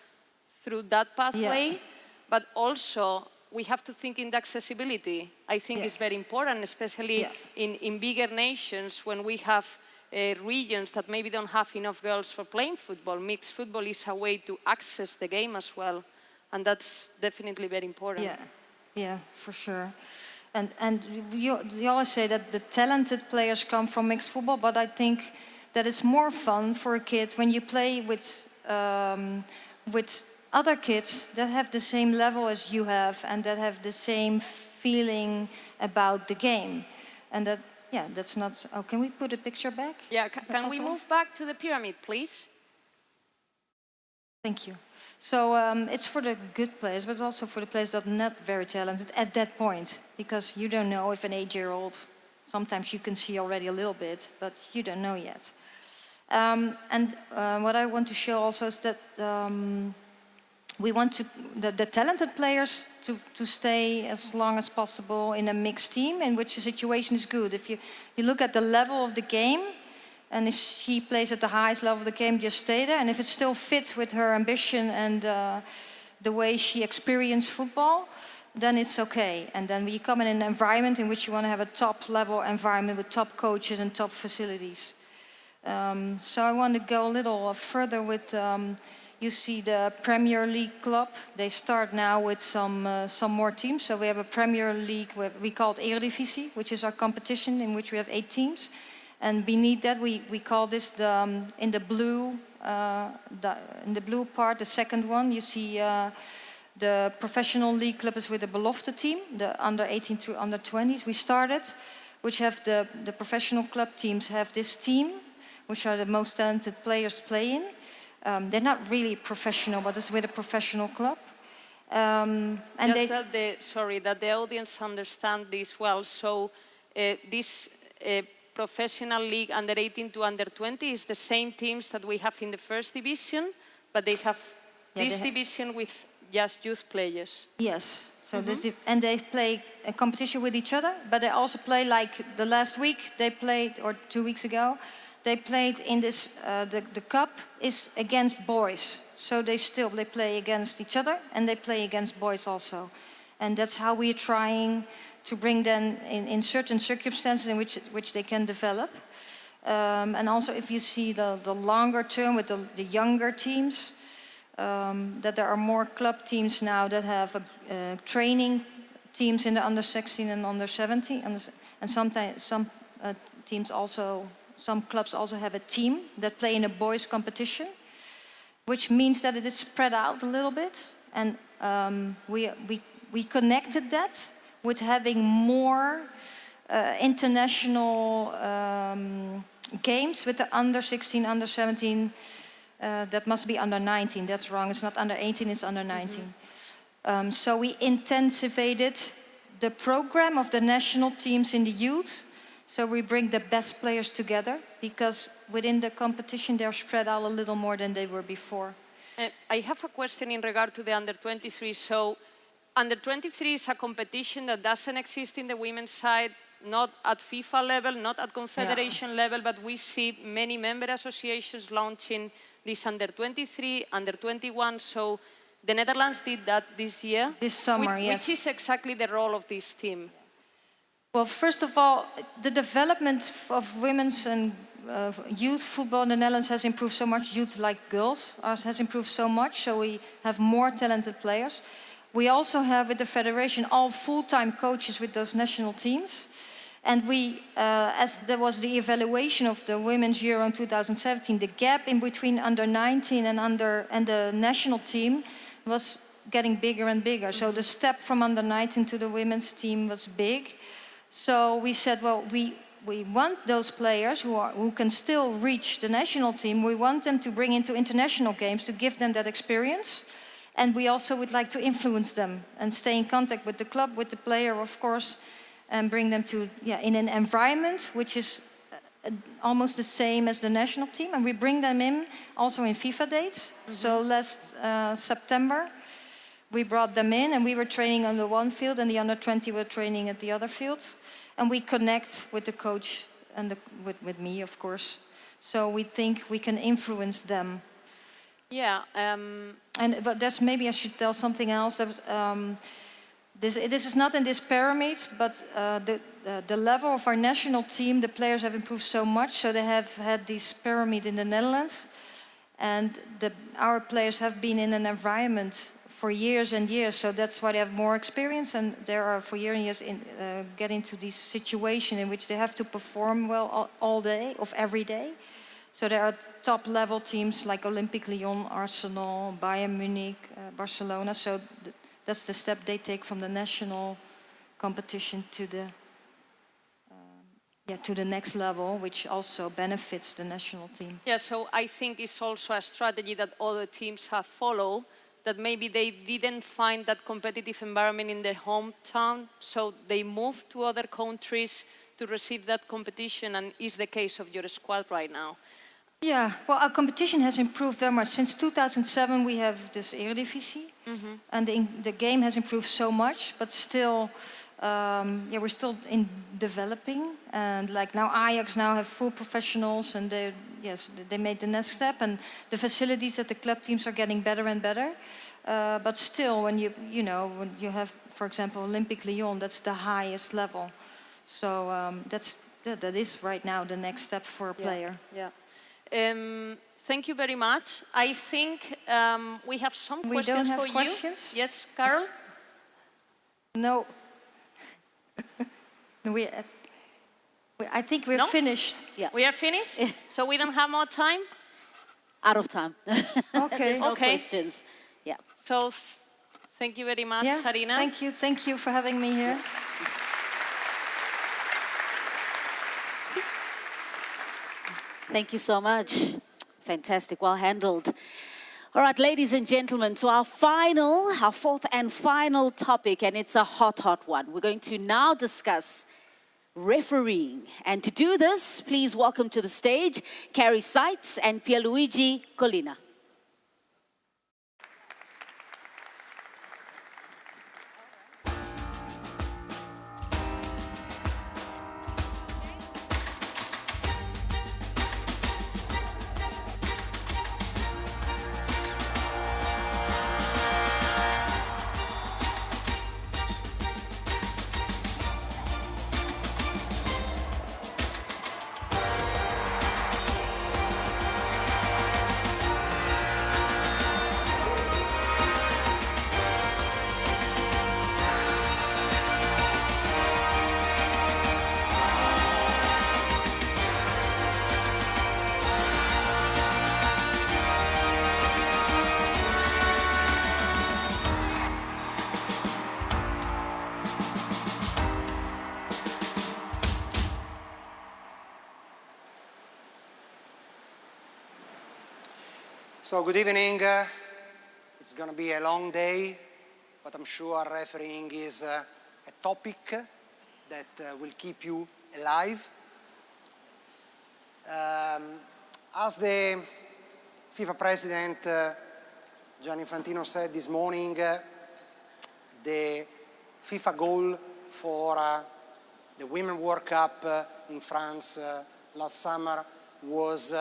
through that pathway, but also we have to think in the accessibility. I think it's very important, especially in bigger nations when we have regions that maybe don't have enough girls for playing football. Mixed football is a way to access the game as well, and that's definitely very important. Yeah, for sure. And you always say that the talented players come from mixed football, but I think that it's more fun for a kid when you play with other kids that have the same level as you have and that have the same feeling about the game. And that, that's not... Oh, can we put a picture back? Yeah, can we move back to the pyramid, please? Thank you. So it's for the good players, but also for the players that are not very talented at that point, because you don't know if an 8-year-old, sometimes you can see already a little bit, but you don't know yet. What I want to show also is that we want the talented players to stay as long as possible in a mixed team in which the situation is good. If you look at the level of the game, and if she plays at the highest level of the game, just stay there. And if it still fits with her ambition and the way she experienced football, then it's okay. And then when you come in an environment in which you want to have a top-level environment with top coaches and top facilities. So I want to go a little further with, you see the Premier League club. They start now with some more teams. So we have a Premier League, we call it Eredivisie, which is our competition in which we have 8 teams. And beneath that, we call this in the blue part, the second one. You see the professional league club is with the Belofte team, the under 18 through under 20s. We started, which have the professional club teams have this team, which are the most talented players playing. They're not really professional, but it's with a professional club. And that the audience understand this well. So this professional league under 18 to under 20 is the same teams that we have in the first division, but they have this division with just youth players. Yes, so and they play a competition with each other, but they also play, like the last week they played, or 2 weeks ago, they played in this, the cup is against boys. So they play against each other and they play against boys also. And that's how we're trying to bring them in certain circumstances in which they can develop. And also if you see the longer term with the younger teams, that there are more club teams now that have training teams in the under 16 and under 17. And sometimes some teams also, some clubs also have a team that play in a boys competition, which means that it is spread out a little bit. And we connected that with having more international games with the under 16, under 17. That must be under 19. That's wrong. It's not under 18, it's under 19. So we intensivated the program of the national teams in the youth. So we bring the best players together because within the competition they're spread out a little more than they were before. I have a question in regard to the under 23. So Under-23 is a competition that doesn't exist in the women's side, not at FIFA level, not at confederation level, but we see many member associations launching this under-23, under-21. So the Netherlands did that this year. This summer, yes. Which is exactly the role of this team. Well, first of all, the development of women's and youth football in the Netherlands has improved so much. Youth like girls has improved so much, so we have more talented players. We also have with the federation all full-time coaches with those national teams. And we, as there was the evaluation of the Women's Euro in 2017, the gap in between under-19 and the national team was getting bigger and bigger. So the step from under-19 to the women's team was big. So we said, well, we want those players who can still reach the national team. We want them to bring into international games to give them that experience. And we also would like to influence them and stay in contact with the club, with the player, of course, and bring them to, in an environment which is almost the same as the national team. And we bring them in also in FIFA dates. So last September, we brought them in and we were training on the one field and the under-20 were training at the other field. And we connect with the coach and with me, of course. So we think we can influence them. Yeah. But that's maybe I should tell something else. That, this is not in this pyramid, but the level of our national team, the players have improved so much. So they have had this pyramid in the Netherlands. And our players have been in an environment for years and years. So that's why they have more experience. And they are for years and years get into this situation in which they have to perform well all day, of every day. So there are top-level teams like Olympique Lyon, Arsenal, Bayern Munich, Barcelona. So that's the step they take from the national competition to the next level, which also benefits the national team. Yeah, so I think it's also a strategy that other teams have followed, that maybe they didn't find that competitive environment in their hometown, so they moved to other countries to receive that competition, and is the case of your squad right now. Yeah, well, our competition has improved very much. Since 2007, we have this Eredivisie, and the game has improved so much, but still, we're still in developing. And like now, Ajax now have full professionals, and they made the next step. And the facilities at the club teams are getting better and better. But still, when when you have, for example, Olympique Lyon, that's the highest level. So that is right now the next step for a player. Yeah. Thank you very much. I think we have some questions for you. Questions? Yes, Carol? No. I think we're finished. Yeah. We are finished? So we don't have more time? Out of time. Okay. There's no questions. Yeah. So thank you very much, Sarina. Thank you. Thank you for having me here. Thank you so much. Fantastic, well handled. All right, ladies and gentlemen, to our fourth and final topic, and it's a hot one. We're going to now discuss refereeing. And to do this, please welcome to the stage Carrie Seitz and Pierluigi Collina. So good evening. It's going to be a long day, but I'm sure refereeing is a topic that will keep you alive. As the FIFA president Gianni Infantino said this morning, the FIFA goal for the Women's World Cup in France last summer was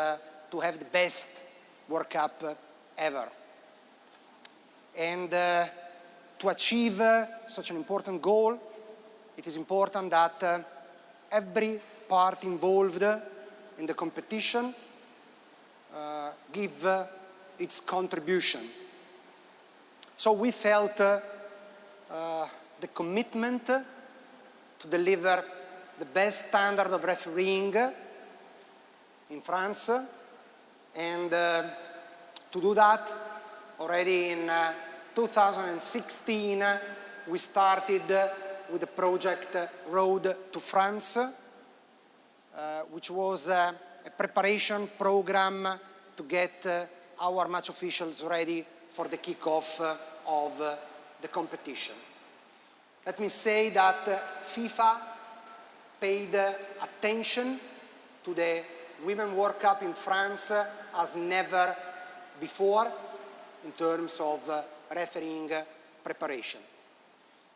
to have the best World Cup ever. And to achieve such an important goal, it is important that every part involved in the competition give its contribution. So we felt the commitment to deliver the best standard of refereeing in France, and to do that, already in 2016, we started with the project Road to France, which was a preparation program to get our match officials ready for the kickoff of the competition. Let me say that FIFA paid attention to the Women's World Cup in France as never before in terms of refereeing preparation.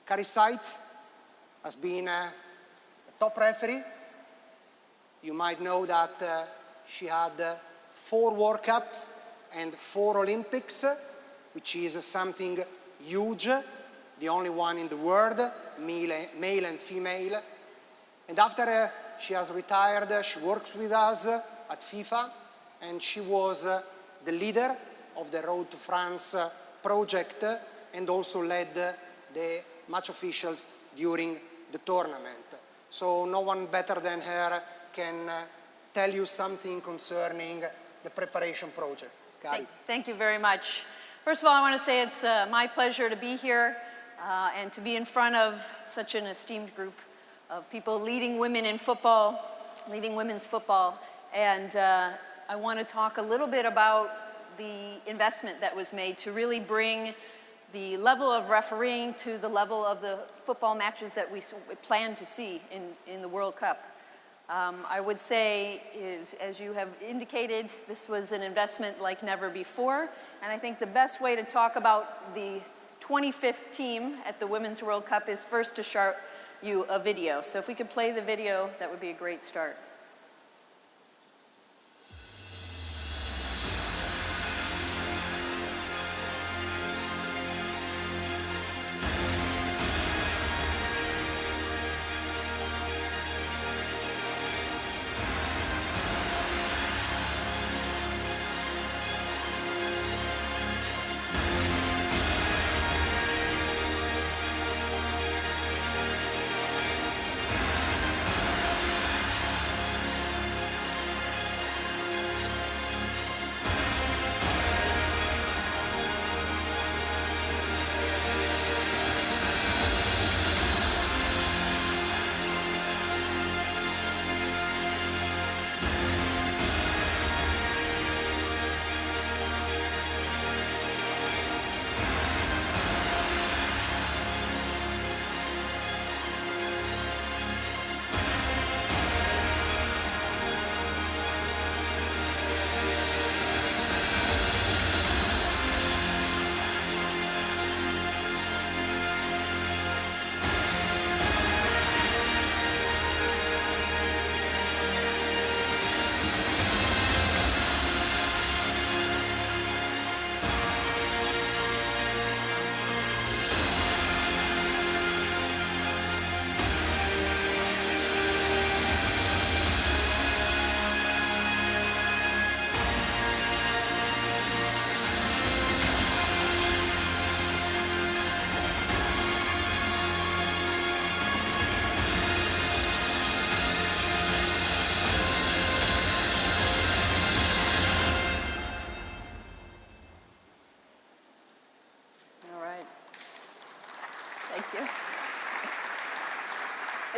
Carrie Seitz has been a top referee. You might know that she had 4 World Cups and 4 Olympics, which is something huge, the only one in the world, male and female. And after she has retired, she works with us at FIFA, and she was the leader of the Road to France project and also led the match officials during the tournament. So no one better than her can tell you something concerning the preparation project. Kari. Thank you very much. First of all, I want to say it's my pleasure to be here and to be in front of such an esteemed group of people leading women in football, leading women's football. And I want to talk a little bit about the investment that was made to really bring the level of refereeing to the level of the football matches that we plan to see in the World Cup. I would say, as you have indicated, this was an investment like never before. And I think the best way to talk about the 25th team at the Women's World Cup is first to show you a video. So if we could play the video, that would be a great start.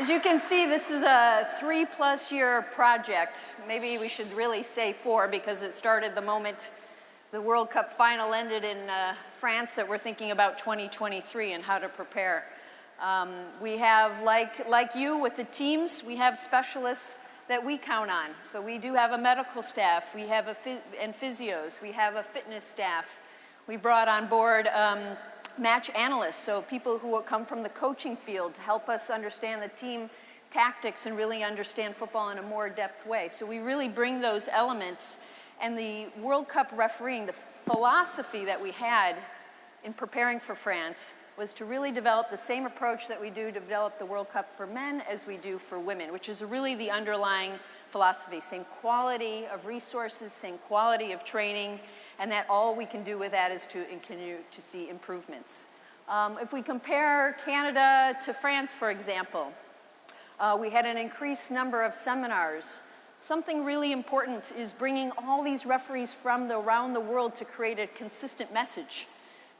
As you can see, this is a 3+ year project. Maybe we should really say 4 because it started the moment the World Cup final ended in France that we're thinking about 2023 and how to prepare. We have, like you with the teams, we have specialists that we count on. So we do have a medical staff, we have and physios, we have a fitness staff. We brought on board match analysts, so people who come from the coaching field to help us understand the team tactics and really understand football in a more depth way. So we really bring those elements, and the World Cup refereeing, the philosophy that we had in preparing for France was to really develop the same approach that we do to develop the World Cup for men as we do for women, which is really the underlying philosophy. Same quality of resources, same quality of training, and that all we can do with that is to continue to see improvements. If we compare Canada to France, for example, we had an increased number of seminars. Something really important is bringing all these referees from around the world to create a consistent message.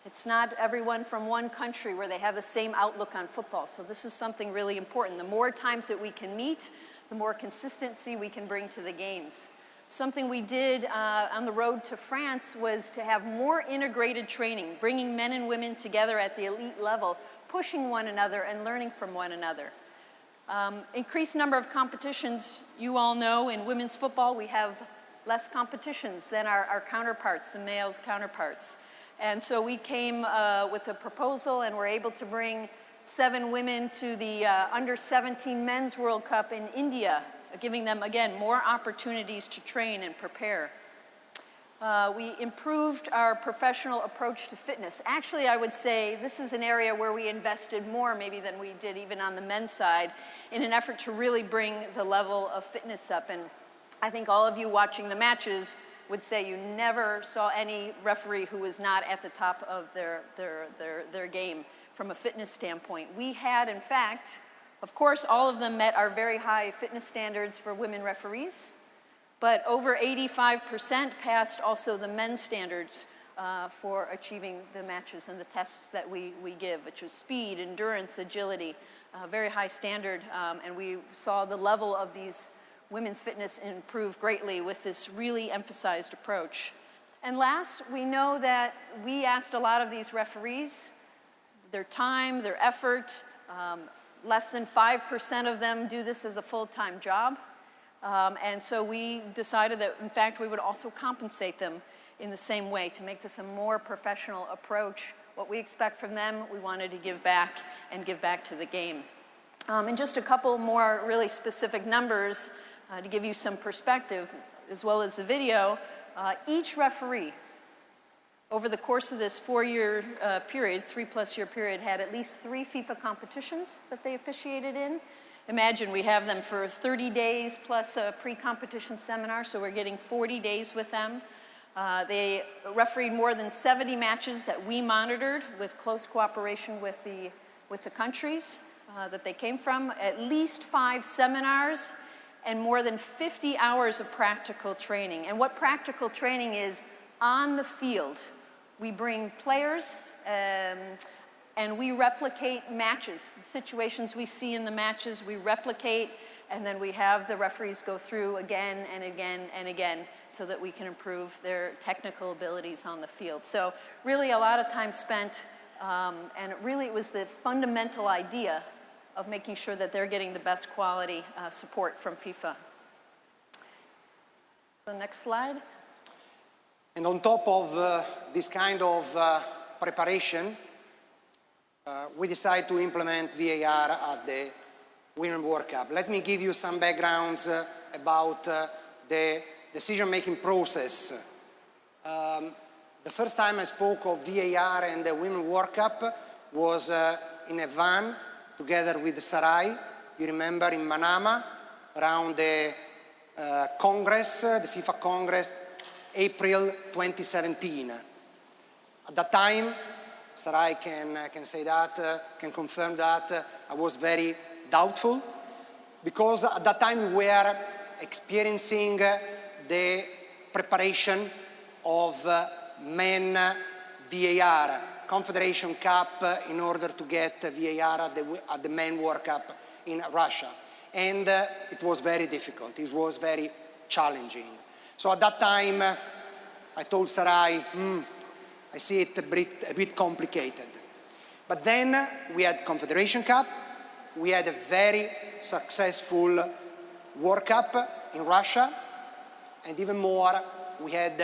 It's not everyone from one country where they have the same outlook on football. So this is something really important. The more times that we can meet, the more consistency we can bring to the games. Something we did on the road to France was to have more integrated training, bringing men and women together at the elite level, pushing one another and learning from one another. Increased number of competitions. You all know in women's football we have less competitions than our counterparts, the males' counterparts. And so we came with a proposal and were able to bring 7 women to the Under-17 Men's World Cup in India, giving them, again, more opportunities to train and prepare. We improved our professional approach to fitness. Actually, I would say this is an area where we invested more maybe than we did even on the men's side in an effort to really bring the level of fitness up. And I think all of you watching the matches would say you never saw any referee who was not at the top of their game from a fitness standpoint. We had, in fact, of course, all of them met our very high fitness standards for women referees, but over 85% passed also the men's standards for achieving the matches and the tests that we give, which is speed, endurance, agility, very high standard, and we saw the level of these women's fitness improve greatly with this really emphasized approach. And last, we know that we asked a lot of these referees, their time, their effort, less than 5% of them do this as a full-time job. And so we decided that, in fact, we would also compensate them in the same way to make this a more professional approach. What we expect from them, we wanted to give back and give back to the game. And just a couple more really specific numbers to give you some perspective, as well as the video. Each referee, over the course of this 4-year period, 3+ year period, had at least 3 FIFA competitions that they officiated in. Imagine we have them for 30 days plus a pre-competition seminar, so we're getting 40 days with them. They refereed more than 70 matches that we monitored with close cooperation with the countries that they came from, at least 5 seminars, and more than 50 hours of practical training. And what practical training is on the field, we bring players and we replicate matches. The situations we see in the matches, we replicate, and then we have the referees go through again and again and again so that we can improve their technical abilities on the field. So really a lot of time spent, and really it was the fundamental idea of making sure that they're getting the best quality support from FIFA. So next slide. And on top of this kind of preparation, we decided to implement VAR at the Women's World Cup. Let me give you some backgrounds about the decision-making process. The first time I spoke of VAR and the Women's World Cup was in a van together with Sarai, you remember, in Manama, around the Congress, the FIFA Congress, April 2017. At that time, Sarai can say that, can confirm that, I was very doubtful, because at that time we were experiencing the preparation of men VAR, Confederation Cup, in order to get VAR at the Men World Cup in Russia. And it was very difficult, it was very challenging. So at that time, I told Sarai, I see it a bit complicated. But then we had Confederation Cup, we had a very successful World Cup in Russia, and even more, we had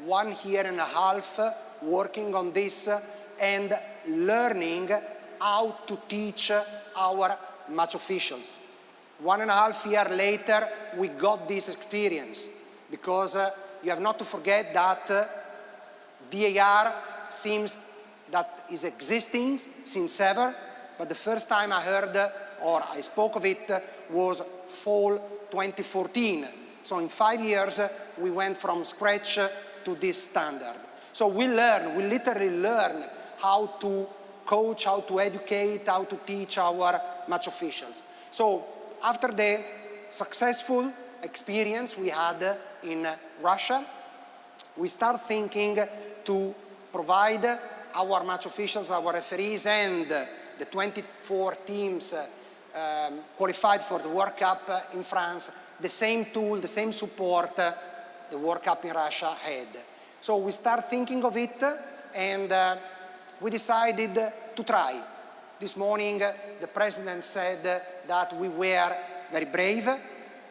1.5 years working on this, and learning how to teach our match officials. 1.5 years later, we got this experience, because you have not to forget that VAR seems that is existing since ever, but the first time I heard or I spoke of it was fall 2014. So in 5 years, we went from scratch to this standard. So we literally learn how to coach, how to educate, how to teach our match officials. So after the successful experience we had in Russia, we start thinking to provide our match officials, our referees, and the 24 teams qualified for the World Cup in France, the same tool, the same support the World Cup in Russia had. So we start thinking of it, and we decided to try. This morning, the President said that we were very brave.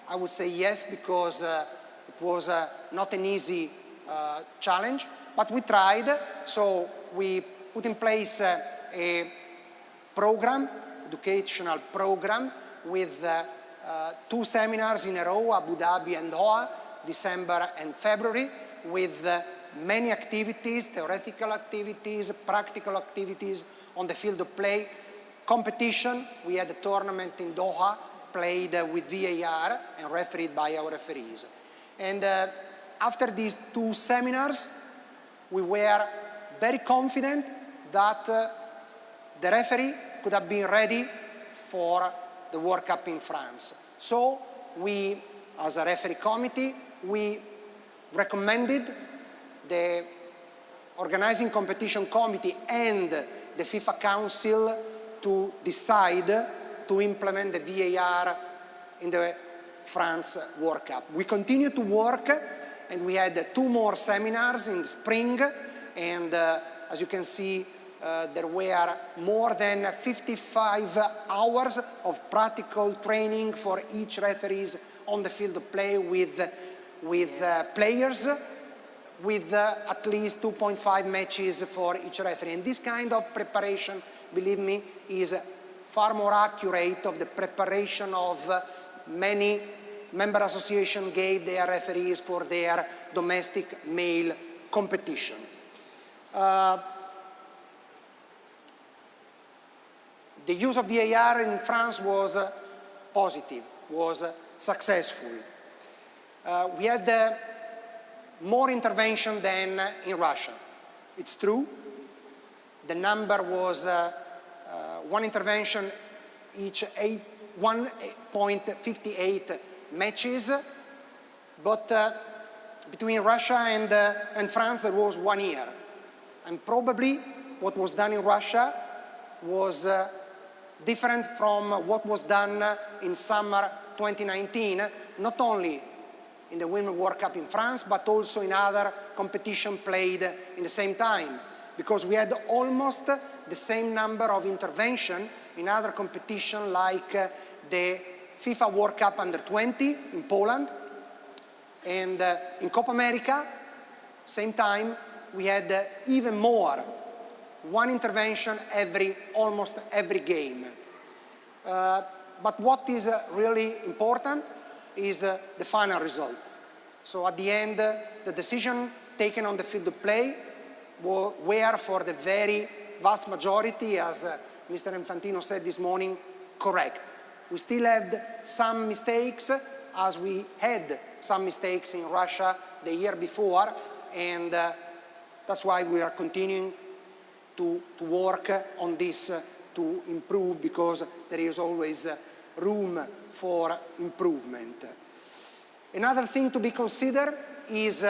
I would say yes, because it was not an easy challenge, but we tried. So we put in place a program, educational program, with 2 seminars in a row, Abu Dhabi and Doha, December and February, with many activities, theoretical activities, practical activities on the field of play, competition. We had a tournament in Doha, played with VAR and refereed by our referees. And after these 2 seminars, we were very confident that the referee could have been ready for the World Cup in France. So we, as a referee committee, we recommended the organizing competition committee and the FIFA Council to decide to implement the VAR in the France World Cup. We continued to work, and we had 2 more seminars in the spring, and as you can see, there were more than 55 hours of practical training for each referees on the field of play, with players, with at least 2.5 matches for each referee. And this kind of preparation, believe me, is far more accurate of the preparation of many member associations gave their referees for their domestic male competition. The use of VAR in France was positive, was successful. We had more intervention than in Russia. It's true. The number was 1 intervention each 1.58 matches, but between Russia and France there was 1 year. And probably what was done in Russia was different from what was done in summer 2019, not only in the Women's World Cup in France, but also in other competitions played in the same time, because we had almost the same number of intervention in other competitions, like the FIFA World Cup Under-20 in Poland, and in Copa America, same time, we had even more, 1 intervention almost every game. But what is really important is the final result. So at the end, the decision taken on the field of play were for the very vast majority, as Mr. Infantino said this morning, correct. We still have some mistakes, as we had some mistakes in Russia the year before, and that's why we are continuing to work on this to improve, because there is always room for improvement. Another thing to be considered is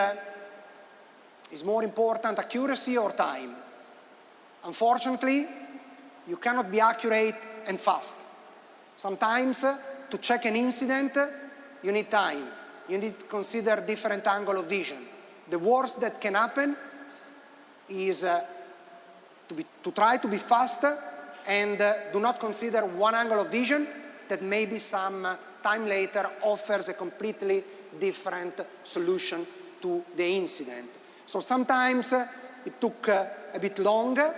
more important, accuracy or time. Unfortunately, you cannot be accurate and fast. Sometimes, to check an incident, you need time. You need to consider different angle of vision. The worst that can happen is to try to be fast and do not consider one angle of vision that maybe some time later offers a completely different solution to the incident. So sometimes it took a bit longer,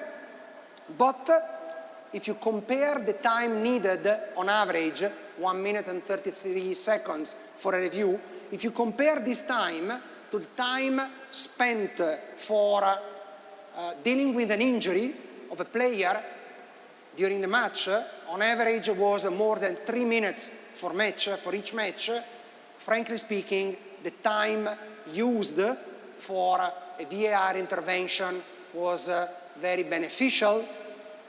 But if you compare the time needed on average, 1 minute and 33 seconds for a review, if you compare this time to the time spent for dealing with an injury of a player during the match, on average was more than 3 minutes for each match. Frankly speaking, the time used for a VAR intervention was very beneficial,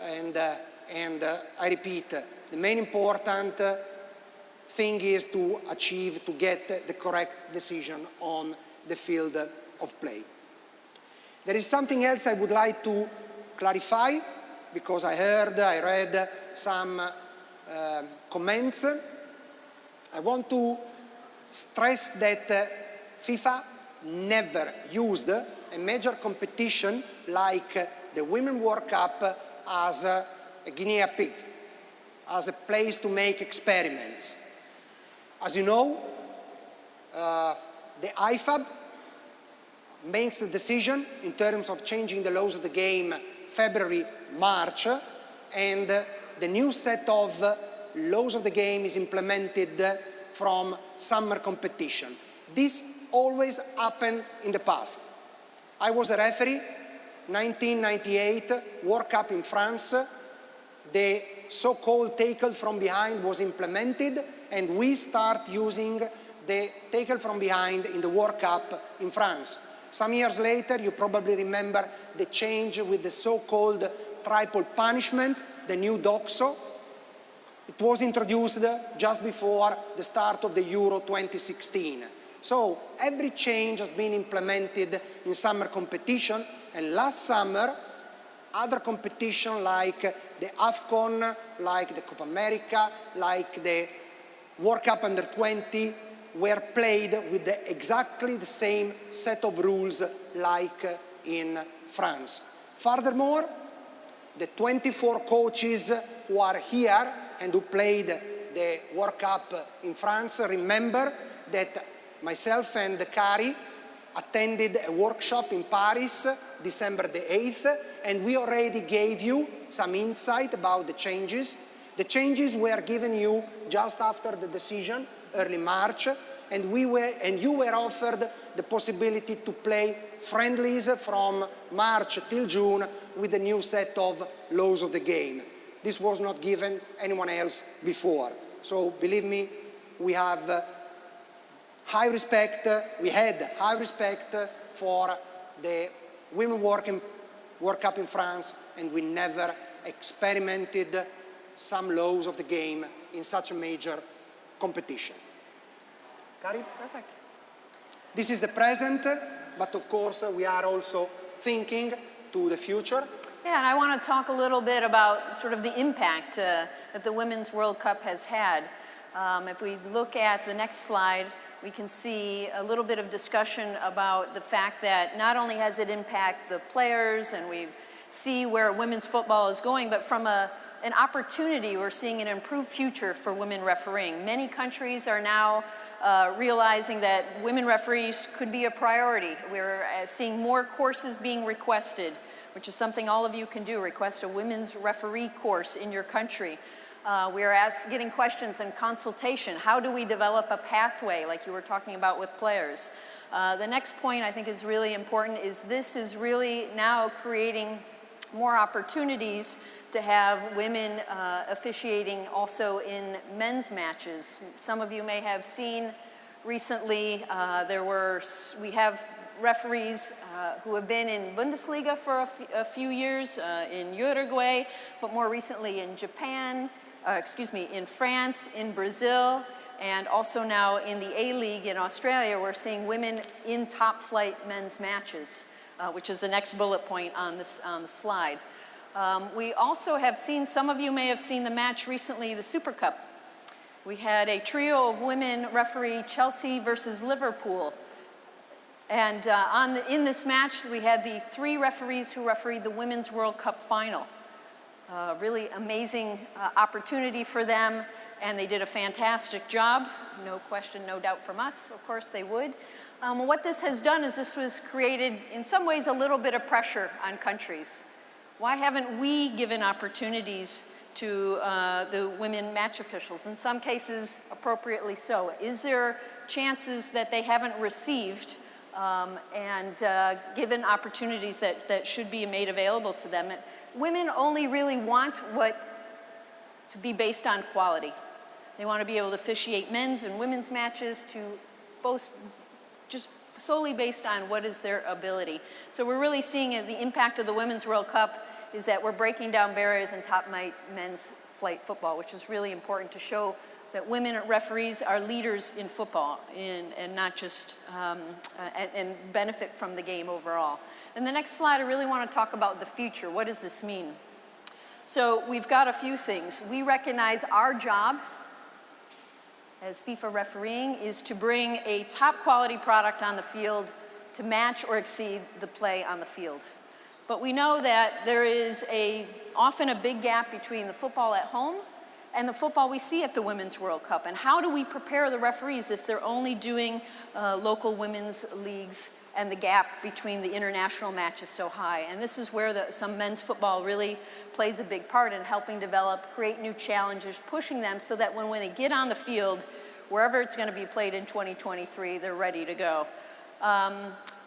and I repeat, the main important thing is to get the correct decision on the field of play. There is something else I would like to clarify, because I read some comments. I want to stress that FIFA never used a major competition like the Women's World Cup as a guinea pig, as a place to make experiments. As you know, the IFAB makes the decision in terms of changing the laws of the game February, March, and the new set of laws of the game is implemented from summer competition. This always happened in the past. I was a referee, 1998 World Cup in France. The so-called tackle from behind was implemented, and we start using the tackle from behind in the World Cup in France. Some years later, you probably remember the change with the so-called triple punishment, the new DOXO. It was introduced just before the start of the Euro 2016. So every change has been implemented in summer competition, and last summer, other competitions like the AFCON, like the Copa America, like the World Cup Under 20 were played with exactly the same set of rules like in France. Furthermore, the 24 coaches who are here and who played the World Cup in France remember that myself and Kari attended a workshop in Paris, December the 8th, and we already gave you some insight about the changes. The changes were given you just after the decision, early March, and you were offered the possibility to play friendlies from March till June with a new set of laws of the game. This was not given anyone else before. So believe me, we have high respect, we had high respect for the Women's World Cup in France, and we never experimented some laws of the game in such a major competition. Kari? Perfect. This is the present, but of course we are also thinking to the future. Yeah, and I want to talk a little bit about sort of the impact that the Women's World Cup has had. If we look at the next slide, we can see a little bit of discussion about the fact that not only has it impacted the players, and we see where women's football is going, but from an opportunity, we're seeing an improved future for women refereeing. Many countries are now realizing that women referees could be a priority. We're seeing more courses being requested, which is something all of you can do, request a women's referee course in your country. We are getting questions and consultation. How do we develop a pathway, like you were talking about with players? The next point I think is really important is this is really now creating more opportunities to have women officiating also in men's matches. Some of you may have seen recently, we have referees who have been in Bundesliga for a few years, in Uruguay, but more recently in Japan, in France, in Brazil, and also now in the A-League in Australia, we're seeing women in top-flight men's matches, which is the next bullet point on the slide. We also have seen, some of you may have seen the match recently, the Super Cup. We had a trio of women referee Chelsea versus Liverpool. And in this match, we had the 3 referees who refereed the Women's World Cup final. Really amazing opportunity for them, and they did a fantastic job. No question, no doubt from us, of course they would. What this has done is this was created, in some ways, a little bit of pressure on countries. Why haven't we given opportunities to the women match officials? In some cases, appropriately so. Is there chances that they haven't received and given opportunities that should be made available to them? Women only really want to be based on quality. They want to be able to officiate men's and women's matches to both just solely based on what is their ability. So we're really seeing the impact of the Women's World Cup is that we're breaking down barriers in top men's flight football, which is really important to show that women referees are leaders in football and not just, and benefit from the game overall. And the next slide, I really want to talk about the future. What does this mean? So we've got a few things. We recognize our job as FIFA refereeing is to bring a top quality product on the field to match or exceed the play on the field. But we know that there is often a big gap between the football at home and the football we see at the Women's World Cup. And how do we prepare the referees if they're only doing local women's leagues and the gap between the international match is so high? And this is where some men's football really plays a big part in helping develop, create new challenges, pushing them so that when they get on the field, wherever it's going to be played in 2023, they're ready to go.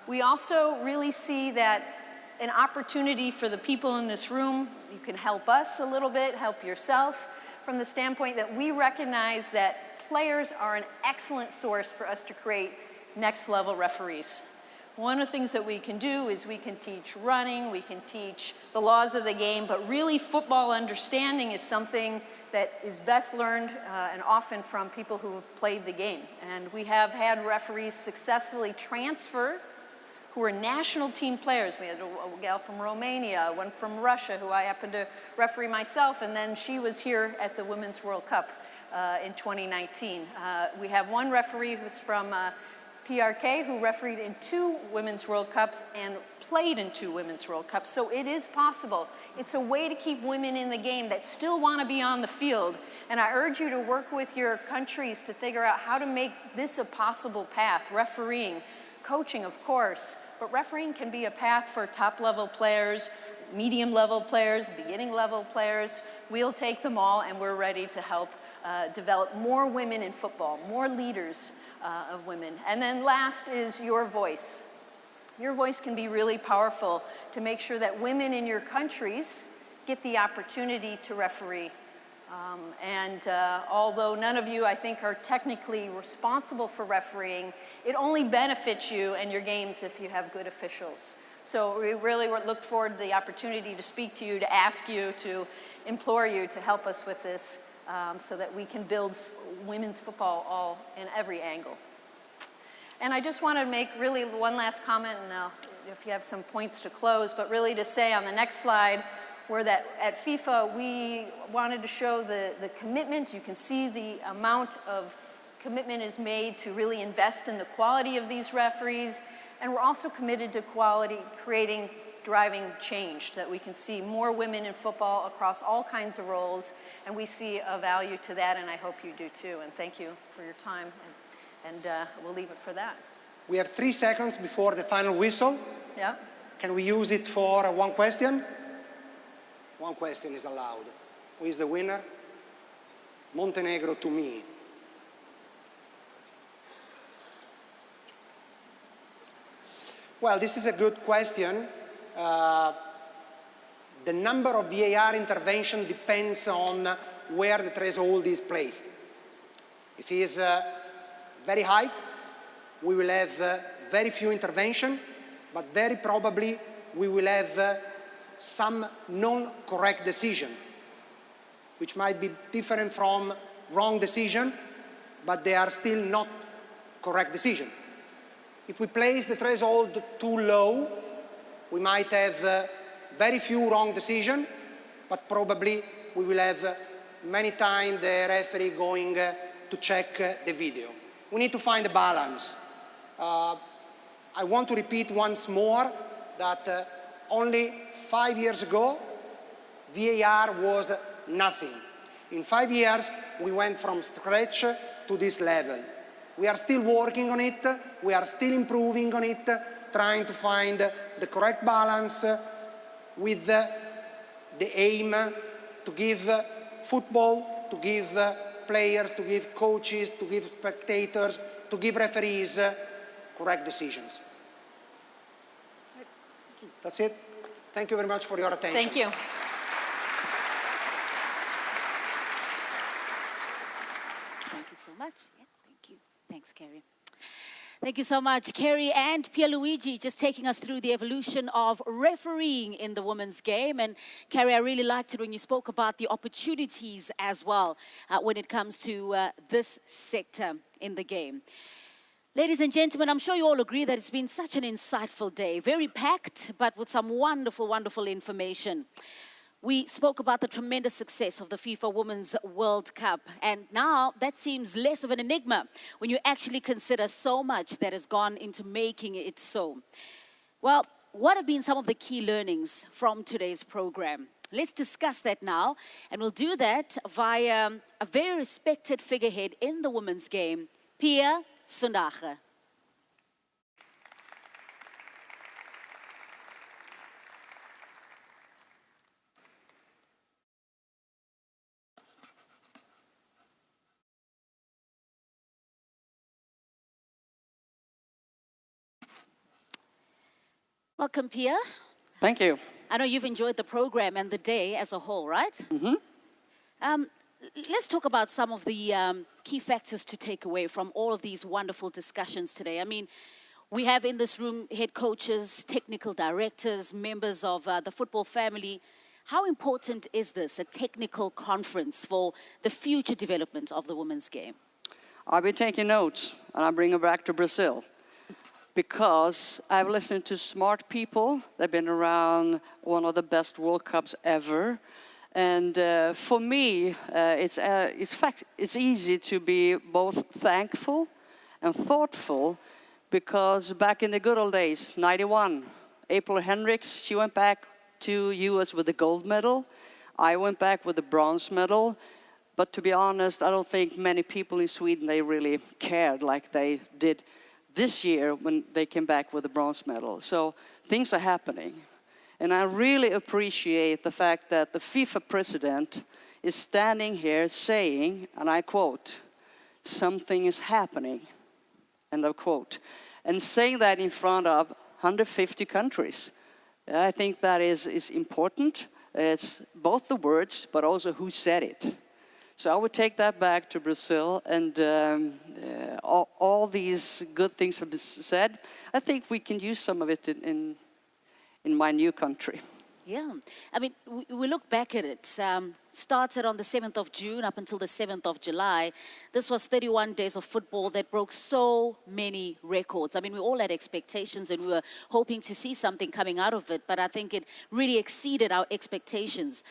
We also really see that an opportunity for the people in this room, you can help us a little bit, help yourself, from the standpoint that we recognize that players are an excellent source for us to create next level referees. One of the things that we can do is we can teach running, we can teach the laws of the game, but really football understanding is something that is best learned and often from people who have played the game. And we have had referees successfully transfer who are national team players. We had a gal from Romania, one from Russia, who I happened to referee myself, and then she was here at the Women's World Cup in 2019. We have one referee who's from PRK who refereed in 2 Women's World Cups and played in 2 Women's World Cups. So it is possible. It's a way to keep women in the game that still want to be on the field. And I urge you to work with your countries to figure out how to make this a possible path. Refereeing, coaching, of course, but refereeing can be a path for top-level players, medium-level players, beginning-level players. We'll take them all, and we're ready to help develop more women in football, more leaders of women. And then last is your voice. Your voice can be really powerful to make sure that women in your countries get the opportunity to referee. Although none of you, I think, are technically responsible for refereeing, it only benefits you and your games if you have good officials. So we really look forward to the opportunity to speak to you, to ask you, to implore you to help us with this so that we can build women's football all in every angle. And I just want to make really one last comment, and if you have some points to close, but really to say on the next slide, where that at FIFA, we wanted to show the commitment. You can see the amount of commitment is made to really invest in the quality of these referees. And we're also committed to quality, driving change, that we can see more women in football across all kinds of roles. And we see a value to that, and I hope you do too. And thank you for your time. And we'll leave it for that. We have 3 seconds before the final whistle. Yeah. Can we use it for one question? One question is allowed. Who is the winner? Montenegro to me. Well, this is a good question. The number of VAR intervention depends on where the threshold is placed. If it is very high, we will have very few intervention, but very probably we will have some non-correct decision, which might be different from wrong decision, but they are still not correct decision. If we place the threshold too low, we might have very few wrong decisions, but probably we will have many times the referee going to check the video. We need to find a balance. I want to repeat once more that only 5 years ago, VAR was nothing. In 5 years, we went from scratch to this level. We are still working on it. We are still improving on it, trying to find the correct balance with the aim to give football, to give players, to give coaches, to give spectators, to give referees correct decisions. That's it. Thank you very much for your attention. Thank you. Thank you so much. Yeah, thank you. Thanks, Kerry. Thank you so much, Kerry and Pierluigi, just taking us through the evolution of refereeing in the women's game. And Kerry, I really liked it when you spoke about the opportunities as well when it comes to this sector in the game. Ladies and gentlemen, I'm sure you all agree that it's been such an insightful day, very packed, but with some wonderful, wonderful information. We spoke about the tremendous success of the FIFA Women's World Cup, and now that seems less of an enigma when you actually consider so much that has gone into making it so. Well, what have been some of the key learnings from today's program? Let's discuss that now, and we'll do that via a very respected figurehead in the women's game, Pia Sundhage. Welcome, Pia. Thank you. I know you've enjoyed the program and the day as a whole, right? Mm-hmm. Let's talk about some of the key factors to take away from all of these wonderful discussions today. I mean, we have in this room head coaches, technical directors, members of the football family. How important is this, a technical conference for the future development of the women's game? I'll be taking notes, and I'll bring them back to Brazil. Because I've listened to smart people. They've been around one of the best World Cups ever. And for me, it's easy to be both thankful and thoughtful, because back in the good old days, 91, April Hendricks, she went back to US with the gold medal. I went back with the bronze medal. But to be honest, I don't think many people in Sweden, they really cared like they did this year when they came back with the bronze medal. So things are happening. And I really appreciate the fact that the FIFA president is standing here saying, and I quote, "Something is happening," end of quote. And saying that in front of 150 countries. I think that is important. It's both the words, but also who said it. So I would take that back to Brazil, and all these good things have been said. I think we can use some of it in my new country. Yeah, I mean, we look back at it. Started on the 7th of June up until the 7th of July. This was 31 days of football that broke so many records. I mean, we all had expectations and we were hoping to see something coming out of it, but I think it really exceeded our expectations.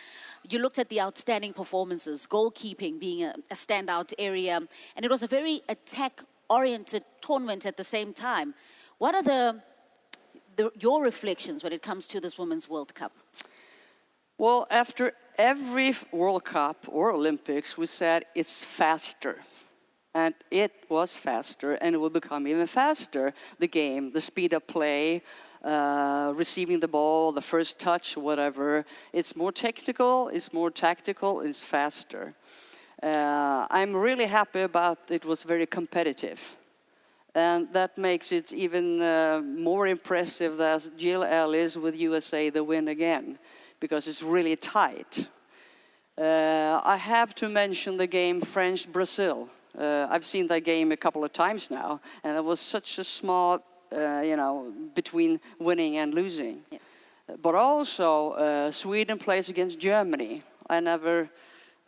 You looked at the outstanding performances, goalkeeping being a standout area, and it was a very attack-oriented tournament at the same time. What are your reflections when it comes to this Women's World Cup? Well, after every World Cup or Olympics, we said it's faster. And it was faster, and it will become even faster, the game, the speed of play, receiving the ball, the first touch, whatever. It's more technical, it's more tactical, it's faster. I'm really happy about it was very competitive. And that makes it even more impressive that Jill Ellis with USA, they win again, because it's really tight. I have to mention the game French-Brazil. I've seen that game a couple of times now, and it was such a small, between winning and losing. Yeah. But also, Sweden plays against Germany.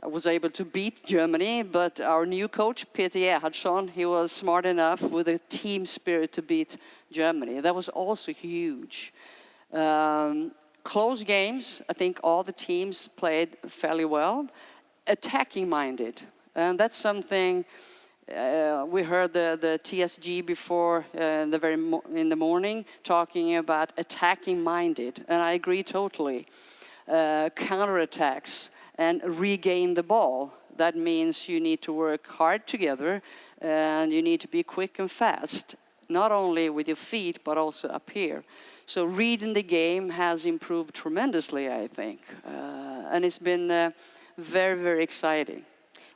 I was able to beat Germany, but our new coach, Peter Gerhardsson, he was smart enough with a team spirit to beat Germany. That was also huge. Close games, I think all the teams played fairly well. Attacking minded, and that's something we heard the TSG before in the morning talking about attacking minded, and I agree totally. Counterattacks and regain the ball. That means you need to work hard together and you need to be quick and fast. not only with your feet, but also up here. So reading the game has improved tremendously, I think. And it's been very, very exciting.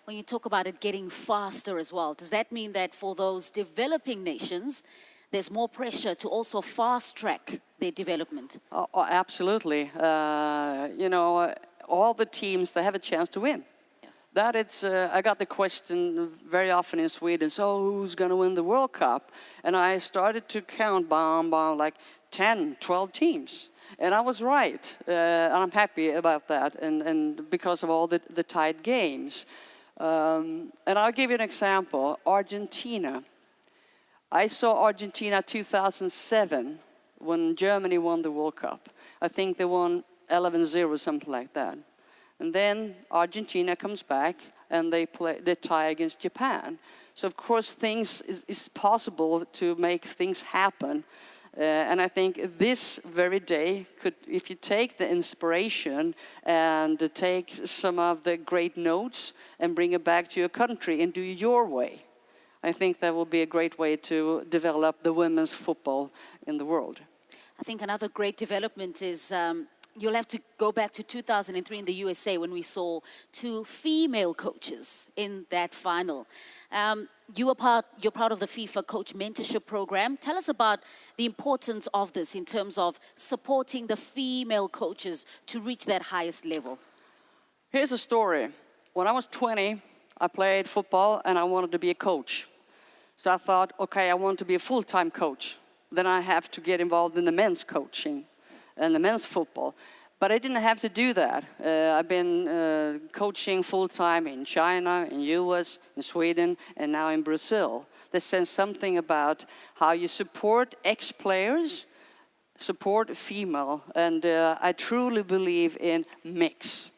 When you talk about it getting faster as well, does that mean that for those developing nations, there's more pressure to also fast-track their development? Oh, absolutely. You know, all the teams, they have a chance to win. That it's, I got the question very often in Sweden, so who's going to win the World Cup? And I started to count, like 10, 12 teams. And I was right. And I'm happy about that, and because of all the tight games. And I'll give you an example. Argentina. I saw Argentina 2007 when Germany won the World Cup. I think they won 11-0, something like that. And then Argentina comes back and they tie against Japan. So of course things is possible to make things happen. And I think this very day could, if you take the inspiration and take some of the great notes and bring it back to your country and do it your way, I think that will be a great way to develop the women's football in the world. I think another great development is you'll have to go back to 2003 in the USA when we saw 2 female coaches in that final. You're part of the FIFA Coach Mentorship Program. Tell us about the importance of this in terms of supporting the female coaches to reach that highest level. Here's a story. When I was 20, I played football and I wanted to be a coach. So I thought, okay, I want to be a full-time coach. Then I have to get involved in the men's coaching and the men's football. But I didn't have to do that. I've been coaching full-time in China, in US, in Sweden, and now in Brazil. That says something about how you support ex-players, support female, and I truly believe in mix.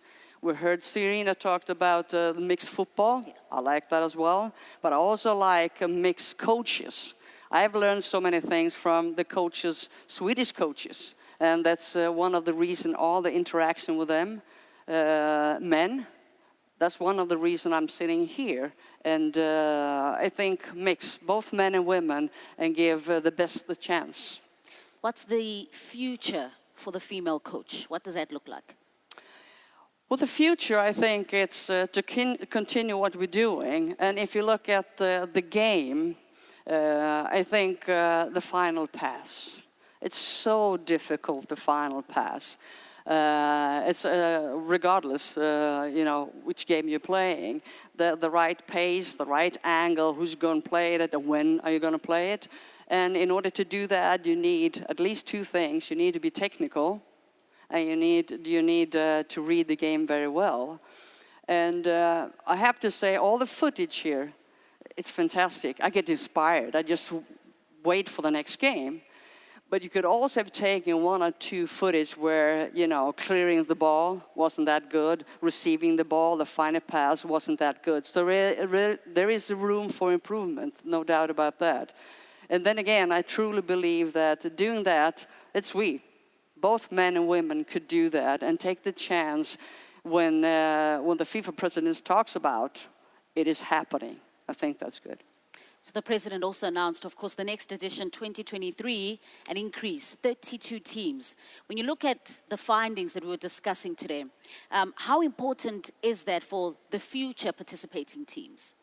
We heard Serena talked about mixed football. I like that as well. But I also like mixed coaches. I've learned so many things from the coaches, Swedish coaches. And that's one of the reasons, all the interaction with them, men. That's one of the reasons I'm sitting here. And I think mix both men and women and give the best the chance. What's the future for the female coach? What does that look like? Well, the future, I think it's to continue what we're doing. And if you look at the game, I think the final pass. It's so difficult, the final pass. It's regardless, you know, which game you're playing, the right pace, the right angle, who's going to play it, and when are you going to play it. And in order to do that, you need at least 2 things. You need to be technical, and you need to read the game very well. And I have to say, all the footage here, it's fantastic. I get inspired. I just wait for the next game. But you could also have taken 1 or 2 footage where, you know, clearing the ball wasn't that good, receiving the ball, the final pass wasn't that good. So there is room for improvement, no doubt about that. And then again, I truly believe that doing that, it's we. Both men and women could do that and take the chance when the FIFA president talks about it is happening. I think that's good. So the president also announced, of course, the next edition, 2023, an increase, 32 teams. When you look at the findings that we were discussing today, how important is that for the future participating teams?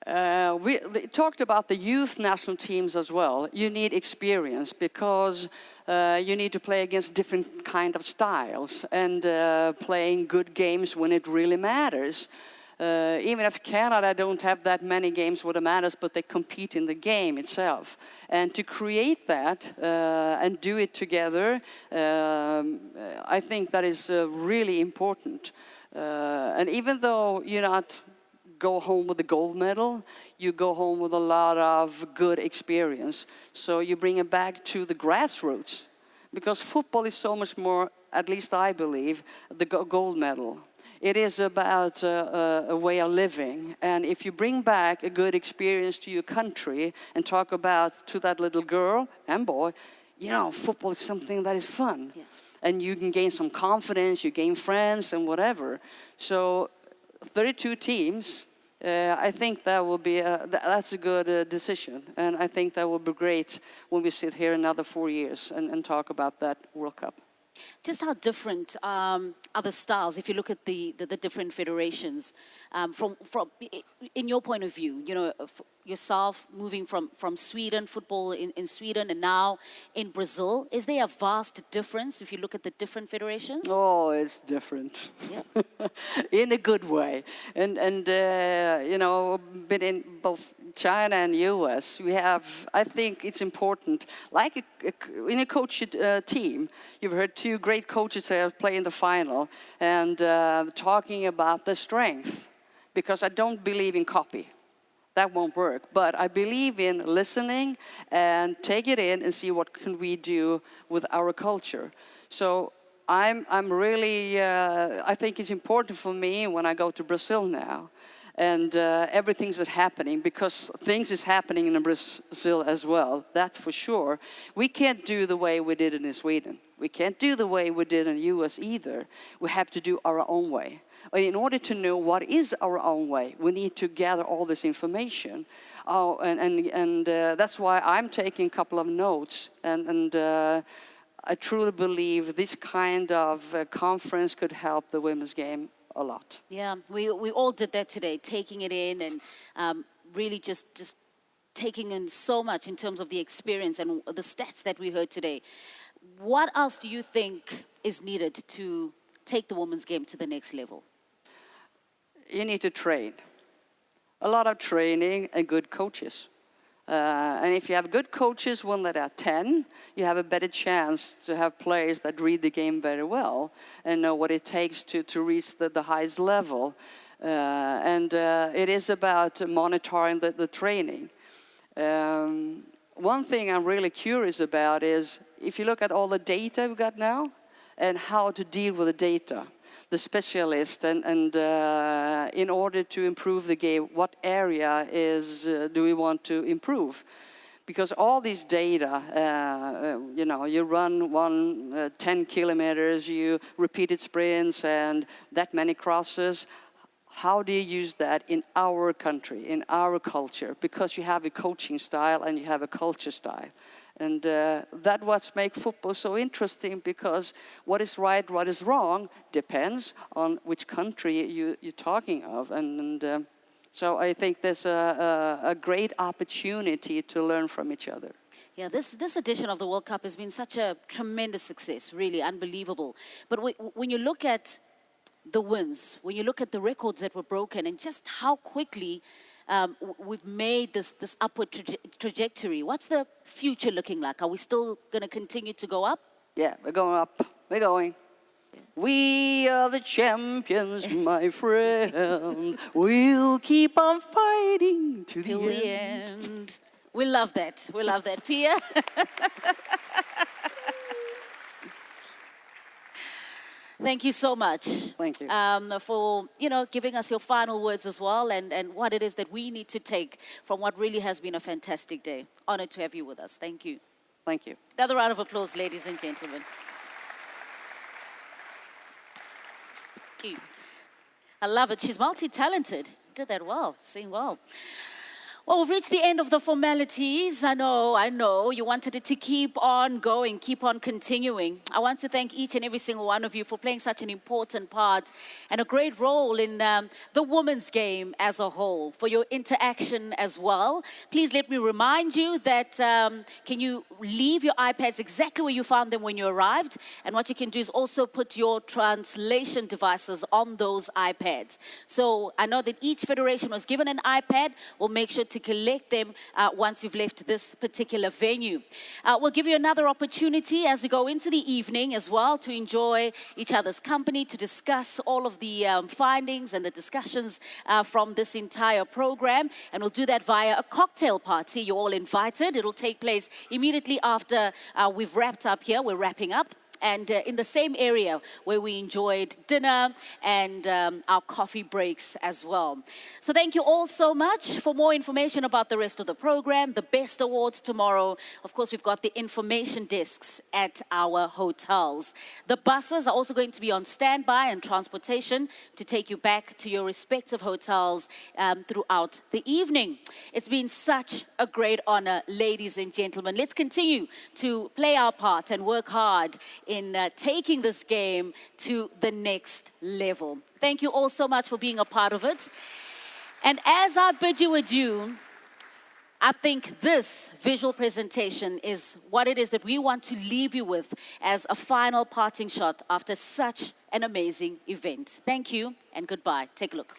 We talked about the youth national teams as well. You need experience because you need to play against different kind of styles and playing good games when it really matters. Even if Canada don't have that many games where it matters, but they compete in the game itself. And to create that and do it together, I think that is really important. And even though you not go home with the gold medal, you go home with a lot of good experience. So you bring it back to the grassroots. Because football is so much more, at least I believe, the gold medal. It is about a way of living. And if you bring back a good experience to your country and talk about to that little girl and boy, you know, football is something that is fun. Yeah. And you can gain some confidence, you gain friends and whatever. So 32 teams, I think that will be that's a good decision, and I think that will be great when we sit here another 4 years and talk about that World Cup. Just how different are the styles, if you look at the different federations, from in your point of view, you know, yourself moving from Sweden, football in Sweden, and now in Brazil, is there a vast difference if you look at the different federations? Oh, it's different. Yeah. In a good way. And you know, been in both China and US, we have, I think it's important, like in a coach team, you've heard 2 great coaches there play in the final and talking about the strength, because I don't believe in copy. That won't work, but I believe in listening and take it in and see what can we do with our culture. So I'm really, I think it's important for me when I go to Brazil now, and everything's that's happening, because things is happening in Brazil as well, that's for sure. We can't do the way we did it in Sweden. We can't do the way we did in the US either. We have to do our own way. In order to know what is our own way, we need to gather all this information. Oh, and that's why I'm taking a couple of notes, and I truly believe this kind of conference could help the women's game a lot. Yeah, we all did that today, taking it in and really just taking in so much in terms of the experience and the stats that we heard today. What else do you think is needed to take the women's game to the next level? You need to train. A lot of training and good coaches. And if you have good coaches, 1 that are 10, you have a better chance to have players that read the game very well and know what it takes to reach the highest level. It is about monitoring the training. One thing I'm really curious about is, if you look at all the data we got now and how to deal with the data, the specialist, and in order to improve the game, what area do we want to improve? Because all these data, you know, you run 10 kilometers, you repeated sprints and that many crosses. How do you use that in our country, in our culture? Because you have a coaching style and you have a culture style. And that's what makes football so interesting, because what is right, what is wrong, depends on which country you're talking of. So I think there's a great opportunity to learn from each other. Yeah, this edition of the World Cup has been such a tremendous success, really unbelievable. But when you look at the wins, when you look at the records that were broken, and just how quickly we've made this upward trajectory, what's the future looking like? Are we still going to continue to go up? Yeah, we're going up. We're going. Yeah. We are the champions, my friend. We'll keep on fighting to the end. We love that. We love that. Pia? Thank you so much. Thank you. For, you know, giving us your final words as well, and what it is that we need to take from what really has been a fantastic day. Honored to have you with us. Thank you. Thank you. Another round of applause, ladies and gentlemen. Thank you. I love it. She's multi-talented. Did that well. Sing well. Well, we've reached the end of the formalities. I know. You wanted it to keep on going, keep on continuing. I want to thank each and every single one of you for playing such an important part and a great role in the women's game as a whole, for your interaction as well. Please let me remind you that can you leave your iPads exactly where you found them when you arrived? And what you can do is also put your translation devices on those iPads. So I know that each federation was given an iPad. We'll make sure to collect them once you've left this particular venue. We'll give you another opportunity as we go into the evening as well to enjoy each other's company, to discuss all of the findings and the discussions from this entire program. And we'll do that via a cocktail party. You're all invited. It'll take place immediately after we've wrapped up here. We're wrapping up. and in the same area where we enjoyed dinner and our coffee breaks as well. So thank you all so much. For more information about the rest of the program, the best awards tomorrow, of course, we've got the information desks at our hotels. The buses are also going to be on standby and transportation to take you back to your respective hotels throughout the evening. It's been such a great honor, ladies and gentlemen. Let's continue to play our part and work hard in taking this game to the next level. Thank you all so much for being a part of it. And as I bid you adieu, I think this visual presentation is what it is that we want to leave you with as a final parting shot after such an amazing event. Thank you and goodbye. Take a look.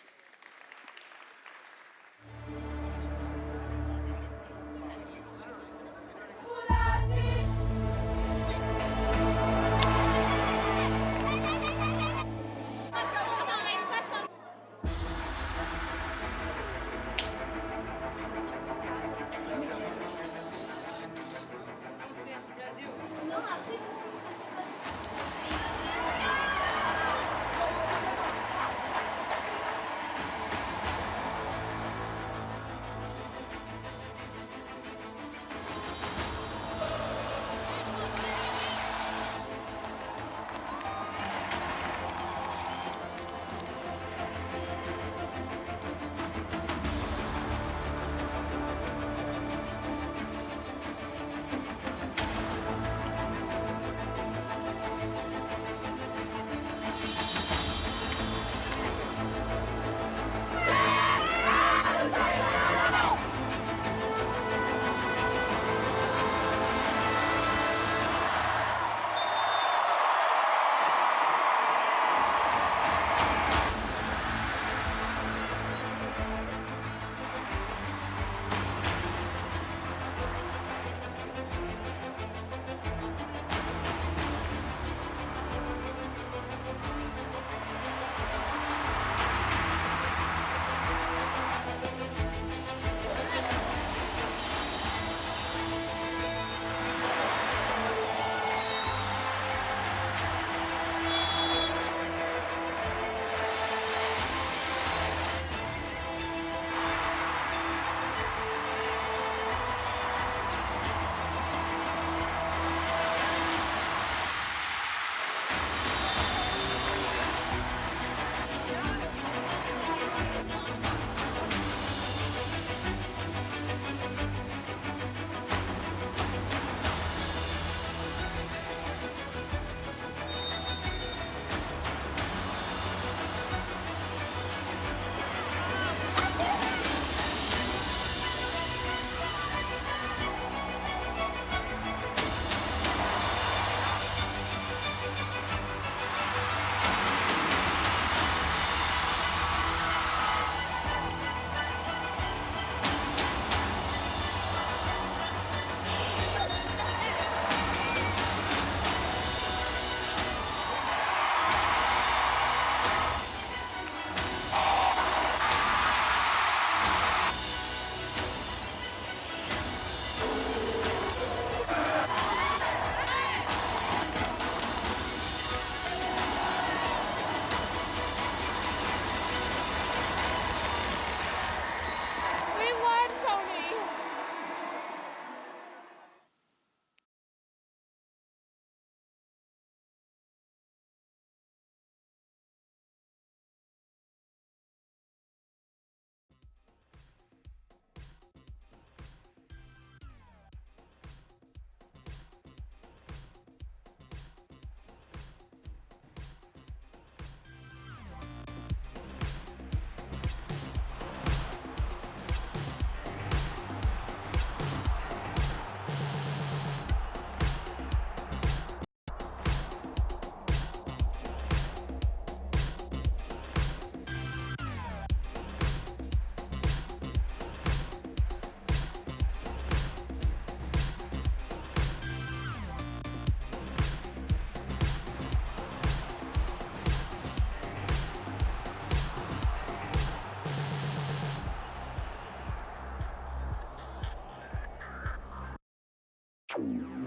you